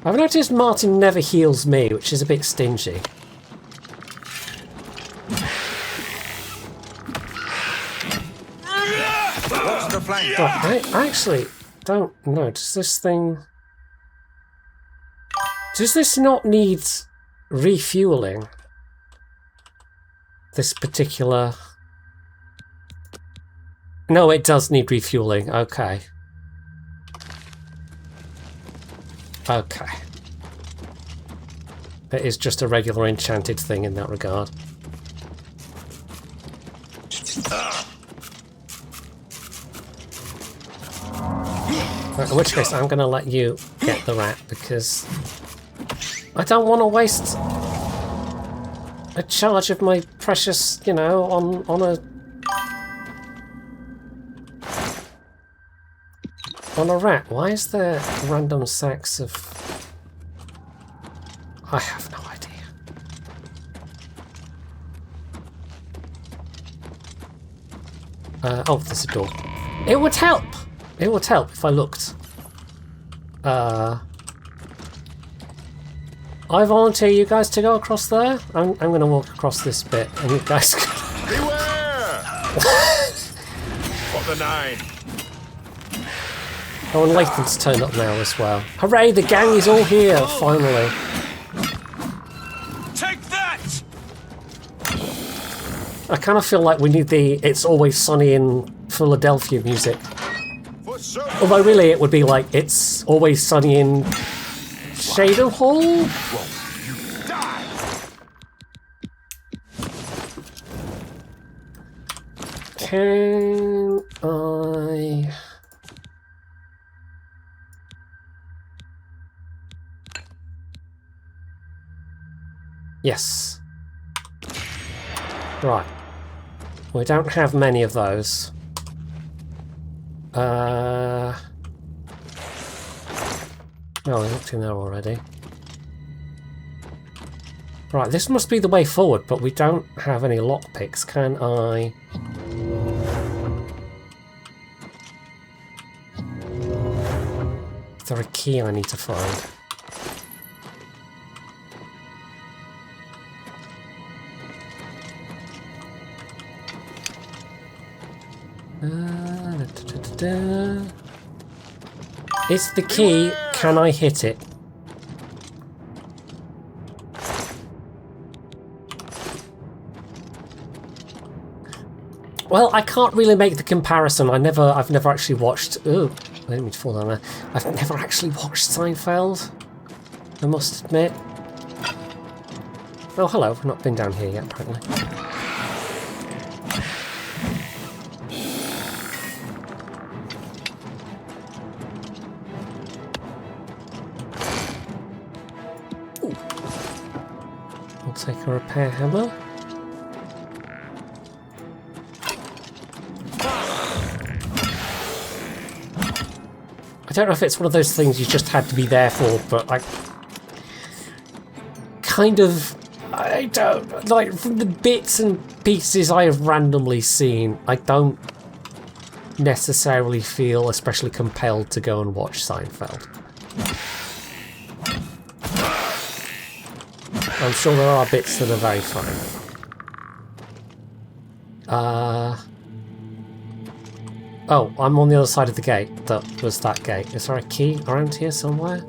I've noticed Martin never heals me, which is a bit stingy. What's the flank? I actually don't know. Does this thing... Does this not need refueling? This particular... No, it does need refueling. Okay. Okay. It is just a regular enchanted thing in that regard. In which case, I'm going to let you get the rat, because I don't want to waste a charge of my precious, you know, on a rat. Why is there random sacks of... I have no idea. Oh, there's a door. It would help! It would help if I looked. I volunteer you guys to go across there. I'm going to walk across this bit, and you guys can... Beware! For the 9. Oh, and Lathan's turned up now as well. Hooray, the gang is all here, finally. Take that! I kind of feel like we need the It's Always Sunny in Philadelphia music. Although really it would be like It's Always Sunny in Shader Hall? Can I... Yes. Right. We don't have many of those. Oh, I looked in there already. Right, this must be the way forward, but we don't have any lockpicks. Can I... Is there a key I need to find? It's the key. Can I hit it? Well, I can't really make the comparison. I've never actually watched... Ooh, I didn't mean to fall down there. I've never actually watched Seinfeld, I must admit. Oh, hello. I've not been down here yet, apparently. Ooh. I'll take a repair hammer. I don't know if it's one of those things you just had to be there for, but I don't, like, from the bits and pieces I have randomly seen, I don't necessarily feel especially compelled to go and watch Seinfeld. I'm sure there are bits that are very funny. Oh, I'm on the other side of the gate. That was that gate. Is there a key around here somewhere?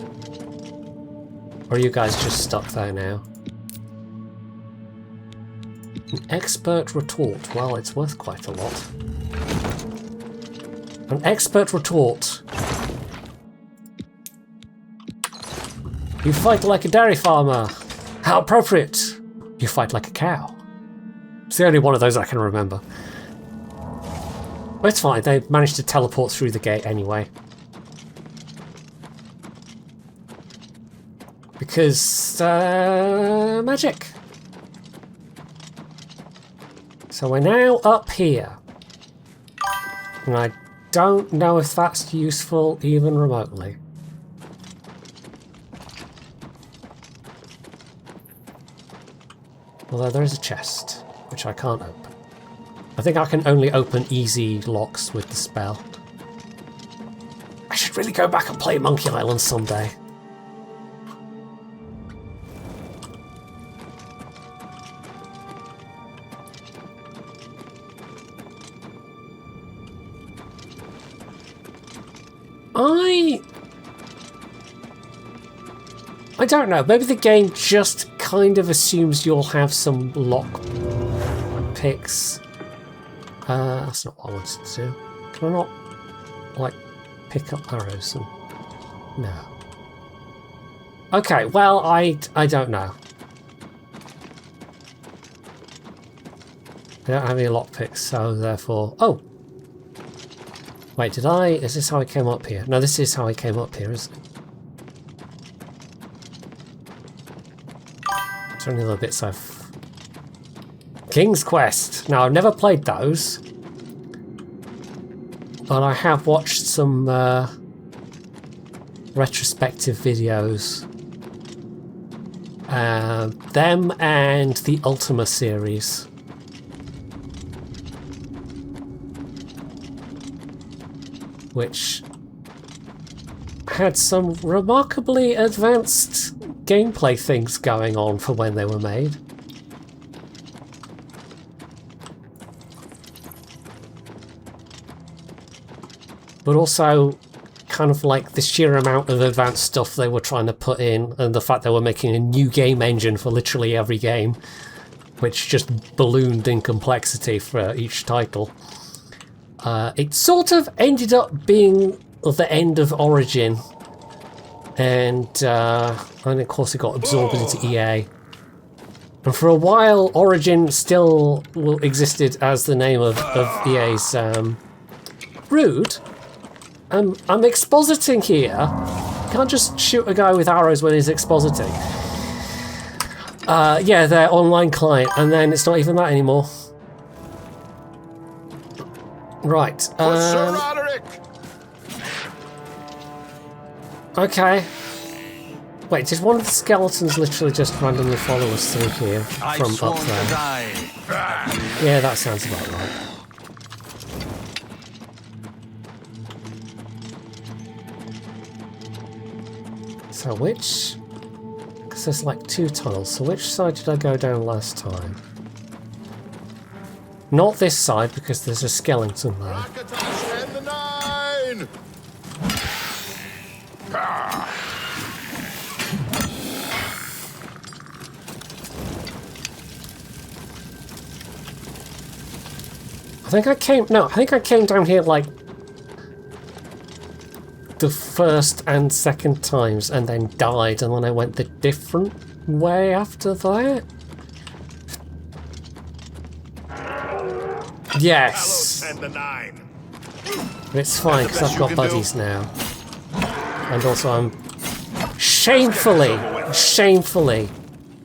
Or are you guys just stuck there now? An expert retort. Well, it's worth quite a lot. An expert retort. You fight like a dairy farmer. How appropriate. You fight like a cow. It's the only one of those I can remember. But it's fine, they managed to teleport through the gate anyway. Because, magic. So we're now up here. And I don't know if that's useful even remotely. Although there is a chest, which I can't open. I think I can only open easy locks with the spell. I should really go back and play Monkey Island someday. I don't know, maybe the game just kind of assumes you'll have some lock picks. That's not what I wanted to do. Can I not, like, pick up arrows and... No. Okay, well, I don't know. I don't have any lockpicks, so therefore... Oh! Wait, did I... Is this how I came up here? No, this is how I came up here, isn't it? Is there any other bits I've... King's Quest! Now, I've never played those. But I have watched some retrospective videos. Them and the Ultima series. Which had some remarkably advanced gameplay things going on for when they were made. But also kind of like the sheer amount of advanced stuff they were trying to put in, and the fact they were making a new game engine for literally every game, which just ballooned in complexity for each title. It sort of ended up being the end of Origin, and of course it got absorbed into EA. And for a while, Origin still existed as the name of EA's. Rude. I'm expositing here. You can't just shoot a guy with arrows when he's expositing. Yeah, their online client, and then it's not even that anymore. Right. Sir Roderick! Okay. Wait, did one of the skeletons literally just randomly follow us through here from up there? Yeah, that sounds about right. So which... Because there's like two tunnels, so which side did I go down last time? Not this side, because there's a skeleton there. And the 9! I think I came down here like the first and second times and then died, and then I went the different way after that. Yes! And the 9. But it's fine, because I've got buddies now. And also I'm... Shamefully!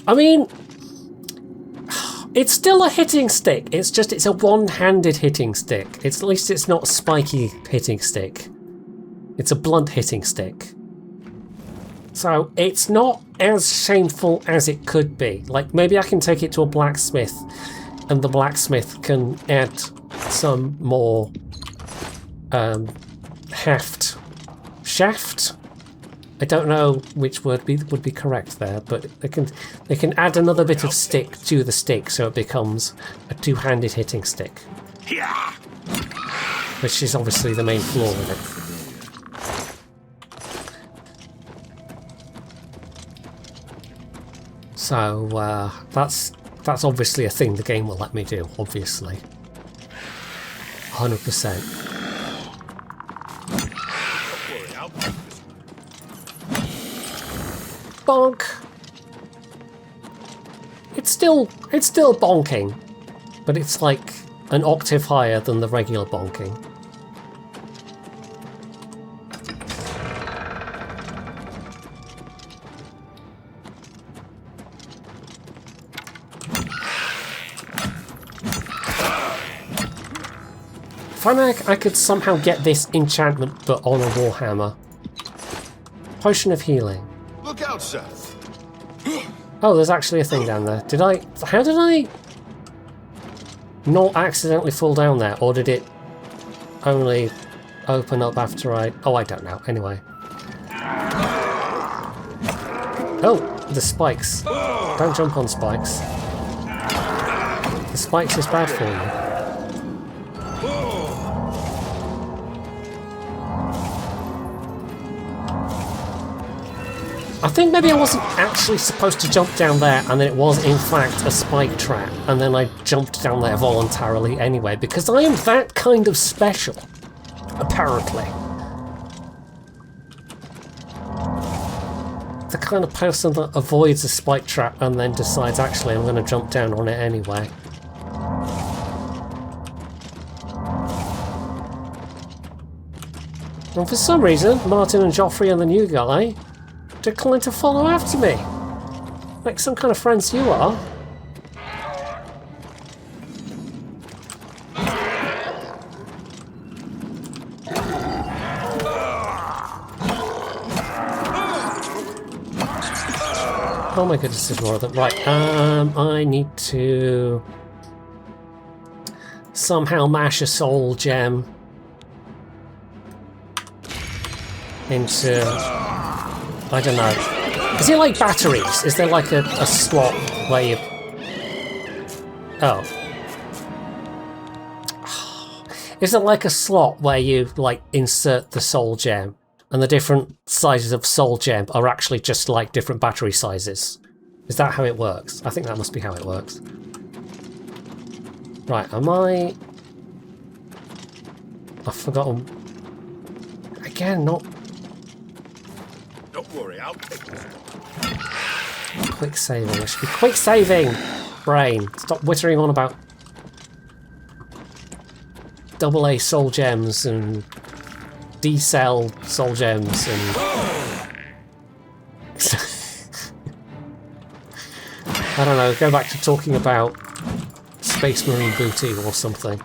I mean... It's still a hitting stick, it's just it's a one-handed hitting stick. At least it's not a spiky hitting stick. It's a blunt hitting stick. So it's not as shameful as it could be. Like, maybe I can take it to a blacksmith, and the blacksmith can add some more shaft. I don't know which word would be correct there, but they can add another bit of stick to the stick, so it becomes a two-handed hitting stick. Which is obviously the main flaw with it. So that's obviously a thing the game will let me do, obviously. 100%. Bonk! It's still bonking, but it's like an octave higher than the regular bonking. I could somehow get this enchantment, but on a warhammer. Potion of healing. Look out, Seth. Oh, there's actually a thing down there. How did I not accidentally fall down there, or did it only open up after oh, I don't know. Anyway. Oh, the spikes. Don't jump on spikes. The spikes is bad for you. I think maybe I wasn't actually supposed to jump down there, and then it was in fact a spike trap, and then I jumped down there voluntarily anyway, because I am that kind of special, apparently. The kind of person that avoids a spike trap and then decides, actually, I'm going to jump down on it anyway. And for some reason, Martin and Joffrey and the new guy declined to follow after me. Like some kind of friends you are. Oh my goodness, there's more of them. Right, I need to somehow mash a soul gem into... I don't know. Is it like batteries? Is there like a slot where you... Oh. Is it like a slot where you like insert the soul gem and the different sizes of soul gem are actually just like different battery sizes? Is that how it works? I think that must be how it works. Right, am I... I've forgotten... Again, not... Don't worry, I'll take this. Quick saving. I should be quick saving! Brain. Stop wittering on about AA soul gems and D-cell soul gems and... I don't know, go back to talking about Space Marine booty or something.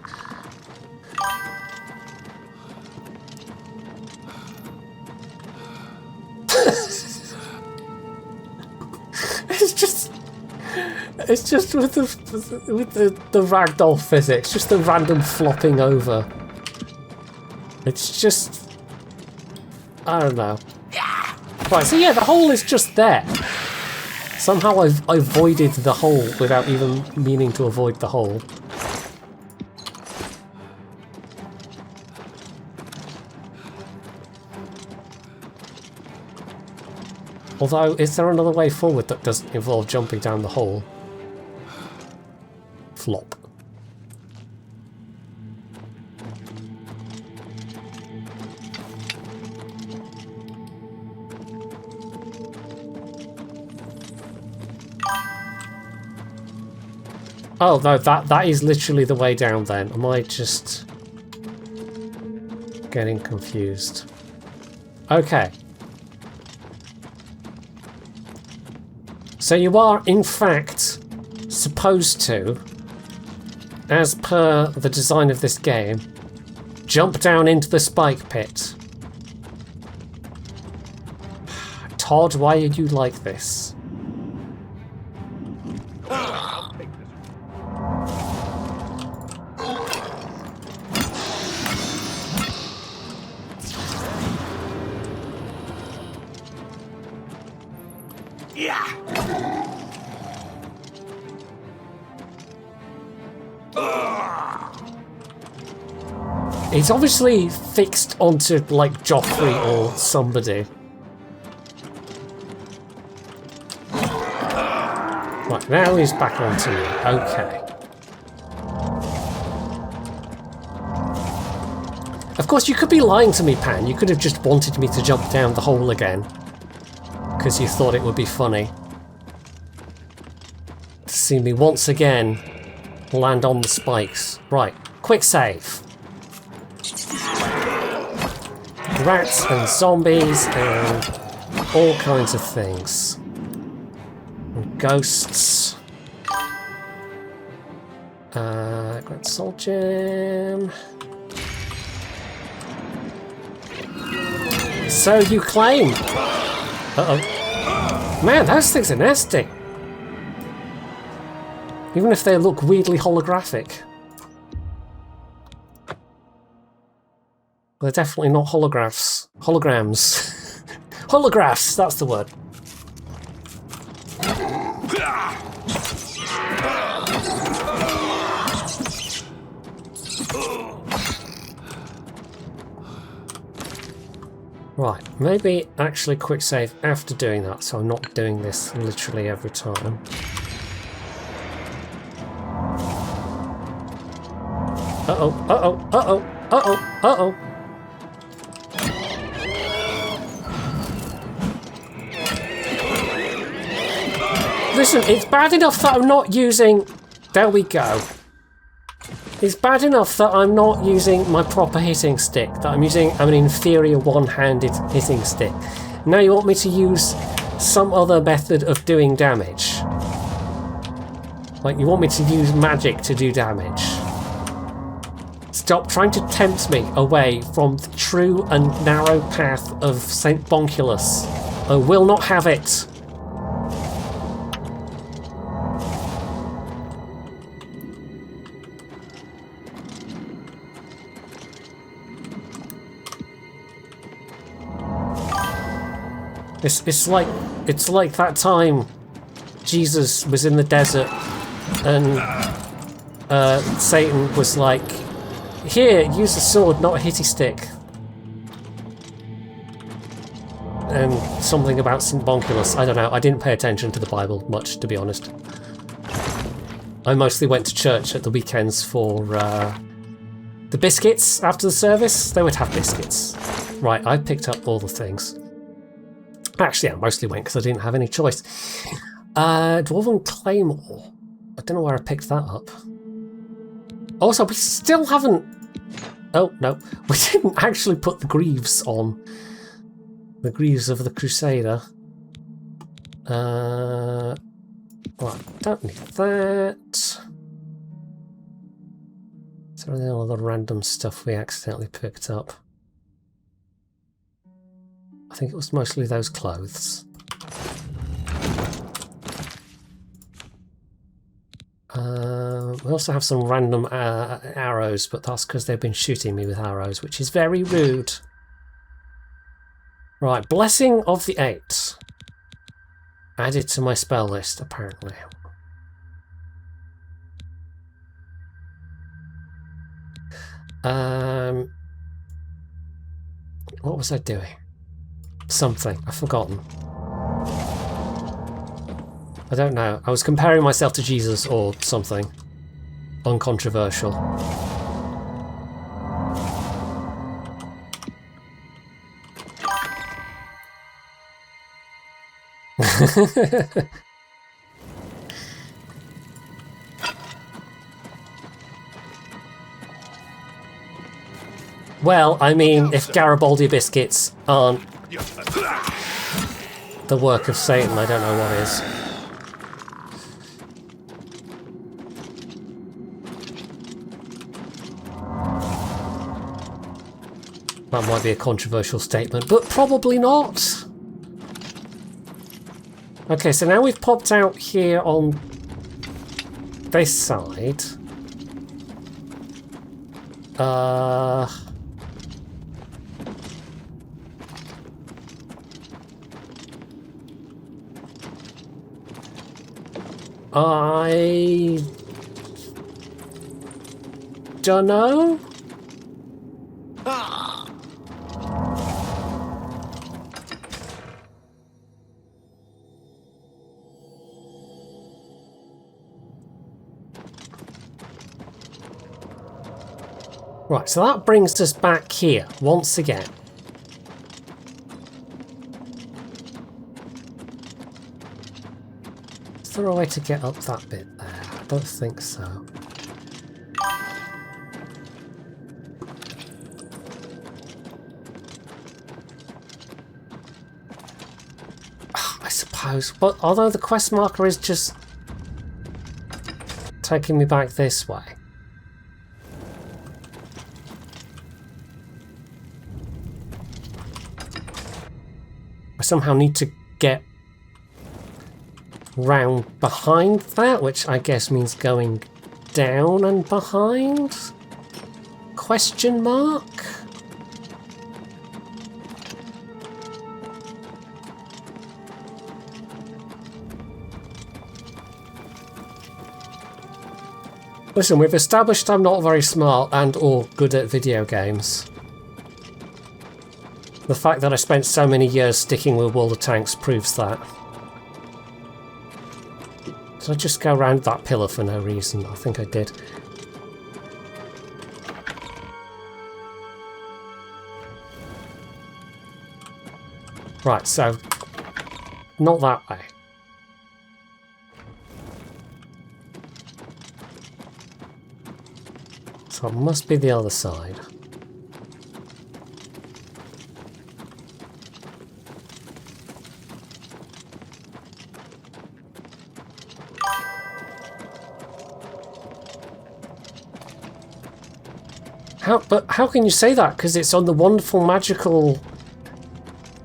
It's just with the ragdoll physics, just the random flopping over. It's just... I don't know. Right, so yeah, the hole is just there. Somehow I've avoided the hole without even meaning to avoid the hole. Although, is there another way forward that doesn't involve jumping down the hole? Flop. Oh no, that is literally the way down then. Am I just getting confused? Okay. So you are, in fact, supposed to, as per the design of this game, jump down into the spike pit. Todd, why are you like this? It's obviously fixed onto, like, Joffrey or somebody. Right, now he's back onto me. Okay. Of course, you could be lying to me, Pan. You could have just wanted me to jump down the hole again. Because you thought it would be funny. To see me once again land on the spikes. Right, quick save. Rats and zombies and all kinds of things. And ghosts. Great Soul Gem. So you claim. Uh-oh. Man, those things are nasty. Even if they look weirdly holographic. They're definitely not holographs. Holograms. Holographs, that's the word. Right, maybe actually quick save after doing that, so I'm not doing this literally every time. Uh-oh, uh-oh, uh-oh, uh-oh, uh-oh. Listen, it's bad enough that I'm not using... There we go. It's bad enough that I'm not using my proper hitting stick, that I'm using an inferior one-handed hitting stick. Now you want me to use some other method of doing damage. Like, you want me to use magic to do damage. Stop trying to tempt me away from the true and narrow path of St. Bonkulus. I will not have it. It's like that time Jesus was in the desert and Satan was like, here, use a sword, not a hitty stick. And something about St. Bonkulus. I don't know, I didn't pay attention to the Bible much, to be honest. I mostly went to church at the weekends for the biscuits after the service. They would have biscuits. Right, I picked up all the things. Actually, I mostly went because I didn't have any choice. Dwarven Claymore. I don't know where I picked that up. Also, we still haven't... Oh, no. We didn't actually put the greaves on. The greaves of the Crusader. Right, don't need that. Is there any other random stuff we accidentally picked up? I think it was mostly those clothes. We also have some random arrows, but that's because they've been shooting me with arrows, which is very rude. Right, Blessing of the Eight. Added to my spell list, apparently. What was I doing? Something. I've forgotten. I don't know. I was comparing myself to Jesus or something. Uncontroversial. Well, I mean, if Garibaldi biscuits aren't the work of Satan, I don't know what is. That might be a controversial statement, but probably not. Okay, so now we've popped out here on this side. I don't know. Right, so that brings us back here once again. Is there a way to get up that bit there? I don't think so. I suppose, but although the quest marker is just taking me back this way. I somehow need to get round behind that, which I guess means going down and behind? Question mark? Listen, we've established I'm not very smart and or good at video games. The fact that I spent so many years sticking with World of Tanks proves that. Did I just go around that pillar for no reason? I think I did. Right, so not that way. So it must be the other side. But how can you say that? Because it's on the wonderful, magical,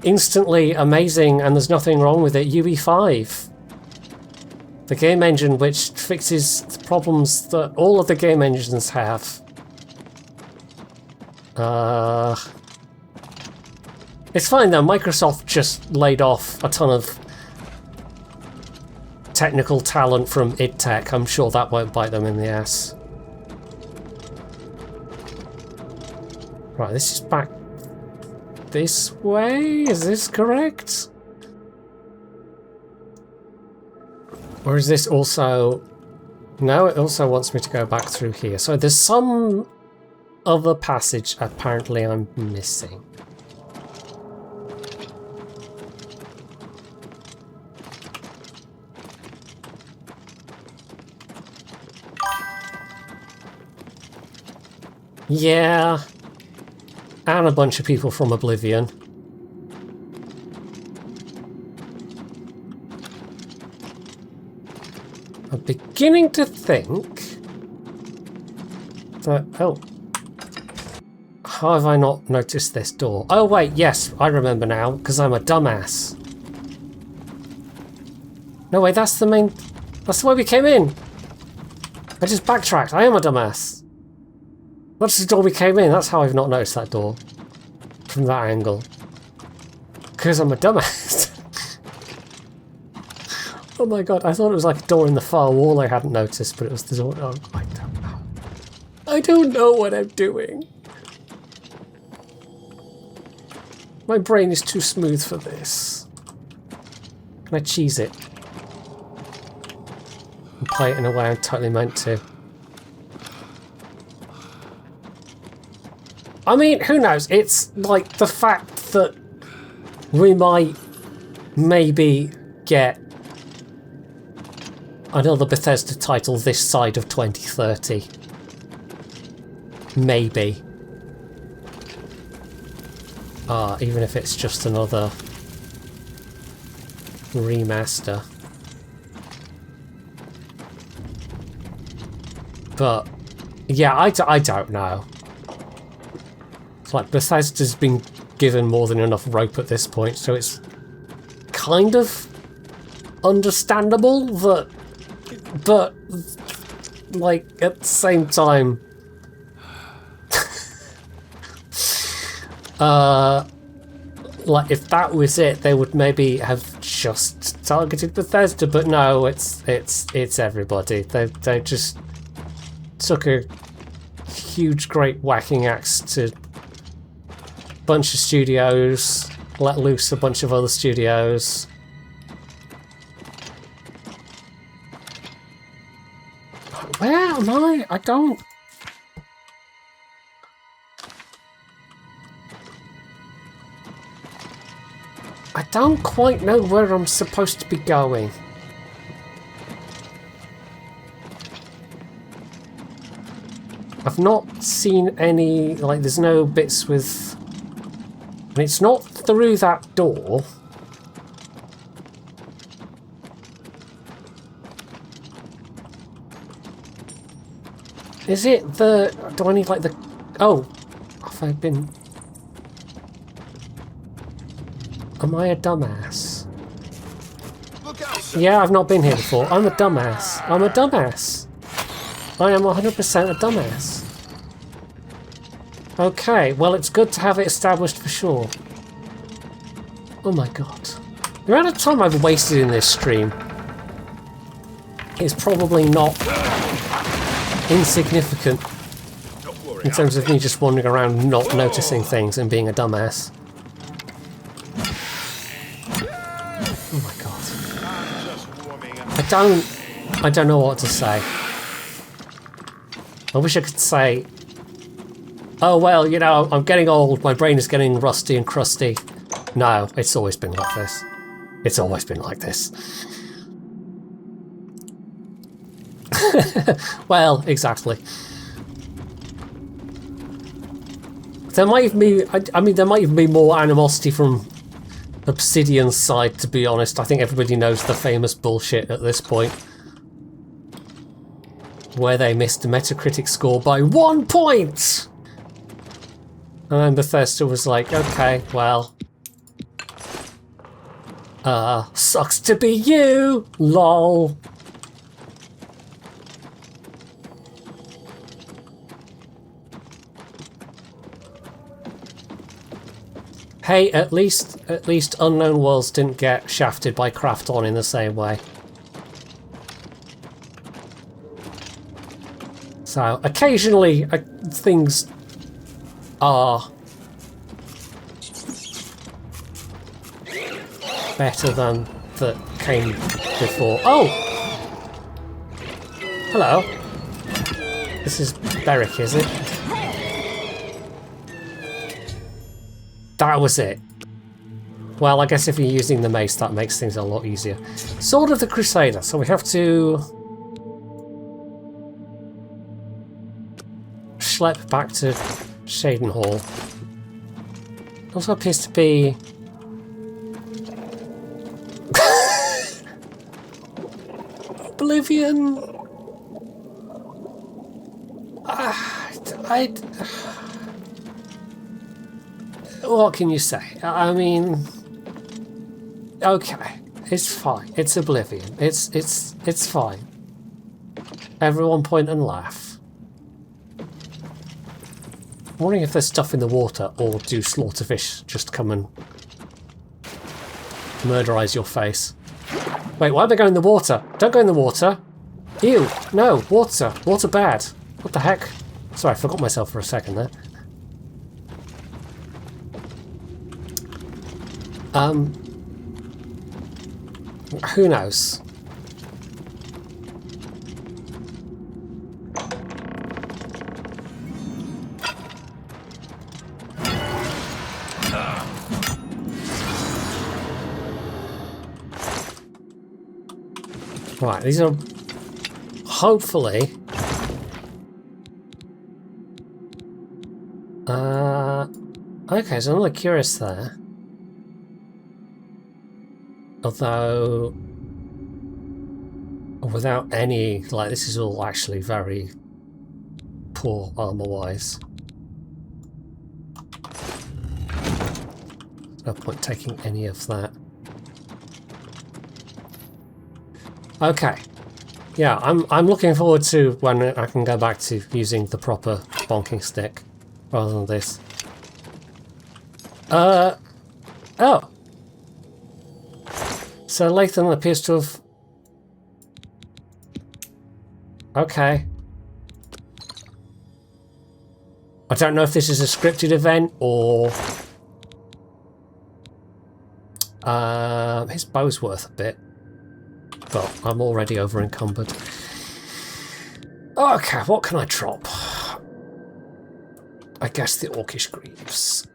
instantly amazing, and there's nothing wrong with it, UE5. The game engine which fixes the problems that all of the game engines have. It's fine though, Microsoft just laid off a ton of technical talent from id Tech. I'm sure that won't bite them in the ass. Right, this is back this way? Is this correct? Or is this also... No, it also wants me to go back through here. So there's some other passage apparently I'm missing. Yeah. And a bunch of people from Oblivion. I'm beginning to think that... Oh. How have I not noticed this door? Oh wait, yes, I remember now, because I'm a dumbass. No wait, that's the main... That's the way we came in! I just backtracked, I am a dumbass. That's the door we came in, that's how I've not noticed that door. From that angle. Because I'm a dumbass. Oh my god, I thought it was like a door in the far wall I hadn't noticed, but it was the door... Oh, I don't know. I don't know what I'm doing. My brain is too smooth for this. Can I cheese it? And play it in a way I'm totally meant to. I mean, who knows? It's like the fact that we might maybe get another Bethesda title this side of 2030. Maybe. Even if it's just another remaster. But, yeah, I don't know. It's like Bethesda's been given more than enough rope at this point, so it's kind of understandable that... But, like, at the same time... like, if that was it, they would maybe have just targeted Bethesda, but no, it's everybody. They just took a huge, great whacking axe to a bunch of studios, let loose a bunch of other studios. Where am I? I don't... don't quite know where I'm supposed to be going. I've not seen any, like, there's no bits with... And it's not through that door. Is it the... Do I need, like, the... Oh. Have I been... Am I a dumbass? Look out, sir. Yeah, I've not been here before. I'm a dumbass. I'm a dumbass. I am 100% a dumbass. Okay, well, it's good to have it established for sure. Oh my god. The amount of time I've wasted in this stream is probably not insignificant in terms of me just wandering around not noticing things and being a dumbass. Oh my god. I don't know what to say. I wish I could say, oh well, you know, I'm getting old, my brain is getting rusty and crusty. No, it's always been like this. It's always been like this. Well, exactly. There might even be, I mean, there might even be more animosity from Obsidian's side, to be honest. I think everybody knows the famous bullshit at this point, where they missed a Metacritic score by 1 point! And then Bethesda was like, okay, well... sucks to be you! LOL. Hey, at least Unknown Worlds didn't get shafted by Krafton in the same way. So, occasionally, things are better than that came before. Oh! Hello. This is Beric, is it? That was it. Well, I guess if you're using the mace, that makes things a lot easier. Sword of the Crusader. So we have to... schlep back to Shaden Hall. Also appears to be... Oblivion... What can you say? I mean... Okay, it's fine. It's Oblivion. It's fine. Everyone point and laugh. I'm wondering if there's stuff in the water, or do slaughterfish just come and murderize your face? Wait, why am I going in the water? Don't go in the water! Ew! No! Water! Water bad! What the heck? Sorry, I forgot myself for a second there. Who knows? Right, these are hopefully okay, so I'm really curious there. Although without any, like, this is all actually very poor armor-wise. No point taking any of that. Okay. Yeah, I'm looking forward to when I can go back to using the proper bonking stick rather than this. Oh. So Lathan appears to have... Okay. I don't know if this is a scripted event or... his bow's worth a bit. But I'm already over encumbered. Okay, what can I drop? I guess the Orcish Greaves.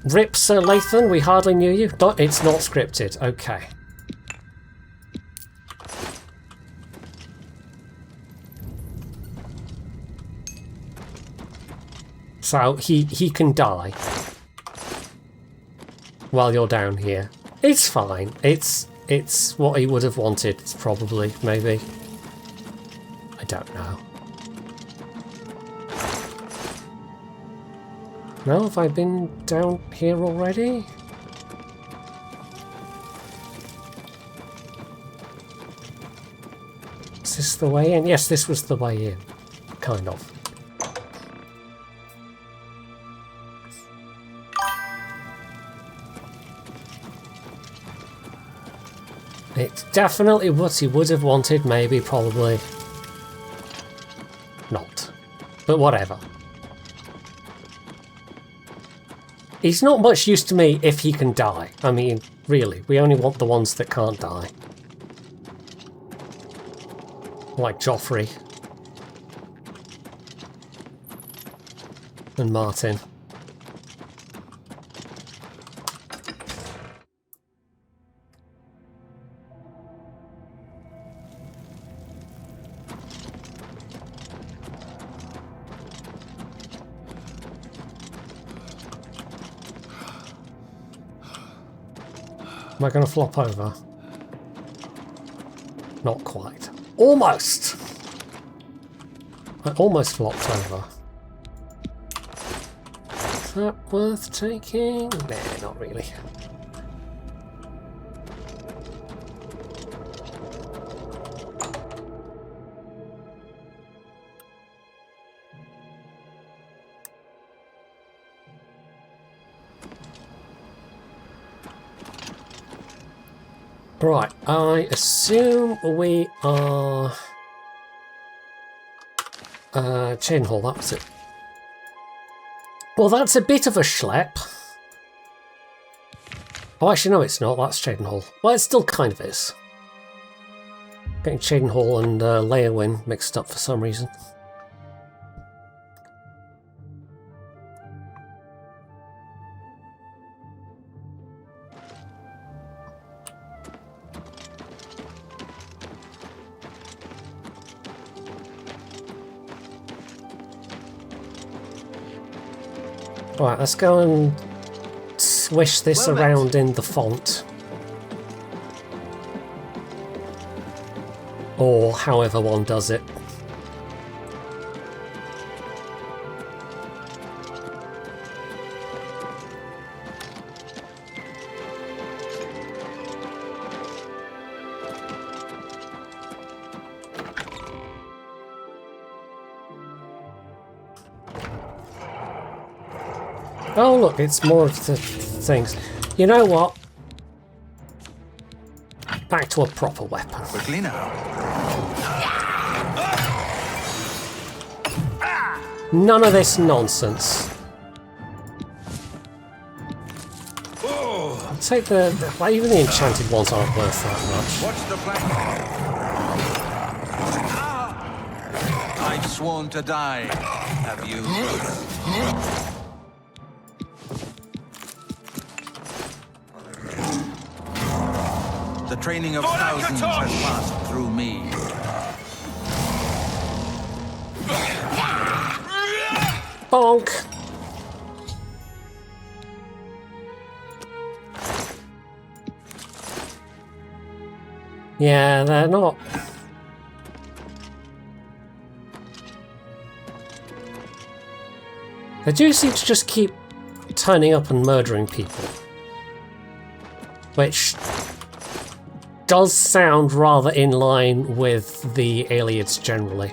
Rip Sir Lathan, we hardly knew you. It's not scripted. Okay. So he can die while you're down here. It's fine. It's what he would have wanted, probably, maybe. I don't know. No, have I been down here already? Is this the way in? Yes, this was the way in. Kind of. It's definitely what he would have wanted, maybe, probably. Not. But whatever. He's not much use to me if he can die. I mean, really, we only want the ones that can't die. Like Joffrey. And Martin. Am I going to flop over? Not quite. Almost! I almost flopped over. Is that worth taking? Nah, not really. Right, I assume we are... Chain Hall, that was it. Well, that's a bit of a schlep. Oh, actually, no, it's not. That's Chain Hall. Well, it still kind of is. Getting Chain Hall and Leowin mixed up for some reason. Right, let's go and swish this around in the font. Or however one does it. Oh look, it's more of the things. You know what? Back to a proper weapon. Quickly now. None of this nonsense. I'll take like, even the enchanted ones aren't worth that much. What's the plan? I've sworn to die. Have you? The training of thousands has passed through me. Bonk! Yeah, they're not. They do seem to just keep turning up and murdering people. Which does sound rather in line with the aliens generally.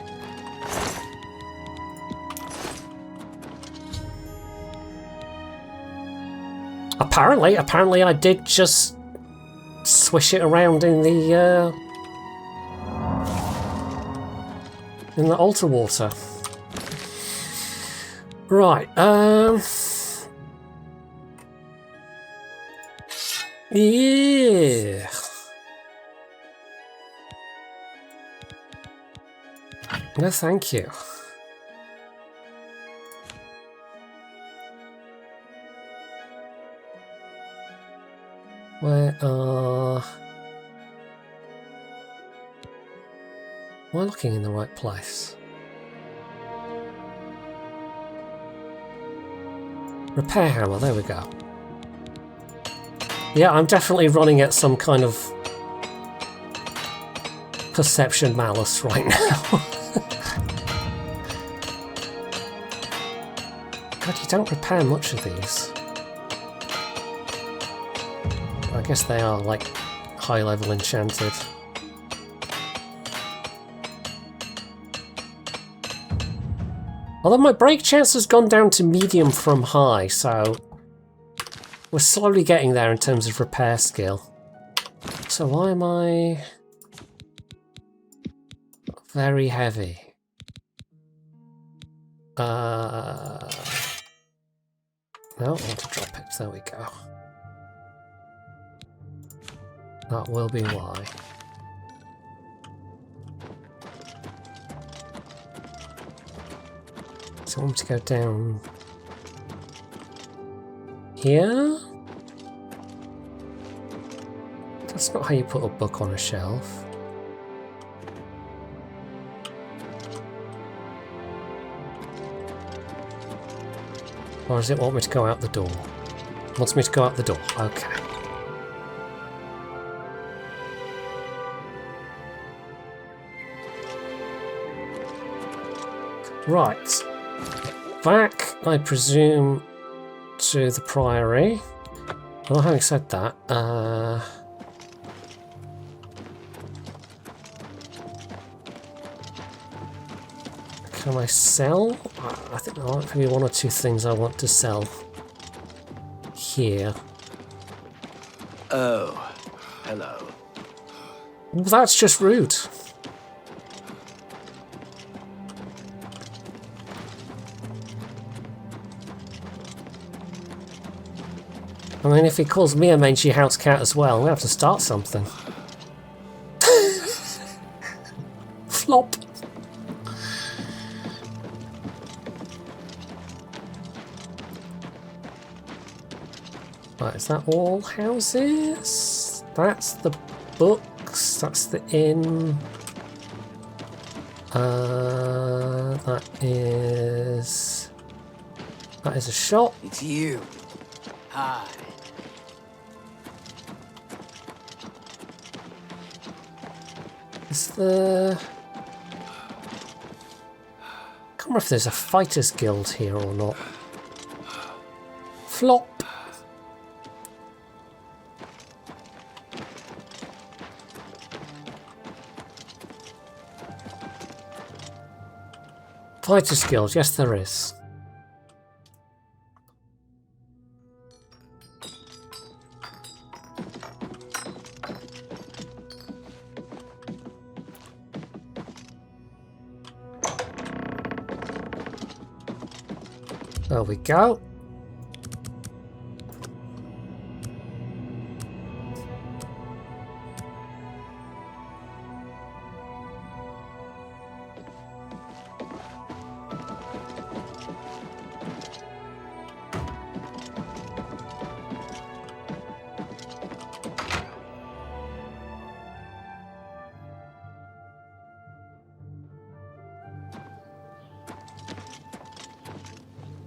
Apparently I did just swish it around in the altar water. Right, yeah. No, thank you. Where are... Am I looking in the right place? Repair hammer, there we go. Yeah, I'm definitely running at some kind of perception malice right now. God, you don't repair much of these. I guess they are, like, high-level enchanted. Although my break chance has gone down to medium from high, so we're slowly getting there in terms of repair skill. So why am I very heavy? No, I want to drop it. There we go. That will be why. So I want to go down here? That's not how you put a book on a shelf. Or does it want me to go out the door? It wants me to go out the door. Okay. Right. Back, I presume, to the Priory. Well, having said that, can I sell? I think there might be one or two things I want to sell here. Oh, hello. Well, that's just rude. I mean, if he calls me a mangy house cat as well, I'm gonna have to start something. Flop. Right, is that all houses? That's the books, that's the inn. That is a shop. It's you. Hi. Is the... I can't remember if there's a fighters guild here or not. Flop. Fighters guild, yes there is. There we go.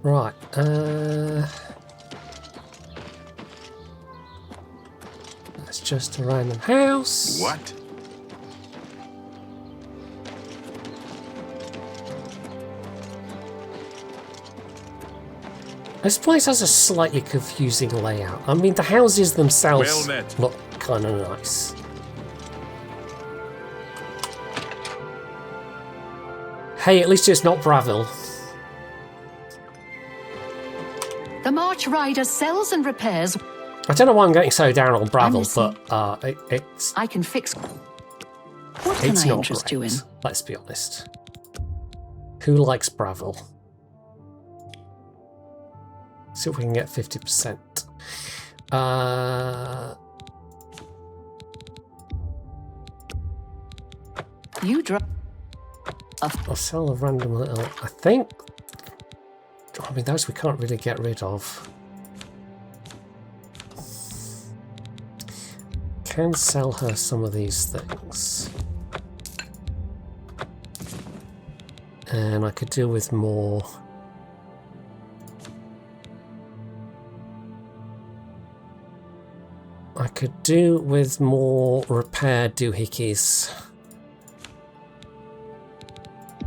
Right, that's just a random house. What? This place has a slightly confusing layout. I mean, the houses themselves look kind of nice. Hey, at least it's not Bravil. The March Rider sells and repairs. I don't know why I'm getting so down on Bravil, but it's... I can fix... What can it's I not interest you in? Let's be honest. Who likes Bravil? See if we can get 50%. You drop. I'll sell a random little... I think... I mean, those we can't really get rid of. can sell her some of these things. And I could do with more. I could do with more repair doohickeys.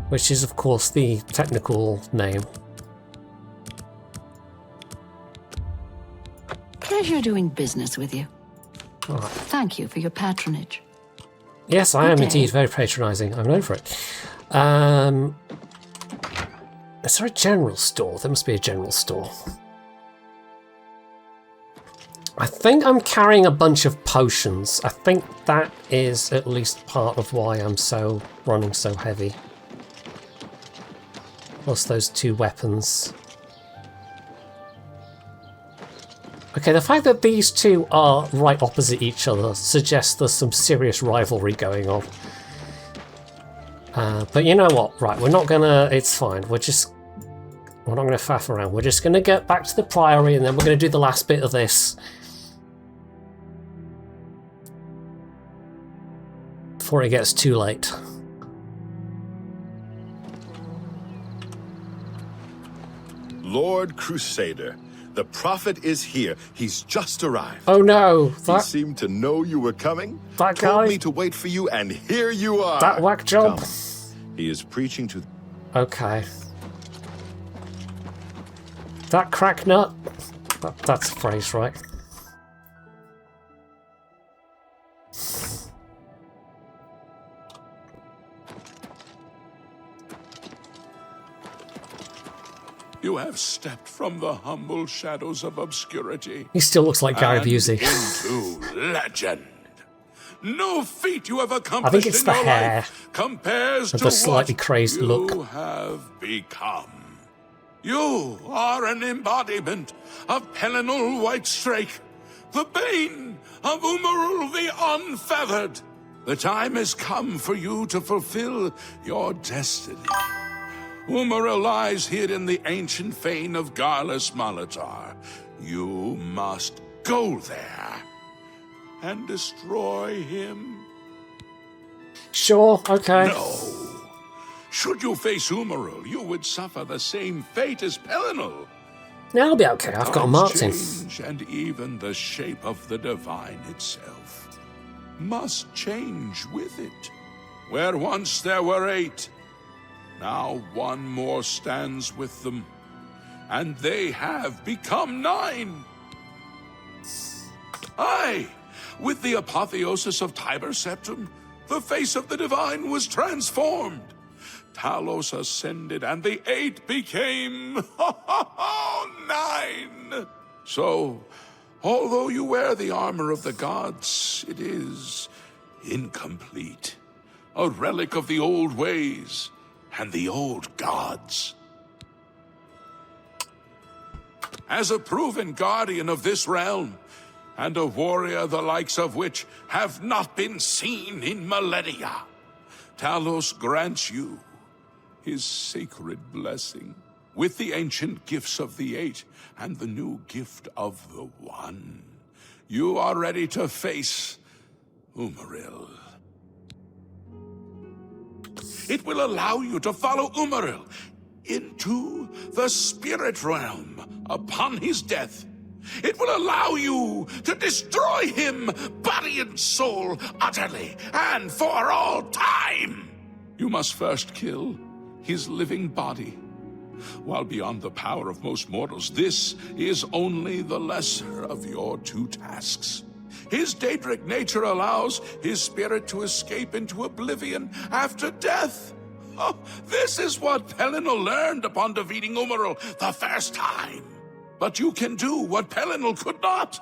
Which is, of course, the technical name. Pleasure doing business with you. All right. Thank you for your patronage. Yes, I am indeed very patronising. I'm known for it. Is there a general store? There must be a general store. I think I'm carrying a bunch of potions. I think that is at least part of why I'm running so heavy. Plus those 2 weapons. Okay, the fact that these 2 are right opposite each other suggests there's some serious rivalry going on. But you know what? Right, we're not gonna... It's fine. We're not gonna faff around. We're just gonna get back to the Priory and then we're gonna do the last bit of this. Before it gets too late. Lord Crusader, the Prophet is here. He's just arrived. Oh no! He seemed to know you were coming. That guy told me to wait for you, and here you are. That whack job. Come. He is preaching to... Okay. That crack nut? That's a phrase, right? You have stepped from the humble shadows of obscurity. He still looks like Gary Busey. Into legend. No feat you have accomplished I think it's in the your hair life compares and to the slightly what crazed you look. have become. You are an embodiment of Pelinal Whitestrake, the bane of Umarul the Unfeathered. The time has come for you to fulfill your destiny. Umaril lies hid in the ancient fane of Garlus Malatar. You must go there and destroy him. Sure, okay. No. Should you face Umaril, you would suffer the same fate as Pelinal. Yeah, I'll be okay. I've got a Martin. Change, and even the shape of the divine itself must change with it. Where once there were 8, now 1 more stands with them, and they have become 9. Aye, with the apotheosis of Tiber Septum, the face of the divine was transformed. Talos ascended, and the 8 became 9. So, although you wear the armor of the gods, it is incomplete, a relic of the old ways and the old gods. As a proven guardian of this realm, and a warrior the likes of which have not been seen in millennia, Talos grants you his sacred blessing, with the ancient gifts of the 8 and the new gift of the 1. You are ready to face Umaril. It will allow you to follow Umaril into the spirit realm upon his death. It will allow you to destroy him, body and soul, utterly and for all time. You must first kill his living body. While beyond the power of most mortals, this is only the lesser of your 2 tasks. His Daedric nature allows his spirit to escape into oblivion after death. Oh, this is what Pelinal learned upon defeating Umaril the first time. But you can do what Pelinal could not.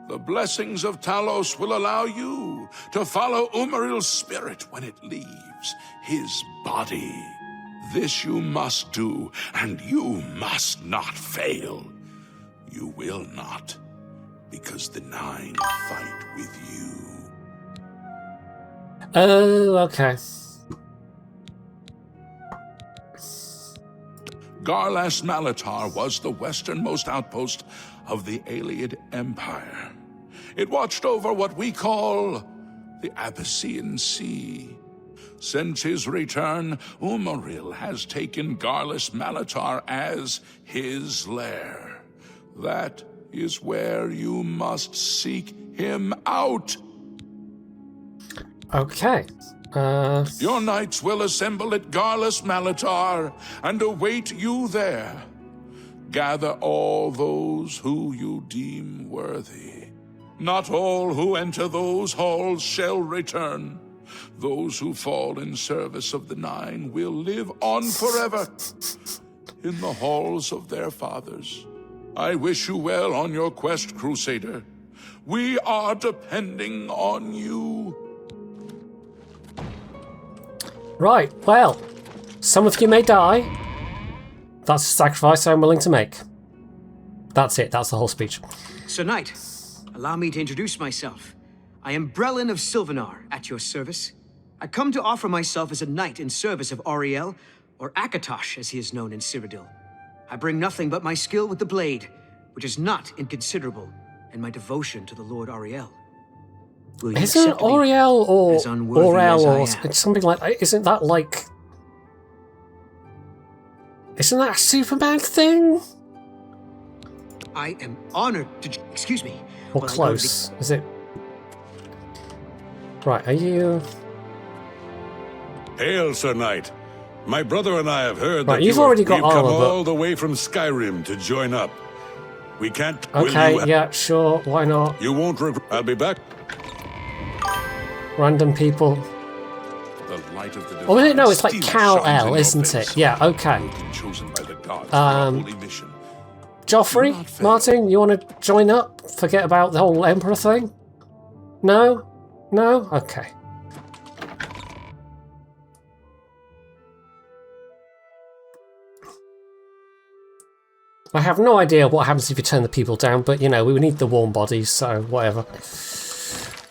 The blessings of Talos will allow you to follow Umaril's spirit when it leaves his body. This you must do, and you must not fail. You will not, because the 9 fight with you. Oh, okay. Garlas Malatar was the westernmost outpost of the Ayleid Empire. It watched over what we call the Abyssinian Sea. Since his return, Umaril has taken Garlus Malatar as his lair. That is where you must seek him out. Okay. Your knights will assemble at Garlus Malatar and await you there. Gather all those who you deem worthy. Not all who enter those halls shall return. Those who fall in service of the Nine will live on forever in the halls of their fathers. I wish you well on your quest, Crusader. We are depending on you. Right, well, some of you may die. That's a sacrifice I'm willing to make. That's it, that's the whole speech. Sir Knight, allow me to introduce myself. I am Brelin of Sylvanar, at your service. I come to offer myself as a knight in service of Auriel, or Akatosh as he is known in Cyrodiil. I bring nothing but my skill with the blade, which is not inconsiderable, and my devotion to the Lord Auriel. Isn't Auriel or Aurel or something like that? Isn't that like... Isn't that a Superman thing? I am honored to... Excuse me. Or close. Is it... Right, are you... Hail, Sir Knight. My brother and I have heard Right, that you've already got we've come armor, but... all the way from Skyrim to join up. We can't... Okay, yeah, sure, why not? You won't regret... I'll be back. Random people. The light of the Oh, no, it's like Kal-El, isn't it? Yeah, okay. Joffrey, Martin, you want to join up? Forget about the whole Emperor thing? No? No? Okay. I have no idea what happens if you turn the people down, but, you know, we need the warm bodies, so whatever.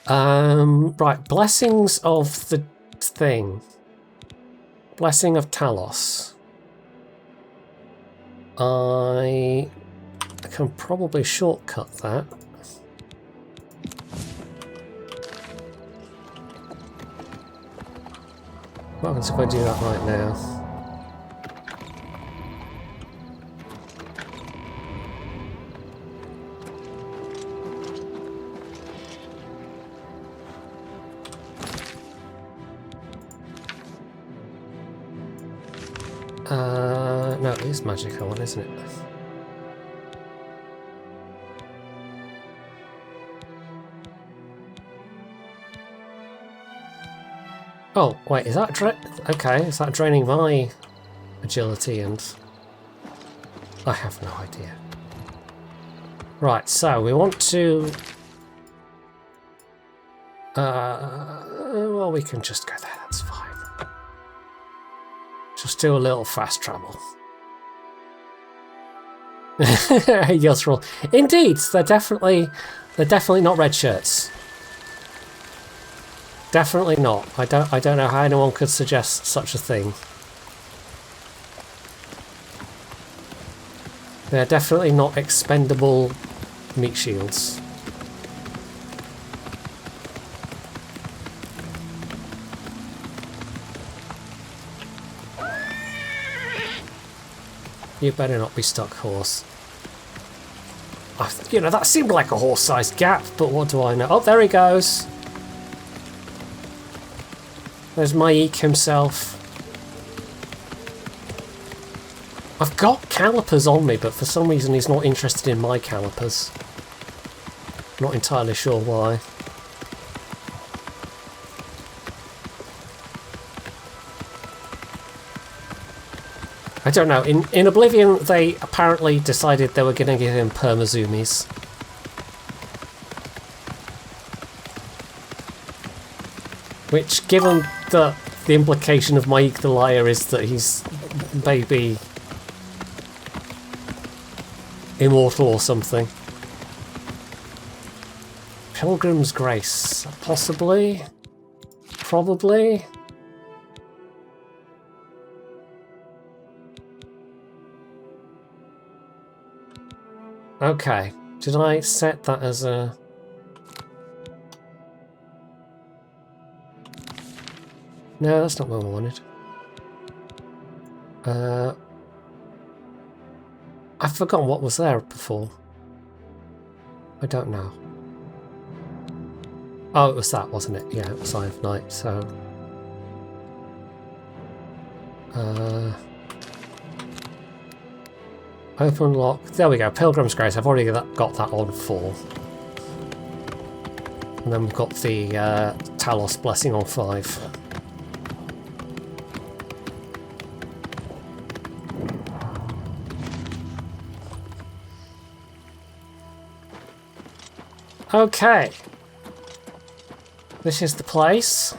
Right, blessings of the thing. Blessing of Talos. I can probably shortcut that. What happens if I do that right now? No, it is magical one, isn't it? Oh, wait, is that okay, is that draining my agility and... I have no idea. Right, so we want to... well, we can just go there, that's fine. Just do a little fast travel. Yusril. Indeed, they're definitely not red shirts. Definitely not. I don't know how anyone could suggest such a thing. They're definitely not expendable meat shields. You better not be stuck, horse. You know, that seemed like a horse-sized gap, but what do I know? Oh, there he goes. There's Maik himself. I've got calipers on me, but for some reason he's not interested in my calipers. Not entirely sure why. I don't know. In Oblivion, they apparently decided they were going to give him permazoomies. Which, given that the implication of Maik the Liar is that he's maybe immortal or something. Pilgrim's Grace. Possibly? Probably? Okay. Did I set that as a... No, that's not what I wanted. I've forgotten what was there before. I don't know. Oh, it was that, wasn't it? Yeah, it was Eye of Night, so... open lock. There we go, Pilgrim's Grace. I've already got that on 4. And then we've got the Talos Blessing on 5. Okay. This is the place.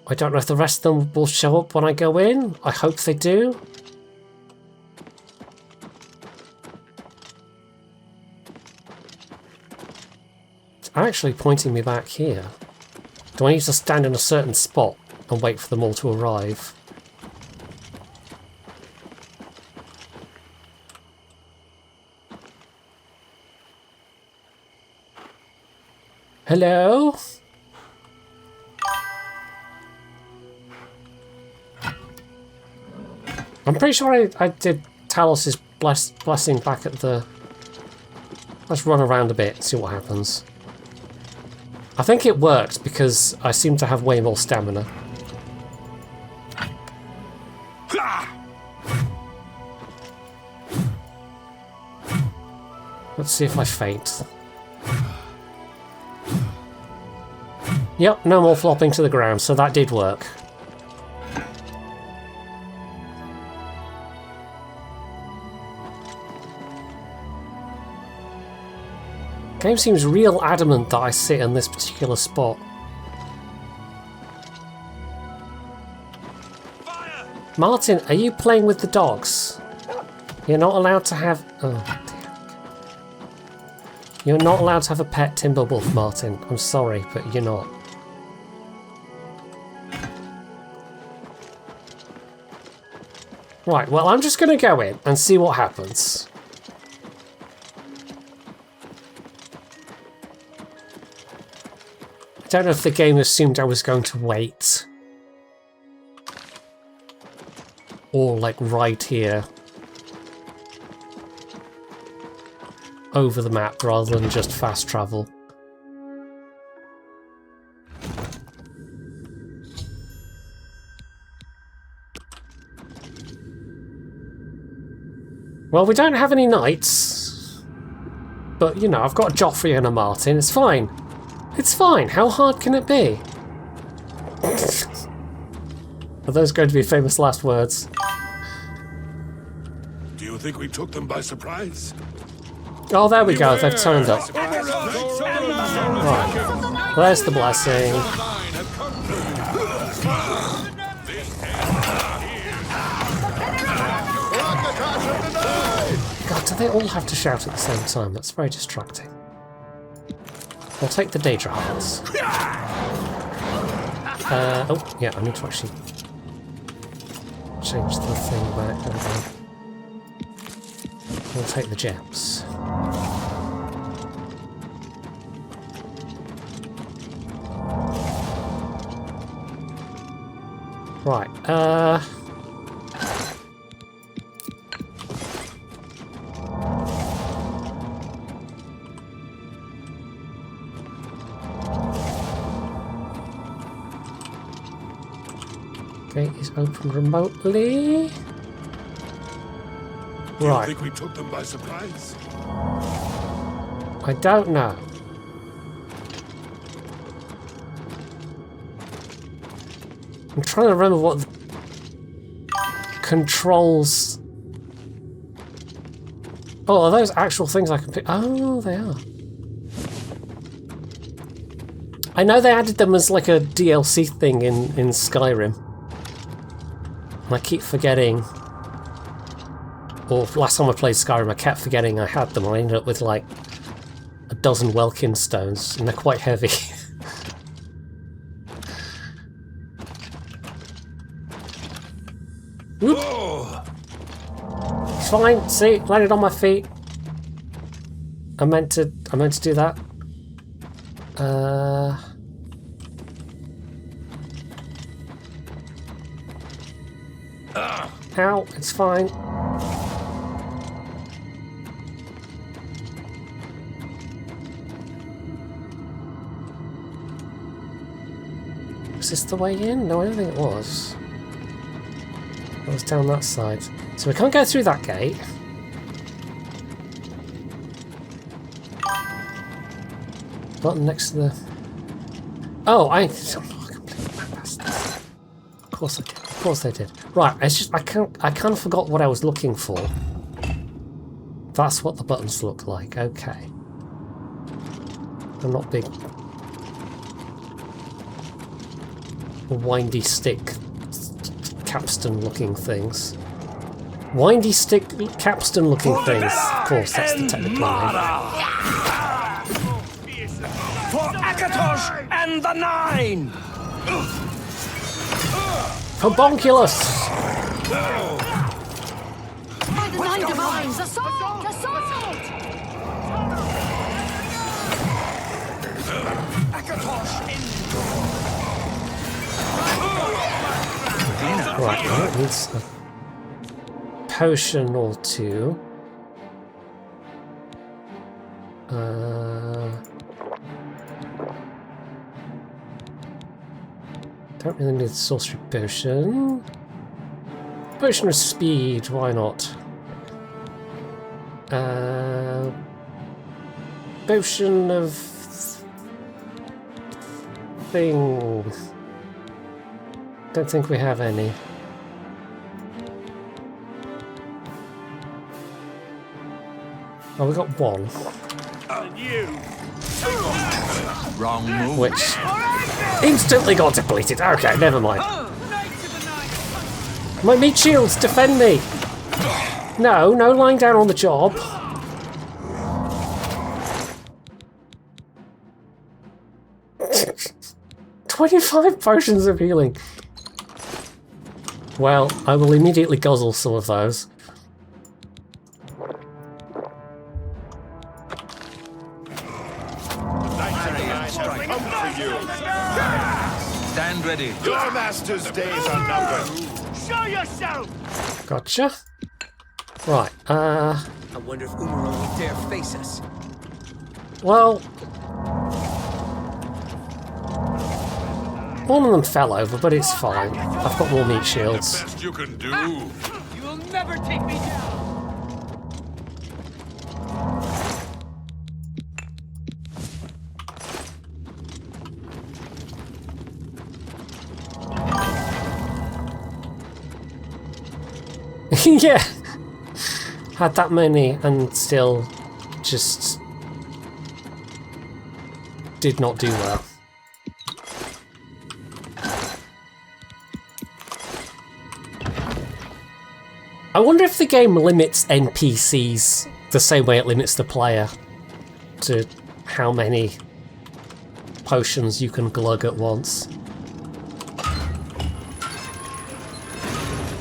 I don't know if the rest of them will show up when I go in. I hope they do. It's actually pointing me back here. Do I need to stand in a certain spot and wait for them all to arrive? Hello? I'm pretty sure I did Talos' blessing back at the... Let's run around a bit and see what happens. I think it worked because I seem to have way more stamina. Let's see if I faint. Yep, no more flopping to the ground, so that did work. Game seems real adamant that I sit in this particular spot. Fire! Martin, are you playing with the dogs? You're not allowed to have... Oh, dear. You're not allowed to have a pet Timberwolf, Martin. I'm sorry, but you're not. Right, well, I'm just going to go in and see what happens. I don't know if the game assumed I was going to wait. Or, like, right here. Over the map, rather than just fast travel. Well, we don't have any knights. But, you know, I've got a Joffrey and a Martin. It's fine. It's fine. How hard can it be? Are those going to be famous last words? Do you think we took them by surprise? Oh, there we go. They've turned up. Right. There's the blessing. God, do they all have to shout at the same time? That's very distracting. I'll take the Daedra hearts. Oh, yeah, I need to actually change the thing back. There we go. We'll take the gems. Right, gate is open remotely. Do you Right. think we took them by surprise? I don't know. I'm trying to remember what the controls... Oh, are those actual things I can pick? Oh, they are. I know they added them as like a DLC thing in Skyrim. And I keep forgetting... Or last time I played Skyrim, I kept forgetting I had them. I ended up with like a dozen Welkin stones, and they're quite heavy. It's fine. See, landed on my feet. I meant to do that. Ow, it's fine. Was this the way in? No, I don't think it was. It was down that side. So we can't go through that gate. Button next to the... Oh, I Of course I did. Of course I did. Right, it's just I kind of forgot what I was looking for. That's what the buttons look like. Okay. They're not big windy stick capstan looking things. Windy stick capstan looking things. Of course, that's the technical name. For Akatosh and the Nine! Homunculus! By the Nine Divines! Assault! Assault! Akatosh in... Right, that needs a potion or two. Don't really need the sorcery potion. Potion of speed, why not? Potion of thing. Don't think we have any. Oh, we got one. Wrong move. Which instantly got depleted. Okay, never mind. My meat shields, defend me! No, no lying down on the job. "25 potions of healing." Well, I will immediately guzzle some of those. Stand ready. Your master's days are numbered. Show yourself! Gotcha. Right, I wonder if Umaro will dare face us. well... One of them fell over, but it's fine. I've got more meat shields. Best you can do. You will never take me down! Yeah! Had that many and still just did not do well. I wonder if the game limits NPCs the same way it limits the player to how many potions you can glug at once.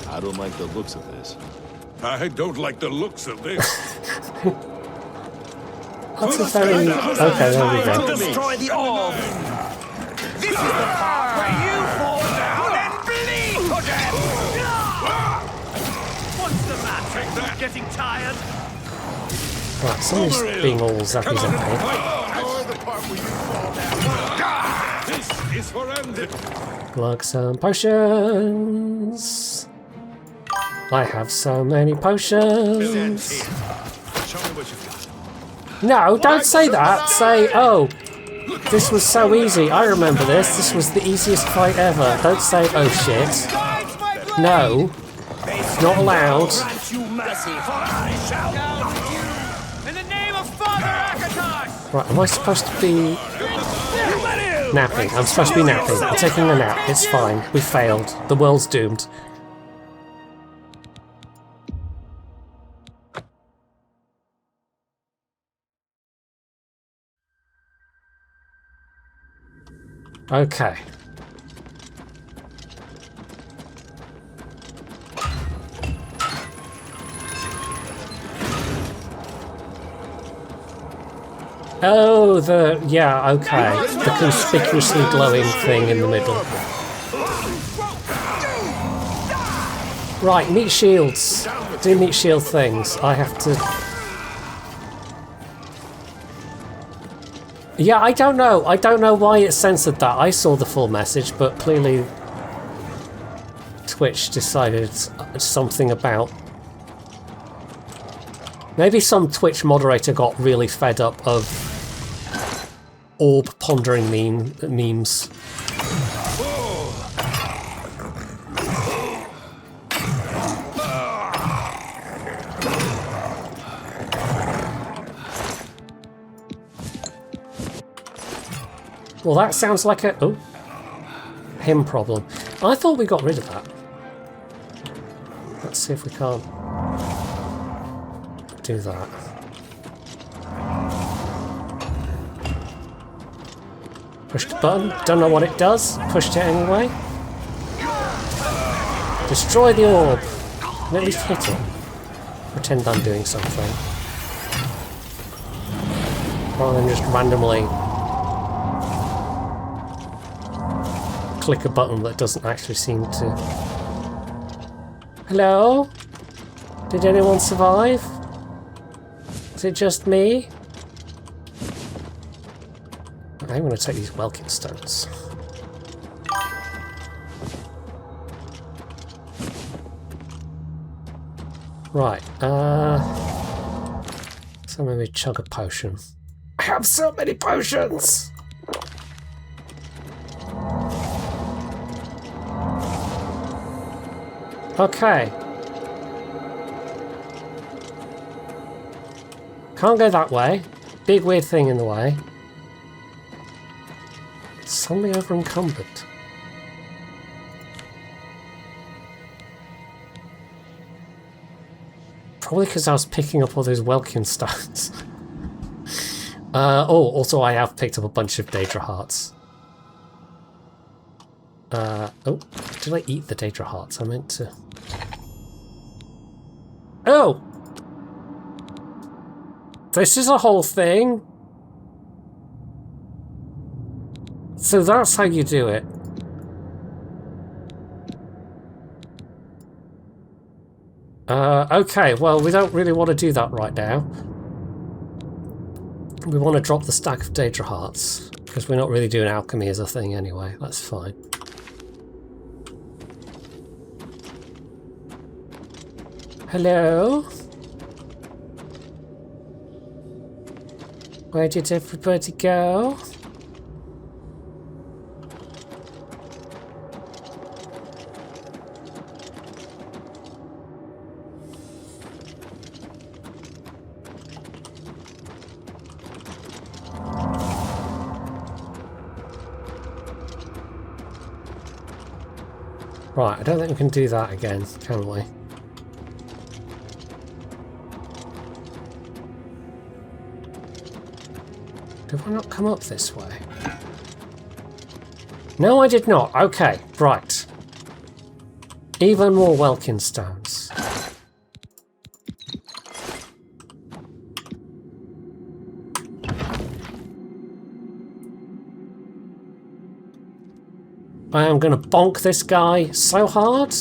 I don't like the looks of this. I don't like the looks of this. That's a very... Okay, there we go. Destroy the orb! This is the part where you fall down and bleed to death! What's the matter? Getting tired? Right, someone's being all zappy zappy. This is for ended. Glug some potions. I have so many potions. Show me what you've got. No, don't say that. Say, oh, this was so easy. I remember this. This was the easiest fight ever. Don't say, oh shit. No, not allowed. In the name of Father Akatosh! Right, am I supposed to be napping? I'm supposed to be napping. I'm taking a nap. It's fine. We failed. The world's doomed. Okay. Oh, yeah, okay. The conspicuously glowing thing in the middle. Right, meat shields. Do meat shield things. I have to... Yeah, I don't know. I don't know why it censored that. I saw the full message, but clearly Twitch decided something about... Maybe some Twitch moderator got really fed up of orb pondering memes. Well, that sounds like a... Oh. Him problem. I thought we got rid of that. Let's see if we can't do that. Pushed the button. Don't know what it does. Pushed it anyway. Destroy the orb. And at least hit it. Pretend I'm doing something. Rather than just randomly click a button that doesn't actually seem to... Hello? Did anyone survive? Is it just me? I'm going to take these Welkin stones. Right, so maybe chug a potion. I have so many potions! Okay. Can't go that way. Big weird thing in the way. It's suddenly over encumbered. Probably because I was picking up all those Welkin stones. Oh, also I have picked up a bunch of Daedra hearts. Oh, did I eat the Daedra hearts? I meant to... Oh! This is a whole thing? So that's how you do it. Okay, well, we don't really want to do that right now. We want to drop the stack of Daedra hearts, because we're not really doing alchemy as a thing anyway. That's fine. Hello? Where did everybody go? Right, I don't think we can do that again, can we? Did I not come up this way? No, I did not. Okay, right. Even more Welkin stones. I am going to bonk this guy so hard.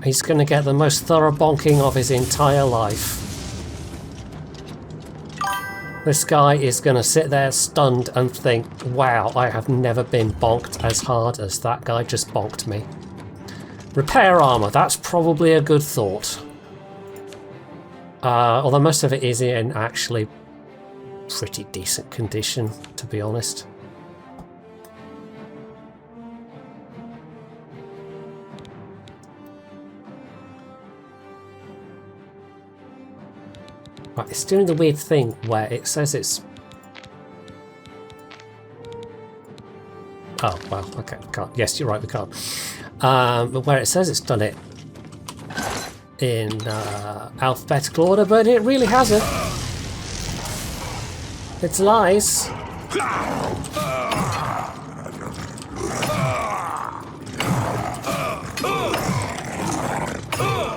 He's going to get the most thorough bonking of his entire life. This guy is going to sit there stunned and think, wow, I have never been bonked as hard as that guy just bonked me. Repair armor, that's probably a good thought. Although most of it is in actually pretty decent condition, to be honest. Right, it's doing the weird thing where it says it's... Oh, well, okay, we can't. Yes, you're right, we can't. But where it says it's done it in alphabetical order, but it really hasn't. It's lies.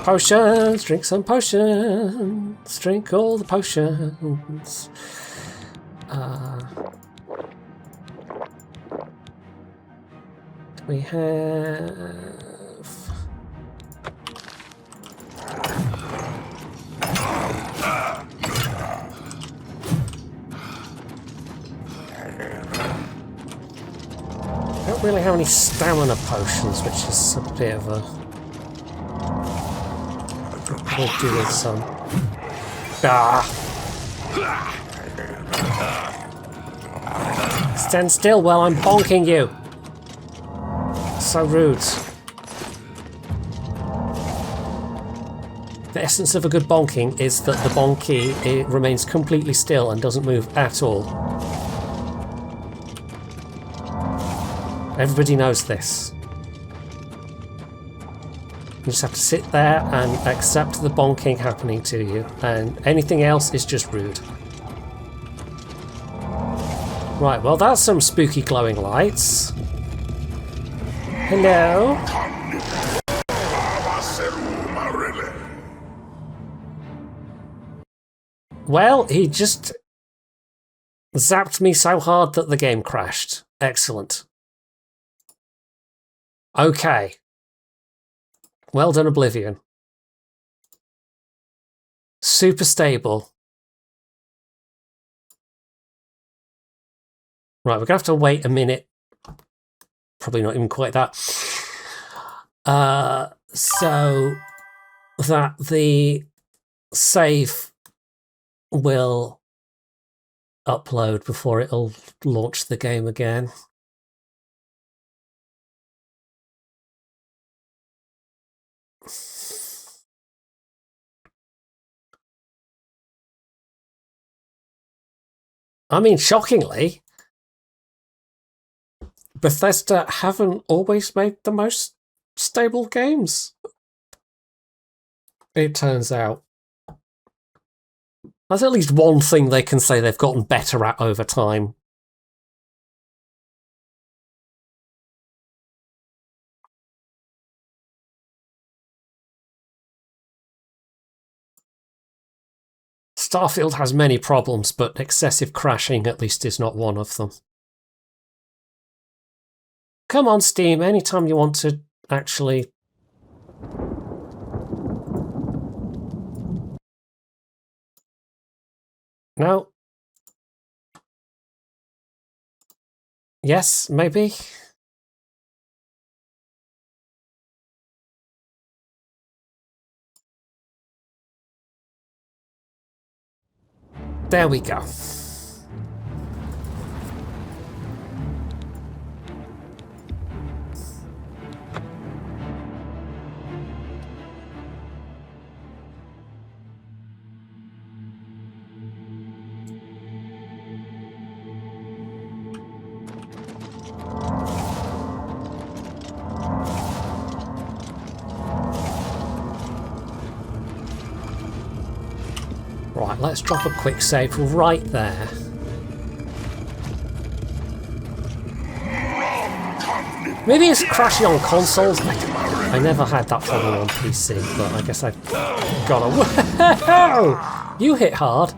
potions, drink some potions, drink all the potions. We have... I don't really have any stamina potions, which is a bit of a... We'll do with some. Ah! Stand still while I'm bonking you! So rude. The essence of a good bonking is that the bonky remains completely still and doesn't move at all. Everybody knows this. You just have to sit there and accept the bonking happening to you, and anything else is just rude. Right, well that's some spooky glowing lights. Hello? Well, he just zapped me so hard that the game crashed. Excellent. Okay. Well done, Oblivion. Super stable. Right, we're going to have to wait a minute. Probably not even quite that. So that the save will upload before it'll launch the game again. I mean, shockingly, Bethesda haven't always made the most stable games. It turns out. That's at least one thing they can say they've gotten better at over time. Starfield has many problems, but excessive crashing at least is not one of them. Come on, Steam, anytime you want to actually... No. Yes, maybe? There we go. Right, let's drop a quick save right there. Maybe it's crashing on consoles. I never had that problem on PC, but I guess I've got a... Whoa! You hit hard.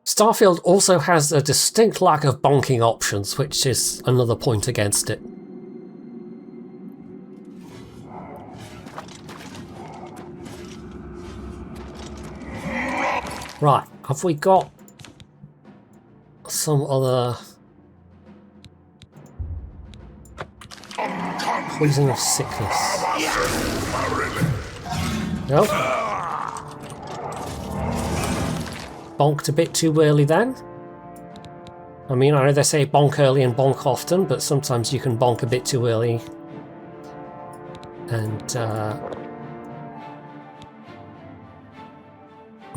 Starfield also has a distinct lack of bonking options, which is another point against it. Right, have we got some other poison of sickness? Nope. Bonked a bit too early then. I mean, I know they say bonk early and bonk often, but sometimes you can bonk a bit too early and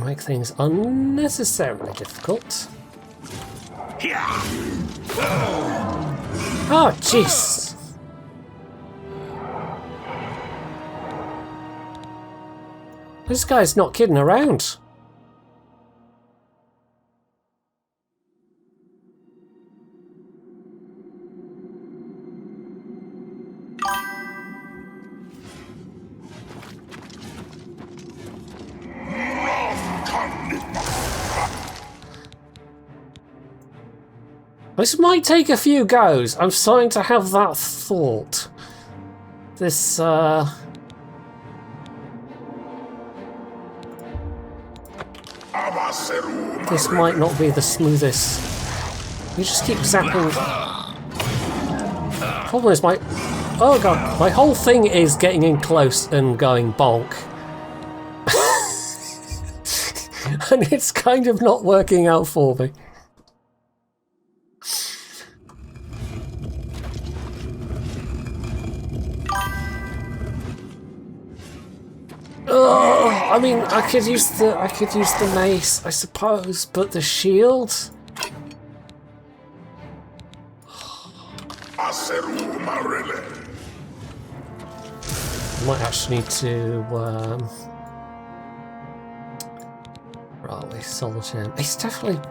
make things unnecessarily difficult. Oh, jeez! This guy's not kidding around. This might take a few goes. I'm starting to have that thought. This, this might not be the smoothest. You just keep zapping. Problem is my... Oh god, my whole thing is getting in close and going bonk. And it's kind of not working out for me. Oh, I mean, I could use the mace, I suppose, but the shield. I might actually need to. Where are we? Soul Gem. It's definitely.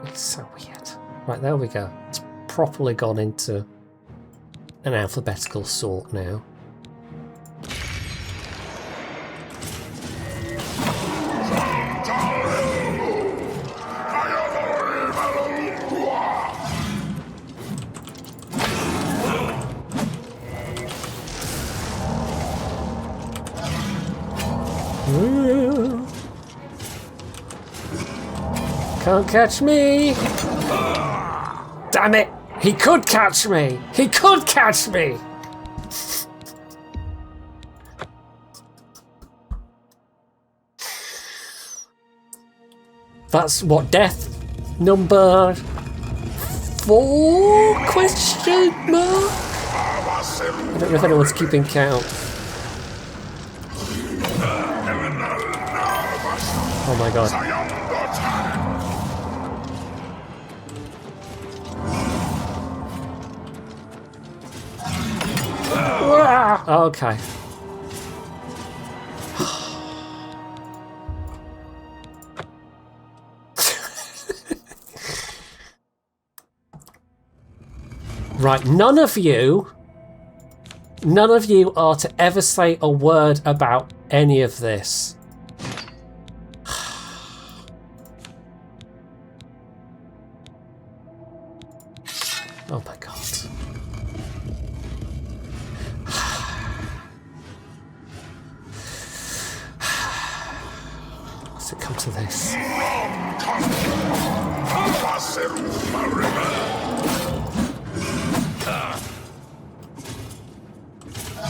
It's so weird. Right, there we go. It's properly gone into an alphabetical sort now. Can't catch me! Damn it! He could catch me! He could catch me! That's what, death number 4? Question mark? I don't know if anyone's keeping count. Oh my god. Okay. Right, none of you are to ever say a word about any of this. Oh my god. What's it come to this?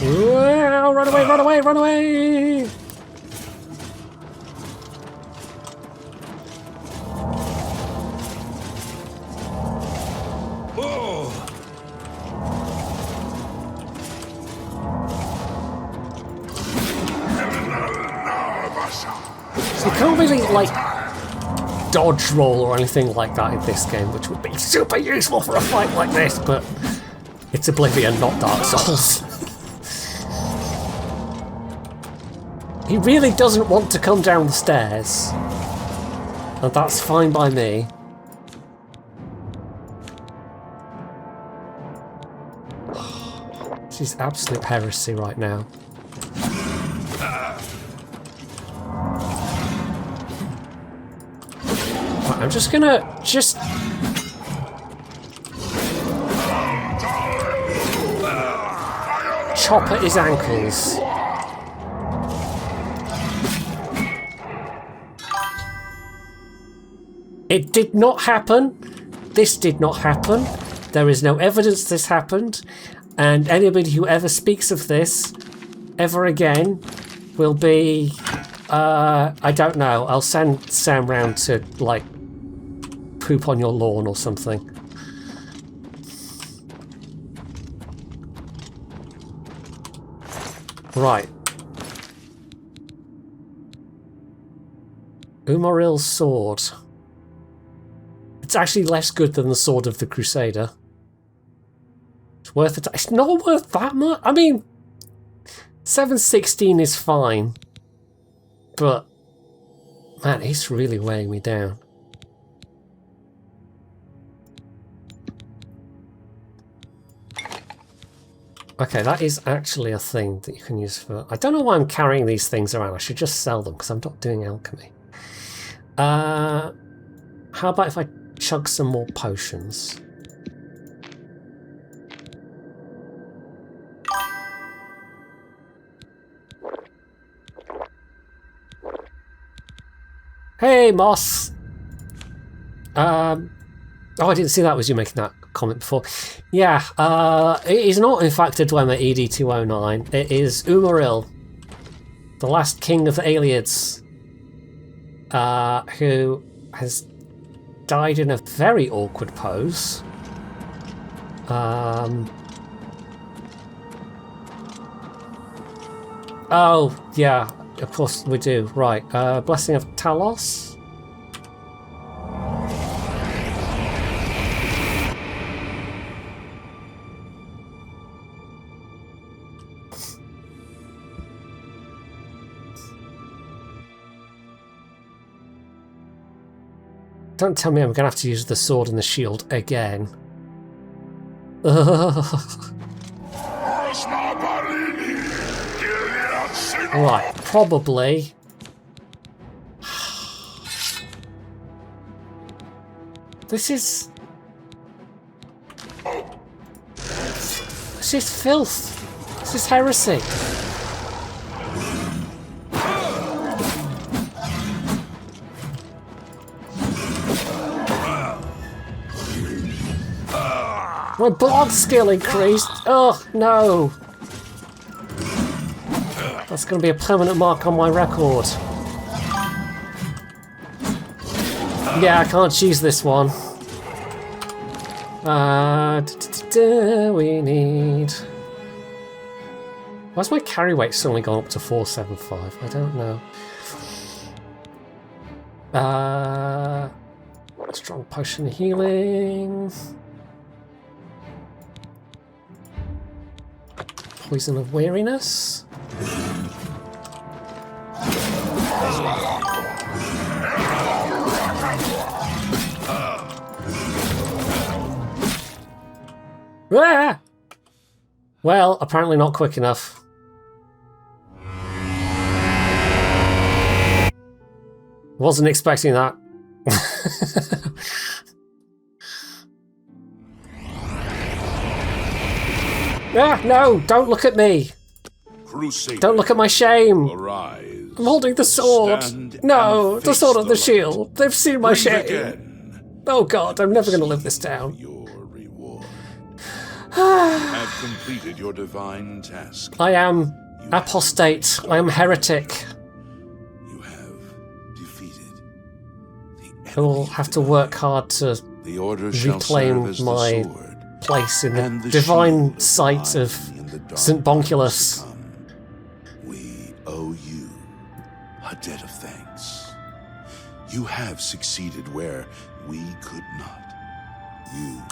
Wow, run away, run away, run away! So you can't really, like, dodge roll or anything like that in this game, which would be super useful for a fight like this, but it's Oblivion, not Dark Souls. He really doesn't want to come down the stairs, and that's fine by me. This is absolute heresy right now. Right, I'm just gonna chop at his ankles. It did not happen. This did not happen. There is no evidence this happened. And anybody who ever speaks of this ever again will be... I don't know. I'll send Sam round to, like, poop on your lawn or something. Right. Umaril's sword. It's actually less good than the Sword of the Crusader. It's worth it. It's not worth that much. I mean, 716 is fine. But, man, it's really weighing me down. Okay, that is actually a thing that you can use for... I don't know why I'm carrying these things around. I should just sell them because I'm not doing alchemy. How about if I chug some more potions? Hey, Moss! Oh, I didn't see that. Was you making that comment before? Yeah, it is not in fact a Dwemer ED209. It is Umaril, the last king of the Aelids, who has died in a very awkward pose. Oh, yeah, of course we do. Right, Blessing of Talos. Don't tell me I'm going to have to use the sword and the shield again. Right, probably. This is filth. This is heresy. My blood skill increased. Oh no. That's going to be a permanent mark on my record. Yeah, I can't choose this one. We need... Why's my carry weight suddenly gone up to 475? I don't know. Strong potion healing. Poison of weariness. Ah! Well, apparently not quick enough. Wasn't expecting that. Ah, no! Don't look at me! Crusader, don't look at my shame! Arise. I'm holding the sword! No! The sword and the shield! They've seen my shame! Again. Oh god, I'm never going to live this down. Your reward. Have completed your divine task. I am apostate. I am heretic. You have defeated the enemy. I will have to work hard to reclaim my place in the divine sight of St. Bonculus. We owe you a debt of thanks. You have succeeded where we could not. You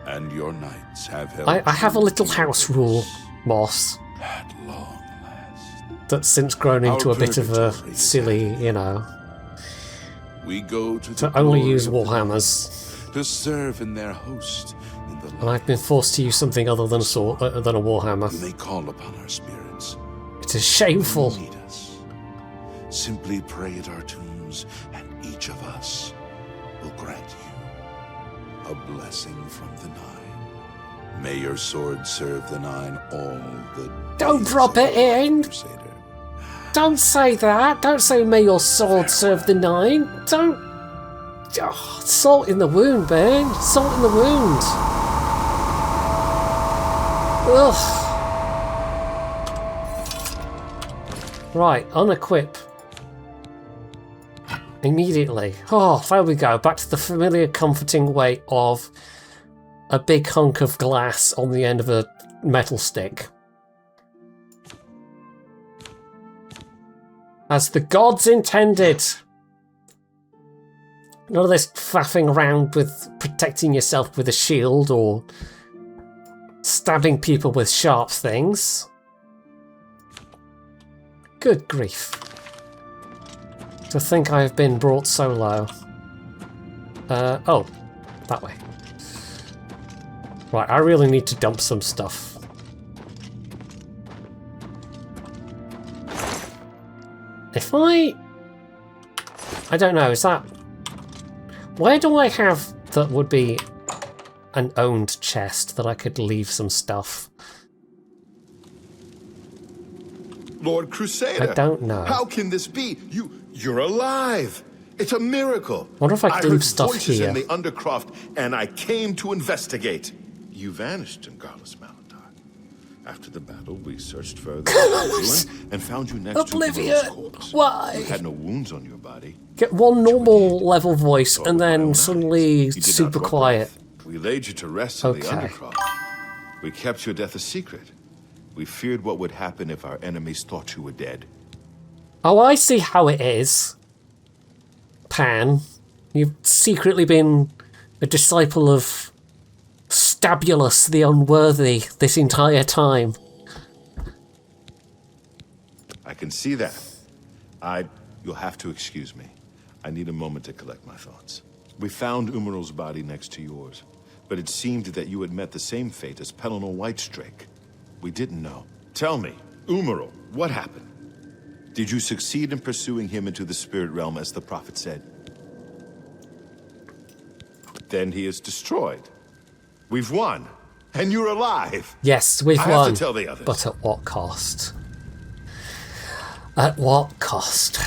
and your knights have held... I have a little house rule, Moss. At long last. That's since grown into a bit of a silly, you know... We go to only use warhammers. To serve in their host. And I've been forced to use something other than a sword, than a warhammer. You may call upon our spirits. It is shameful. You need us. Simply pray at our tombs, and each of us will grant you a blessing from the Nine. May your sword serve the Nine all the Don't drop it in! Crusader. Don't say that! Don't say may your sword serve the Nine! Don't... Oh, salt in the wound, man! Salt in the wound! Ugh! Right, unequip. Immediately. Oh, there we go. Back to the familiar comforting weight of a big hunk of glass on the end of a metal stick. As the gods intended. None of this faffing around with protecting yourself with a shield or stabbing people with sharp things. Good grief. To think I have been brought so low. Oh, that way. Right, I really need to dump some stuff. If I don't know, is that... Where do I have that would be an owned chest that I could leave some stuff? Lord Crusader. I don't know. How can this be? You're alive. It's a miracle. Wonder if I could leave stuff voices here. in the Undercroft, and I came to investigate. You vanished in Garlus Malandar. After the battle, we searched further and found you next Oblivion. to Umar's corpse. Why? You had no wounds on your body. Get one normal level voice and then suddenly You did not super draw quiet. breath. We laid you to rest in the Okay. Undercroft. We kept your death a secret. We feared what would happen if our enemies thought you were dead. Oh, I see how it is. Pan, you've secretly been a disciple of Stabulus the Unworthy this entire time. I can see that. You'll have to excuse me. I need a moment to collect my thoughts. We found Umaral's body next to yours, but it seemed that you had met the same fate as Pellinor Whitestrake. We didn't know. Tell me, Umaral, what happened? Did you succeed in pursuing him into the spirit realm as the prophet said? Then he is destroyed. We've won, and you're alive. Yes, we've I won. have to tell the others. But at what cost? At what cost?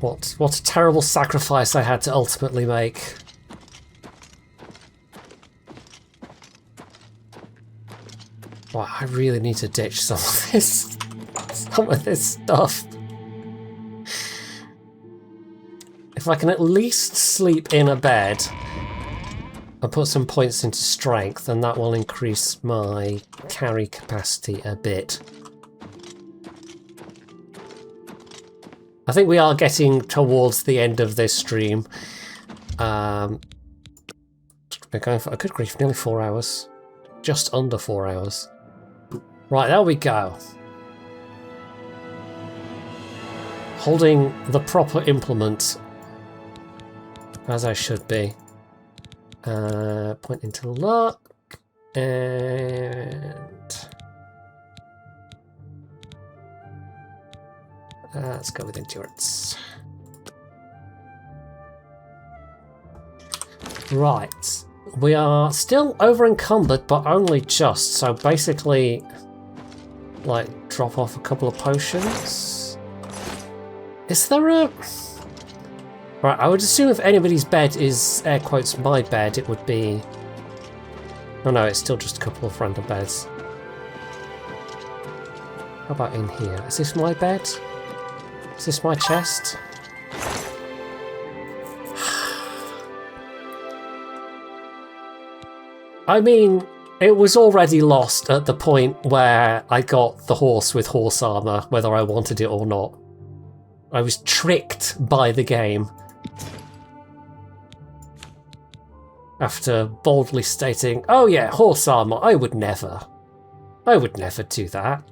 What a terrible sacrifice I had to ultimately make. Wow, I really need to ditch some of this stuff. If I can at least sleep in a bed and put some points into strength, then that will increase my carry capacity a bit. I think we are getting towards the end of this stream. We're going for, good grief, nearly 4 hours. Just under 4 hours. Right, there we go. Holding the proper implement, as I should be. Point into luck, and let's go with endurance. Right, we are still over encumbered, but only just. So basically, like, drop off a couple of potions. Is there a... Right, I would assume if anybody's bed is, air quotes, my bed, it would be... Oh no, it's still just a couple of random beds. How about in here? Is this my bed? Is this my chest? I mean, it was already lost at the point where I got the horse with horse armor, whether I wanted it or not. I was tricked by the game. After boldly stating, oh yeah, horse armor, I would never do that.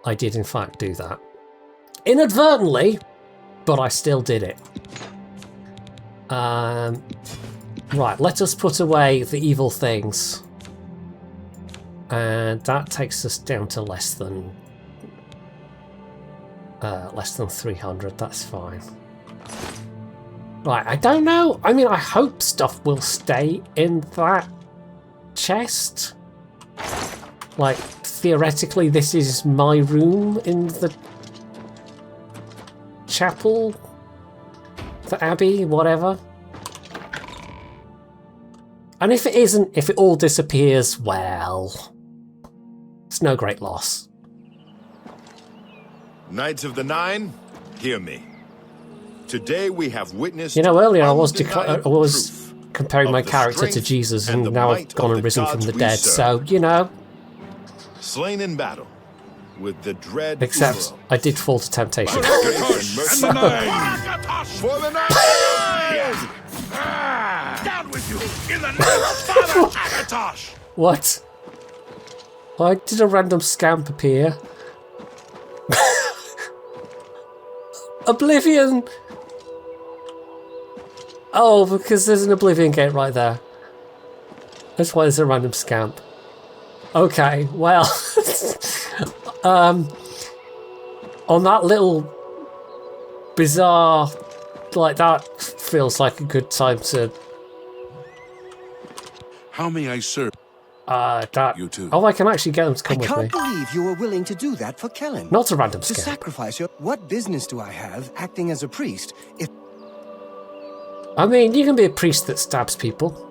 I did in fact do that. Inadvertently, but I still did it. Right, let us put away the evil things. And that takes us down to less than 300, that's fine. Right, I don't know. I mean, I hope stuff will stay in that chest. Like, theoretically, this is my room in the chapel, the abbey, whatever. And if it isn't, if it all disappears, well, it's no great loss. Knights of the Nine, hear me. Today we have witnessed... You know, earlier I was comparing my character to Jesus, and now I've gone and risen from the dead, so, you know. Slain in battle, with the dread... Except, Umaril. I did fall to temptation. For the Nine! Down with you, in the name of Father Akatosh! What? Why did a random scamp appear? Oblivion! Oh, because there's an Oblivion gate right there. That's why there's a random scamp. Okay, well, on that little bizarre, like that feels like a good time to. How may I serve? That. You too. Oh, I can actually get them to come with me. I can't believe you were willing to do that for Kellen. Not a random To scam. sacrifice your... What business do I have acting as a priest if... I mean, you can be a priest that stabs people.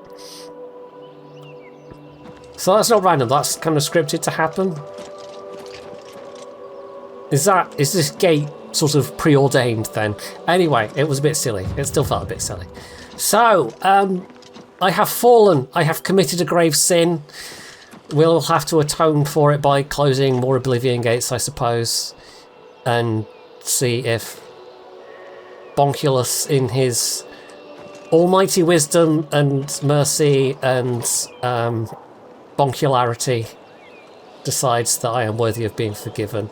So that's not random, that's kind of scripted to happen. Is this gate sort of preordained then? Anyway, it was a bit silly. It still felt a bit silly. So, I have fallen. I have committed a grave sin. We'll have to atone for it by closing more Oblivion gates, I suppose. And see if Bonkulus, in his almighty wisdom and mercy and bonkularity, decides that I am worthy of being forgiven.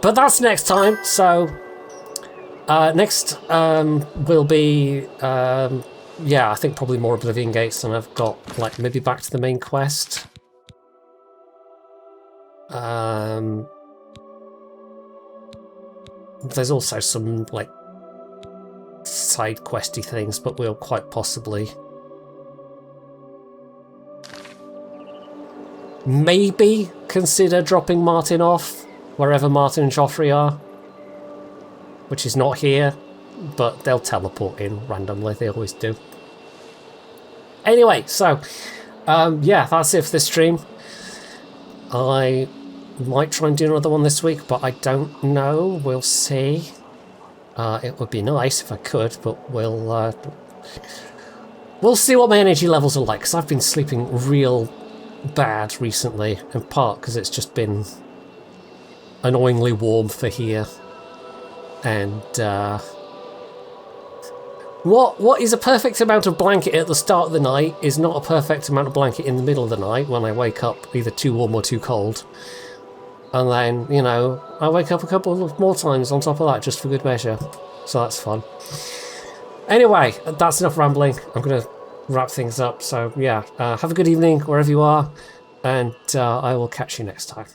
But that's next time, so next will be, yeah, I think probably more Oblivion gates than I've got, like maybe back to the main quest. There's also some like side questy things, but we'll quite possibly maybe consider dropping Martin off wherever Martin and Joffrey are, which is not here, but they'll teleport in randomly, they always do. Anyway, so yeah, that's it for this stream. I might try and do another one this week, but I don't know, we'll see. It would be nice if I could, but we'll see what my energy levels are like, because I've been sleeping real bad recently, in part because it's just been annoyingly warm for here, and what is a perfect amount of blanket at the start of the night is not a perfect amount of blanket in the middle of the night when I wake up either too warm or too cold. And then, you know, I wake up a couple of more times on top of that just for good measure. So that's fun. Anyway, that's enough rambling. I'm going to wrap things up. So yeah, have a good evening wherever you are, and I will catch you next time.